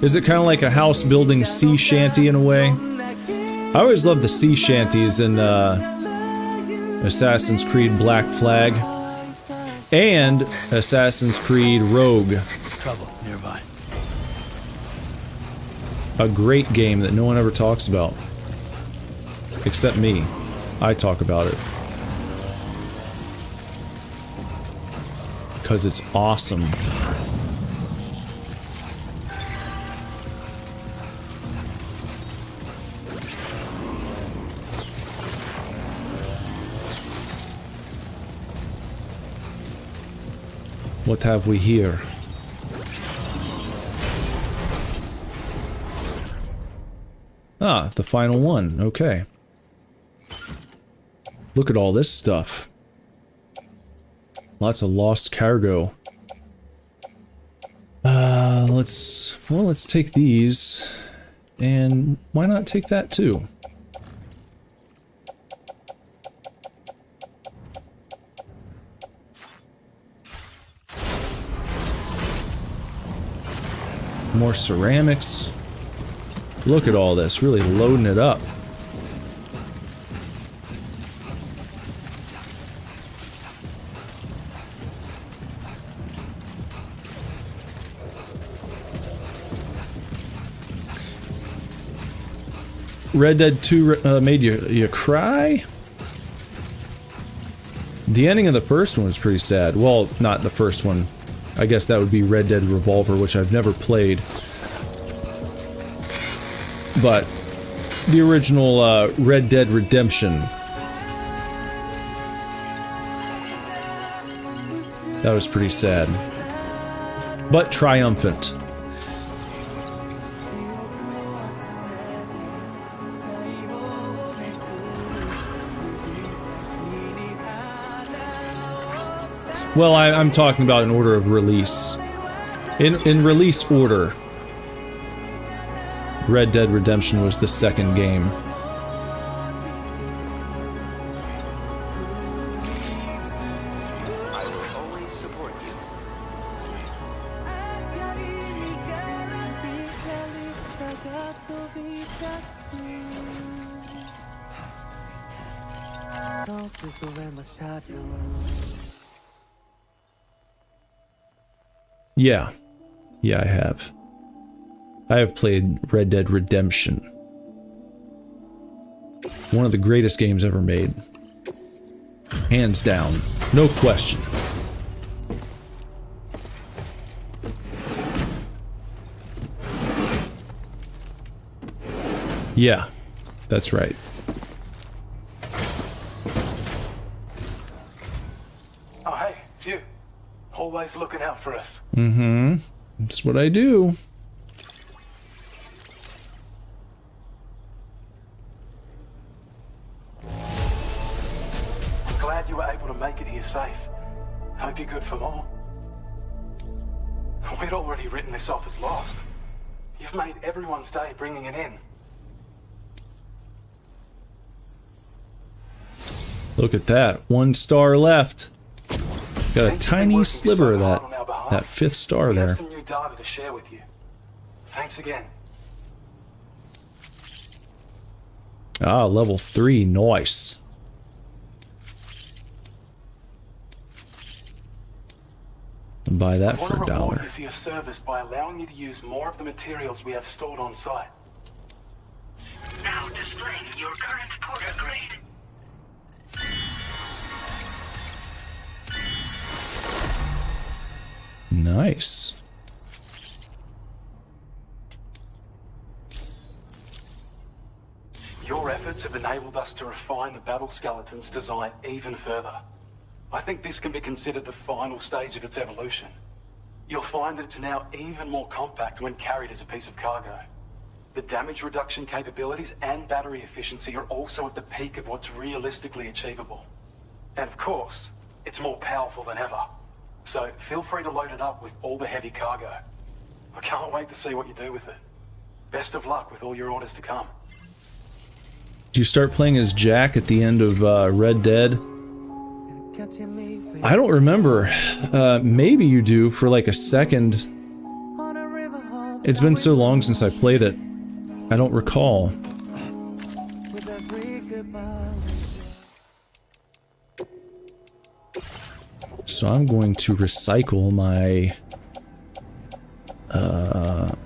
Is it kind of like a house building sea shanty in a way? I always loved the sea shanties in Assassin's Creed Black Flag and Assassin's Creed Rogue. Trouble nearby. A great game that no one ever talks about. Except me. I talk about it. Because it's awesome. What have we here? Ah, the final one. Okay. Look at all this stuff. Lots of lost cargo. Let's take these. And why not take that too? More ceramics. Look at all this, really loading it up. Red Dead 2 made you cry? The ending of the first one was pretty sad. Well, not the first one. I guess that would be Red Dead Revolver, which I've never played. But the original Red Dead Redemption. That was pretty sad. But triumphant. Well, I'm talking about in order of release. In release order, Red Dead Redemption was the second game. I will always support you. Yeah. Yeah, I have. I have played Red Dead Redemption. One of the greatest games ever made. Hands down. No question. Yeah, that's right. Oh, hey, it's you. Always looking out for us. Mm-hmm. That's what I do. Glad you were able to make it here safe. Hope you're good for more. We'd already written this off as lost. You've made everyone's day bringing it in. Look at that. 1 star left. Got a tiny sliver of that 5th star We there. have some new data to share with you. Thanks again. Ah, level 3. Nice. Buy that I want for to $1. reward you for your service by allowing you to use more of the materials we have stored on site. Now displaying your current porter grade. Nice. Your efforts have enabled us to refine the battle skeleton's design even further. I think this can be considered the final stage of its evolution. You'll find that it's now even more compact when carried as a piece of cargo. The damage reduction capabilities and battery efficiency are also at the peak of what's realistically achievable. And of course, it's more powerful than ever. So feel free to load it up with all the heavy cargo. I can't wait to see what you do with it. Best of luck with all your orders to come. Do you start playing as Jack at the end of Red Dead? I don't remember. Maybe you do for like a second. It's been so long since I played it. I don't recall. So I'm going to recycle my,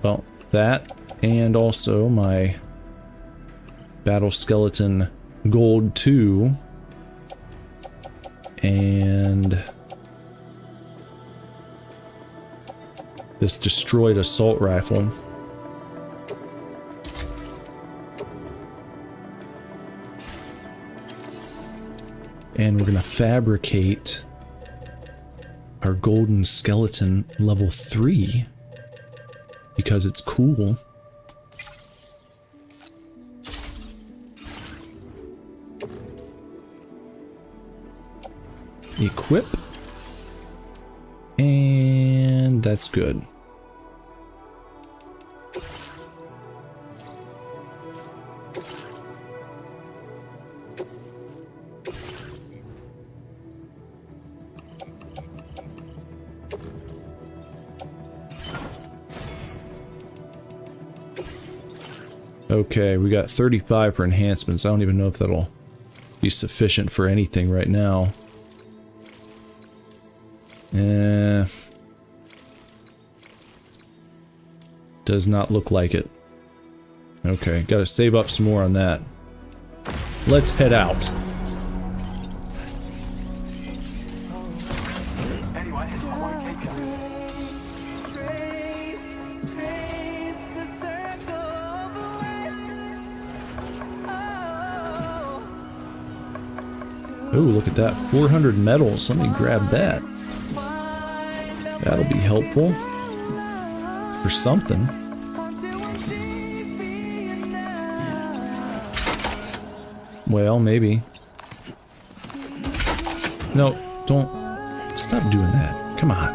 well, that, and also my Battle Skeleton Gold 2, and this destroyed assault rifle. And we're gonna fabricate our golden skeleton level 3 because it's cool. Equip, and that's good. Okay, we got 35 for enhancements. I don't even know if that'll be sufficient for anything right now. Does not look like it. Okay, gotta save up some more on that. Let's head out. Oh, look at that. 400 medals. Let me grab that. That'll be helpful. For something. Well, maybe. No, don't. Stop doing that. Come on.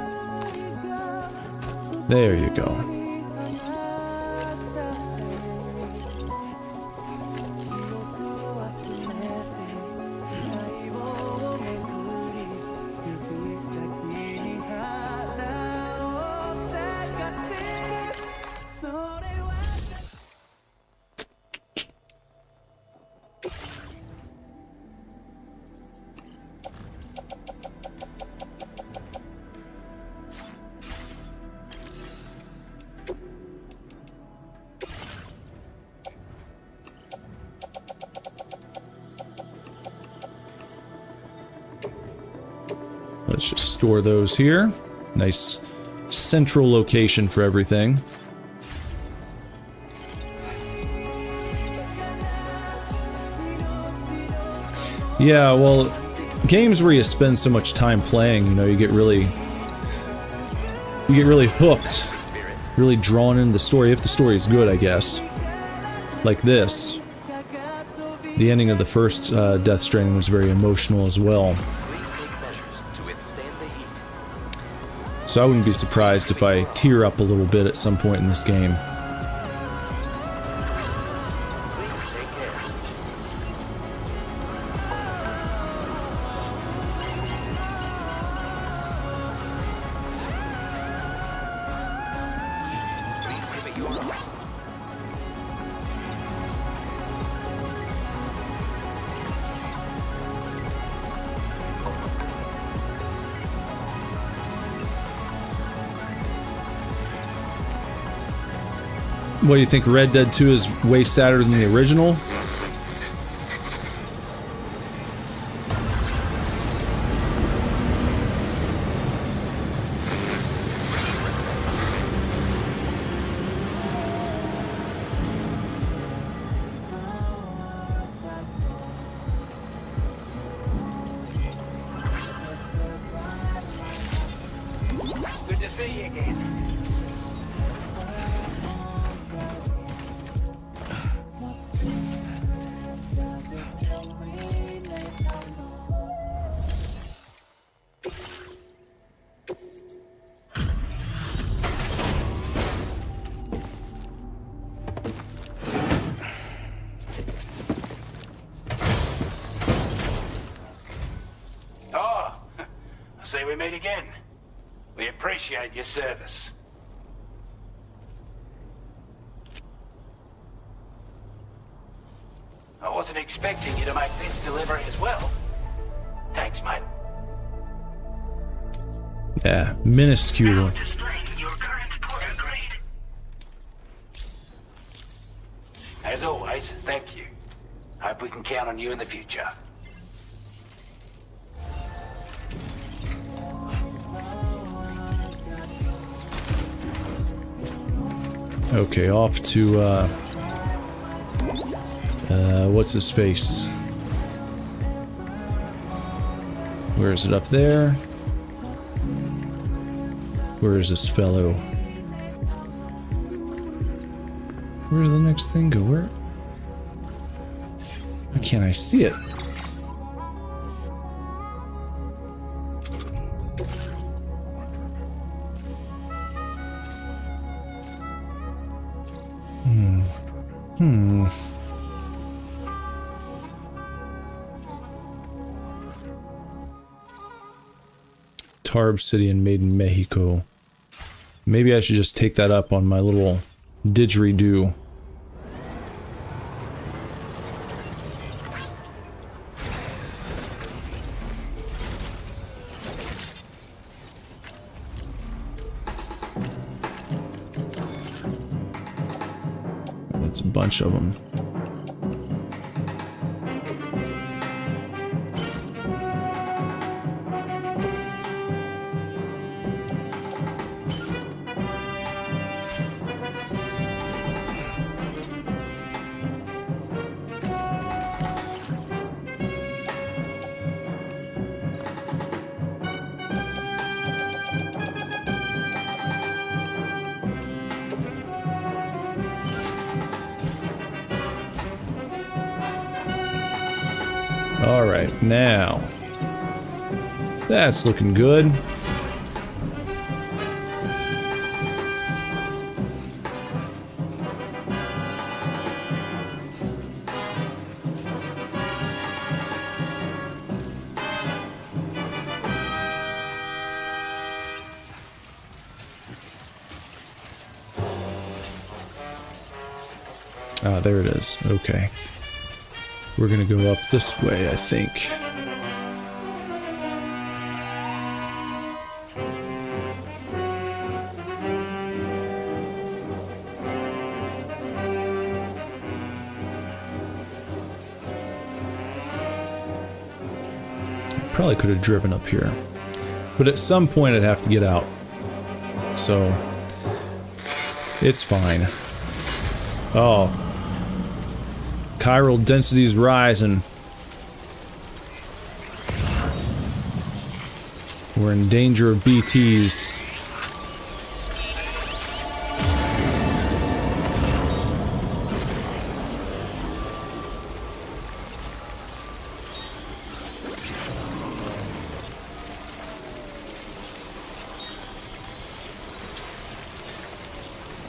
There you go. Let's just store those here. Nice central location for everything. Yeah, well, games where you spend so much time playing, you know, you get really hooked, really drawn into the story, if the story is good, I guess. Like this. The ending of the first Death Stranding was very emotional as well. So I wouldn't be surprised if I tear up a little bit at some point in this game. What do you think, Red Dead 2 is way sadder than the original? see we meet again. We appreciate your service. I wasn't expecting you to make this delivery as well. Thanks, mate. Yeah, minuscule. As always, thank you. Hope we can count on you in the future. Okay, off to, what's his face? Where is it? Up there? Where is this fellow? Where's the next thing go? Where? Why can't I see it? Tarb City and Made in Mexico. Maybe I should just take that up on my little didgeridoo. That's a bunch of them. Alright, now that's looking good. Ah, there it is. Okay. We're gonna go up this way, I think. Probably could have driven up here. But at some point I'd have to get out. So it's fine. Oh. Chiral density's rising. We're in danger of BTs.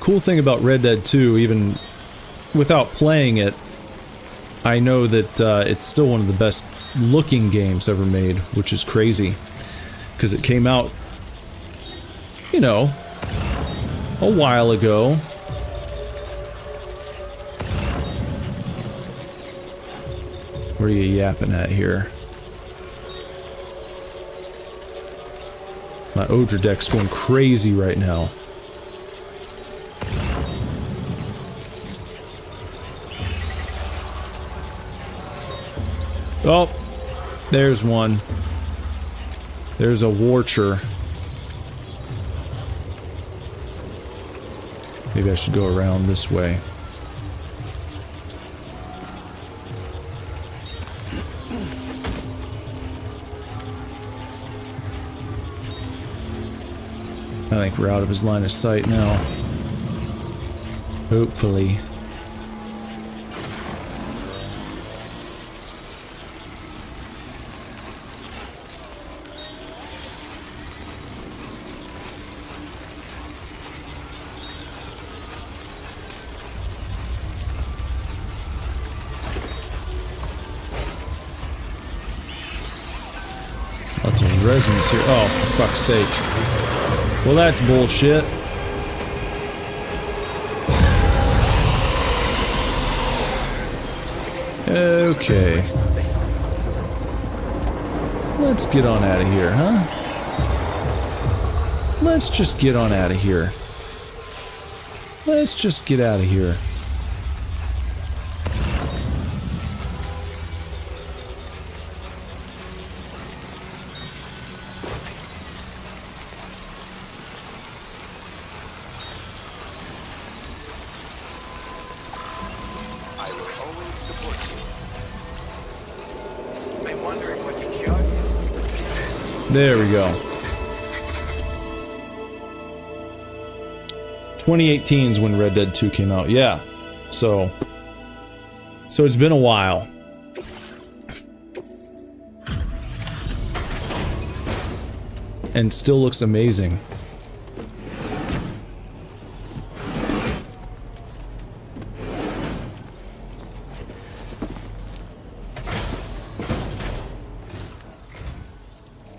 Cool thing about Red Dead 2, even without playing it, I know that it's still one of the best looking games ever made, which is crazy. Because it came out, you know, a while ago. What are you yapping at here? My Odra deck's going crazy right now. Oh, there's one. There's a Warcher. Maybe I should go around this way. I think we're out of his line of sight now. Hopefully. I'll lots of resins here. Oh, for fuck's sake. Well, that's bullshit. Okay. Let's get on out of here, huh? Let's just get on out of here. Let's just get out of here. I will always support you. Been wondering what you showed me. There we go. 2018 is when Red Dead 2 came out. Yeah. So it's been a while. And still looks amazing.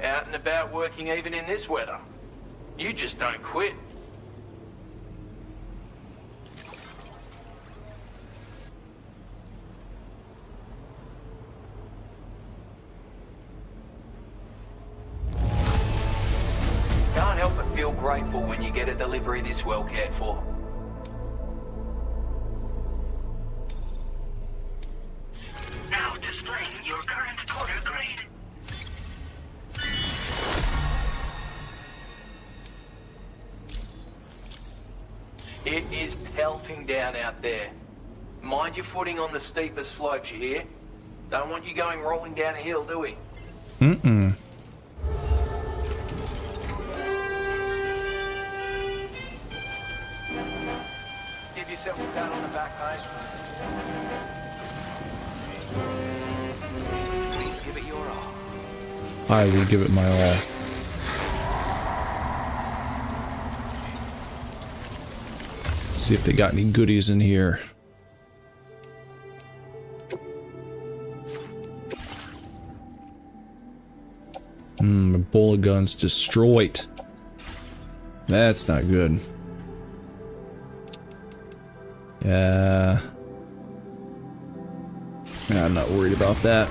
Out and about working even in this weather. You just don't quit. Can't help but feel grateful when you get a delivery this well cared for. Now displaying your current porter grade. It is pelting down out there. Mind your footing on the steepest slopes, you hear? Don't want you going rolling down a hill, do we? Mm-mm. Give yourself a pat on the back, mate. Please give it your all. I will give it my all. See if they got any goodies in here. My bullet gun's destroyed. That's not good. Yeah. I'm not worried about that.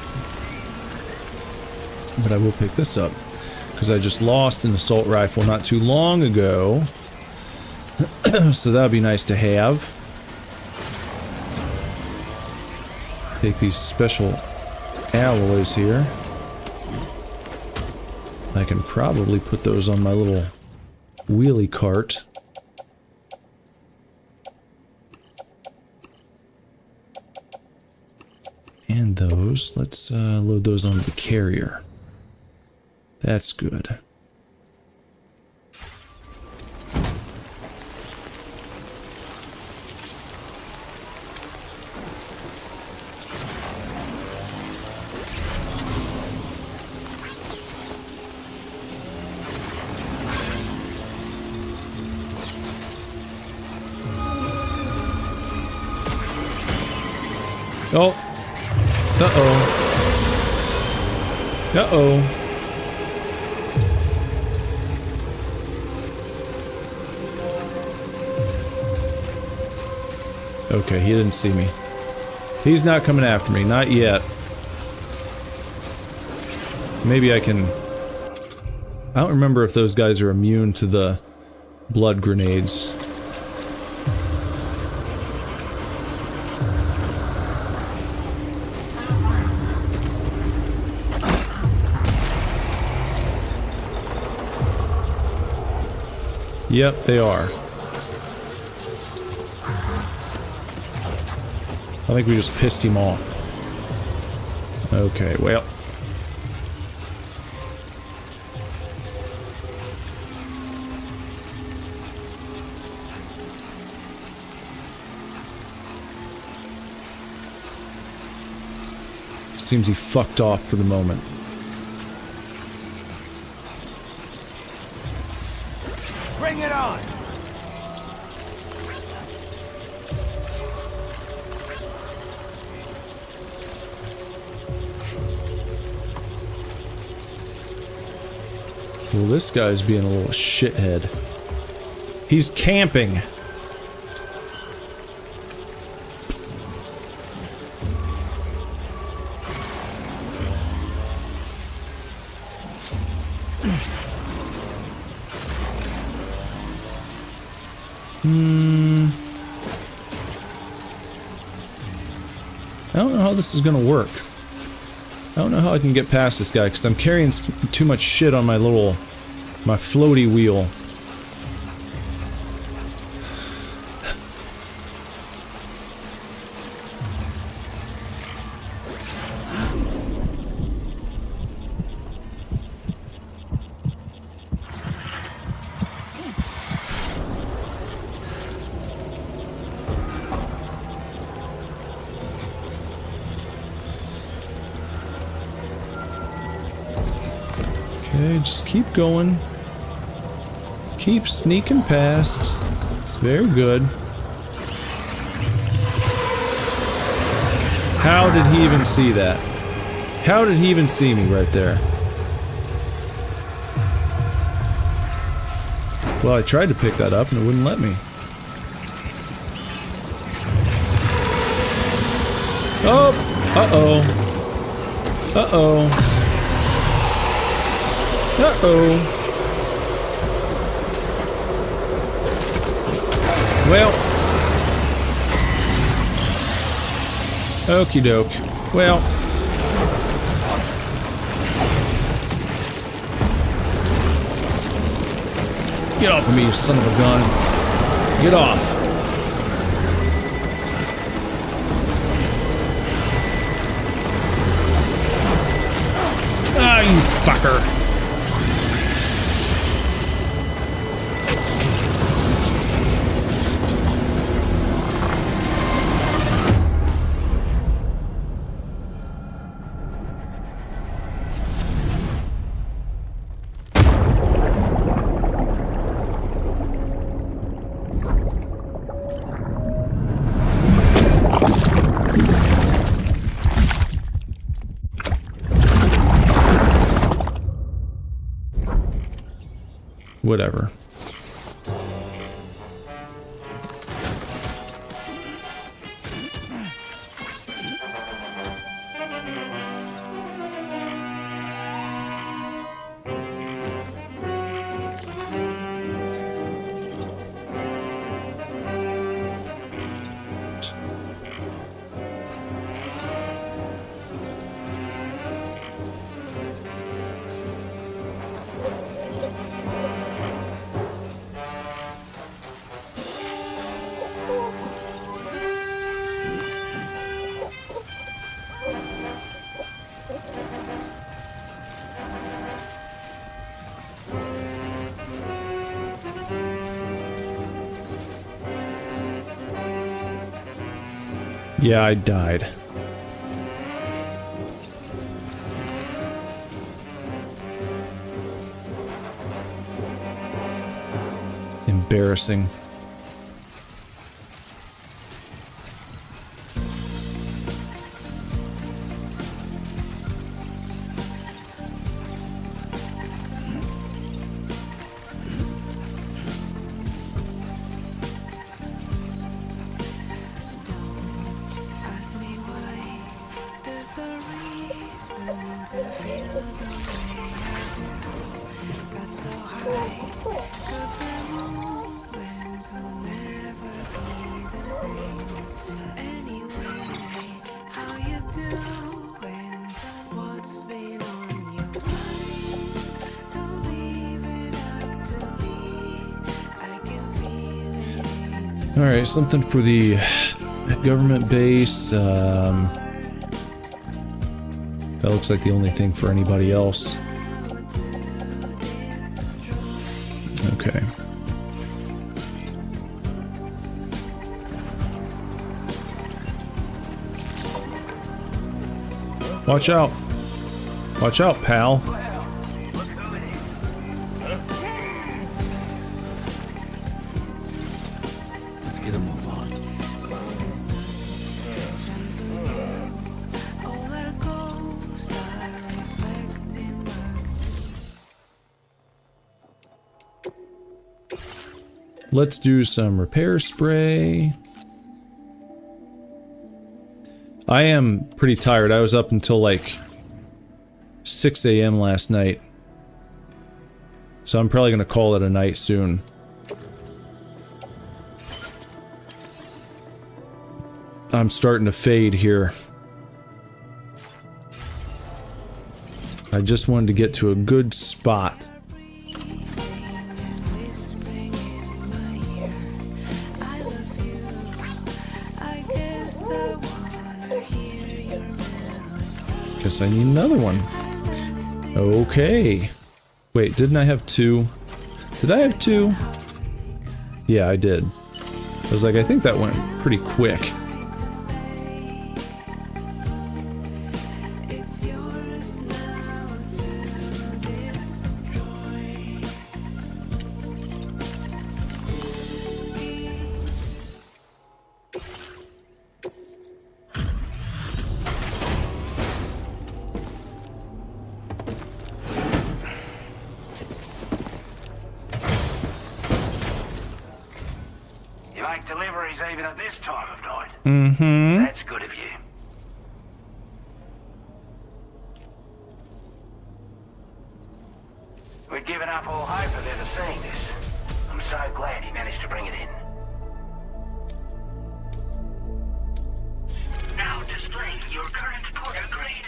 But I will pick this up. Because I just lost an assault rifle not too long ago. So that would be nice to have. Take these special alloys here. I can probably put those on my little wheelie cart. And those, let's load those onto the carrier. That's good. Oh. Uh-oh. Uh-oh. Okay, he didn't see me. He's not coming after me, not yet. Maybe I can... I don't remember if those guys are immune to the blood grenades. Yep, they are. I think we just pissed him off. Okay, well. Seems he fucked off for the moment. Bring it on! Well, this guy's being a little shithead. He's camping. I don't know how this is gonna work. I don't know how I can get past this guy because I'm carrying too much shit on my floaty wheel. Okay, just keep going. Keep sneaking past. Very good. How did he even see that? How did he even see me right there? Well, I tried to pick that up and it wouldn't let me. Oh! Uh-oh. Uh-oh. Uh-oh. Well. Okie doke. Well. Get off of me, you son of a gun. Get off. Ah, you fucker. Whatever. Yeah, I died. Embarrassing. Alright, something for the government base. That looks like the only thing for anybody else. Okay. Watch out. Watch out, pal. Let's do some repair spray. I am pretty tired. I was up until like 6 a.m. last night. So I'm probably gonna call it a night soon. I'm starting to fade here. I just wanted to get to a good spot. Guess I need another one. Okay. Wait, didn't I have two? Did I have two? Yeah, I did. I was like, I think that went pretty quick. Deliveries even at this time of night. Mm-hmm. That's good of you. We'd given up all hope of ever seeing this. I'm so glad he managed to bring it in. Now displaying your current porter grade.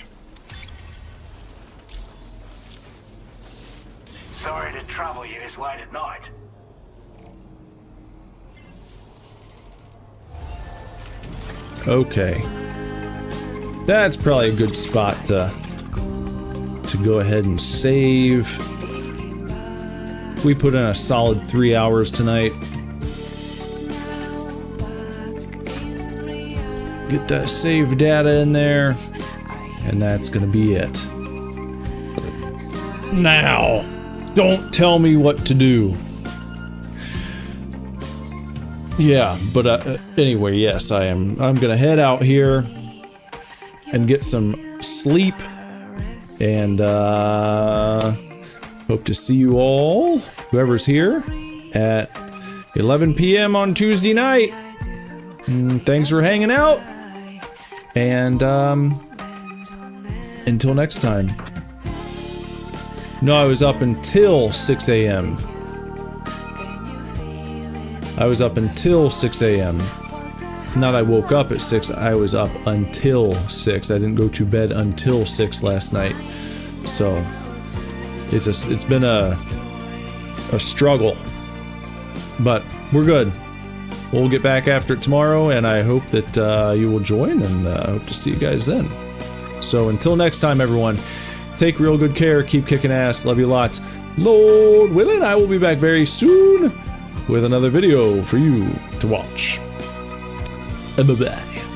Sorry to trouble you this late at night. Okay. That's probably a good spot to go ahead and save. We put in a solid 3 hours tonight. Get that save data in there, and that's gonna be it. Now, don't tell me what to do. Yeah, but anyway, yes, I'm gonna head out here and get some sleep, and hope to see you all, whoever's here, at 11 p.m. on Tuesday night. Thanks for hanging out, and until next time. No, I was up until 6 a.m. I was up until 6 a.m. Not I woke up at 6, I was up until 6. I didn't go to bed until 6 last night. So, it's been a struggle. But, we're good. We'll get back after it tomorrow, and I hope that you will join, and I hope to see you guys then. So, until next time, everyone, take real good care, keep kicking ass, love you lots. Lord willing, I will be back very soon with another video for you to watch. Bye-bye.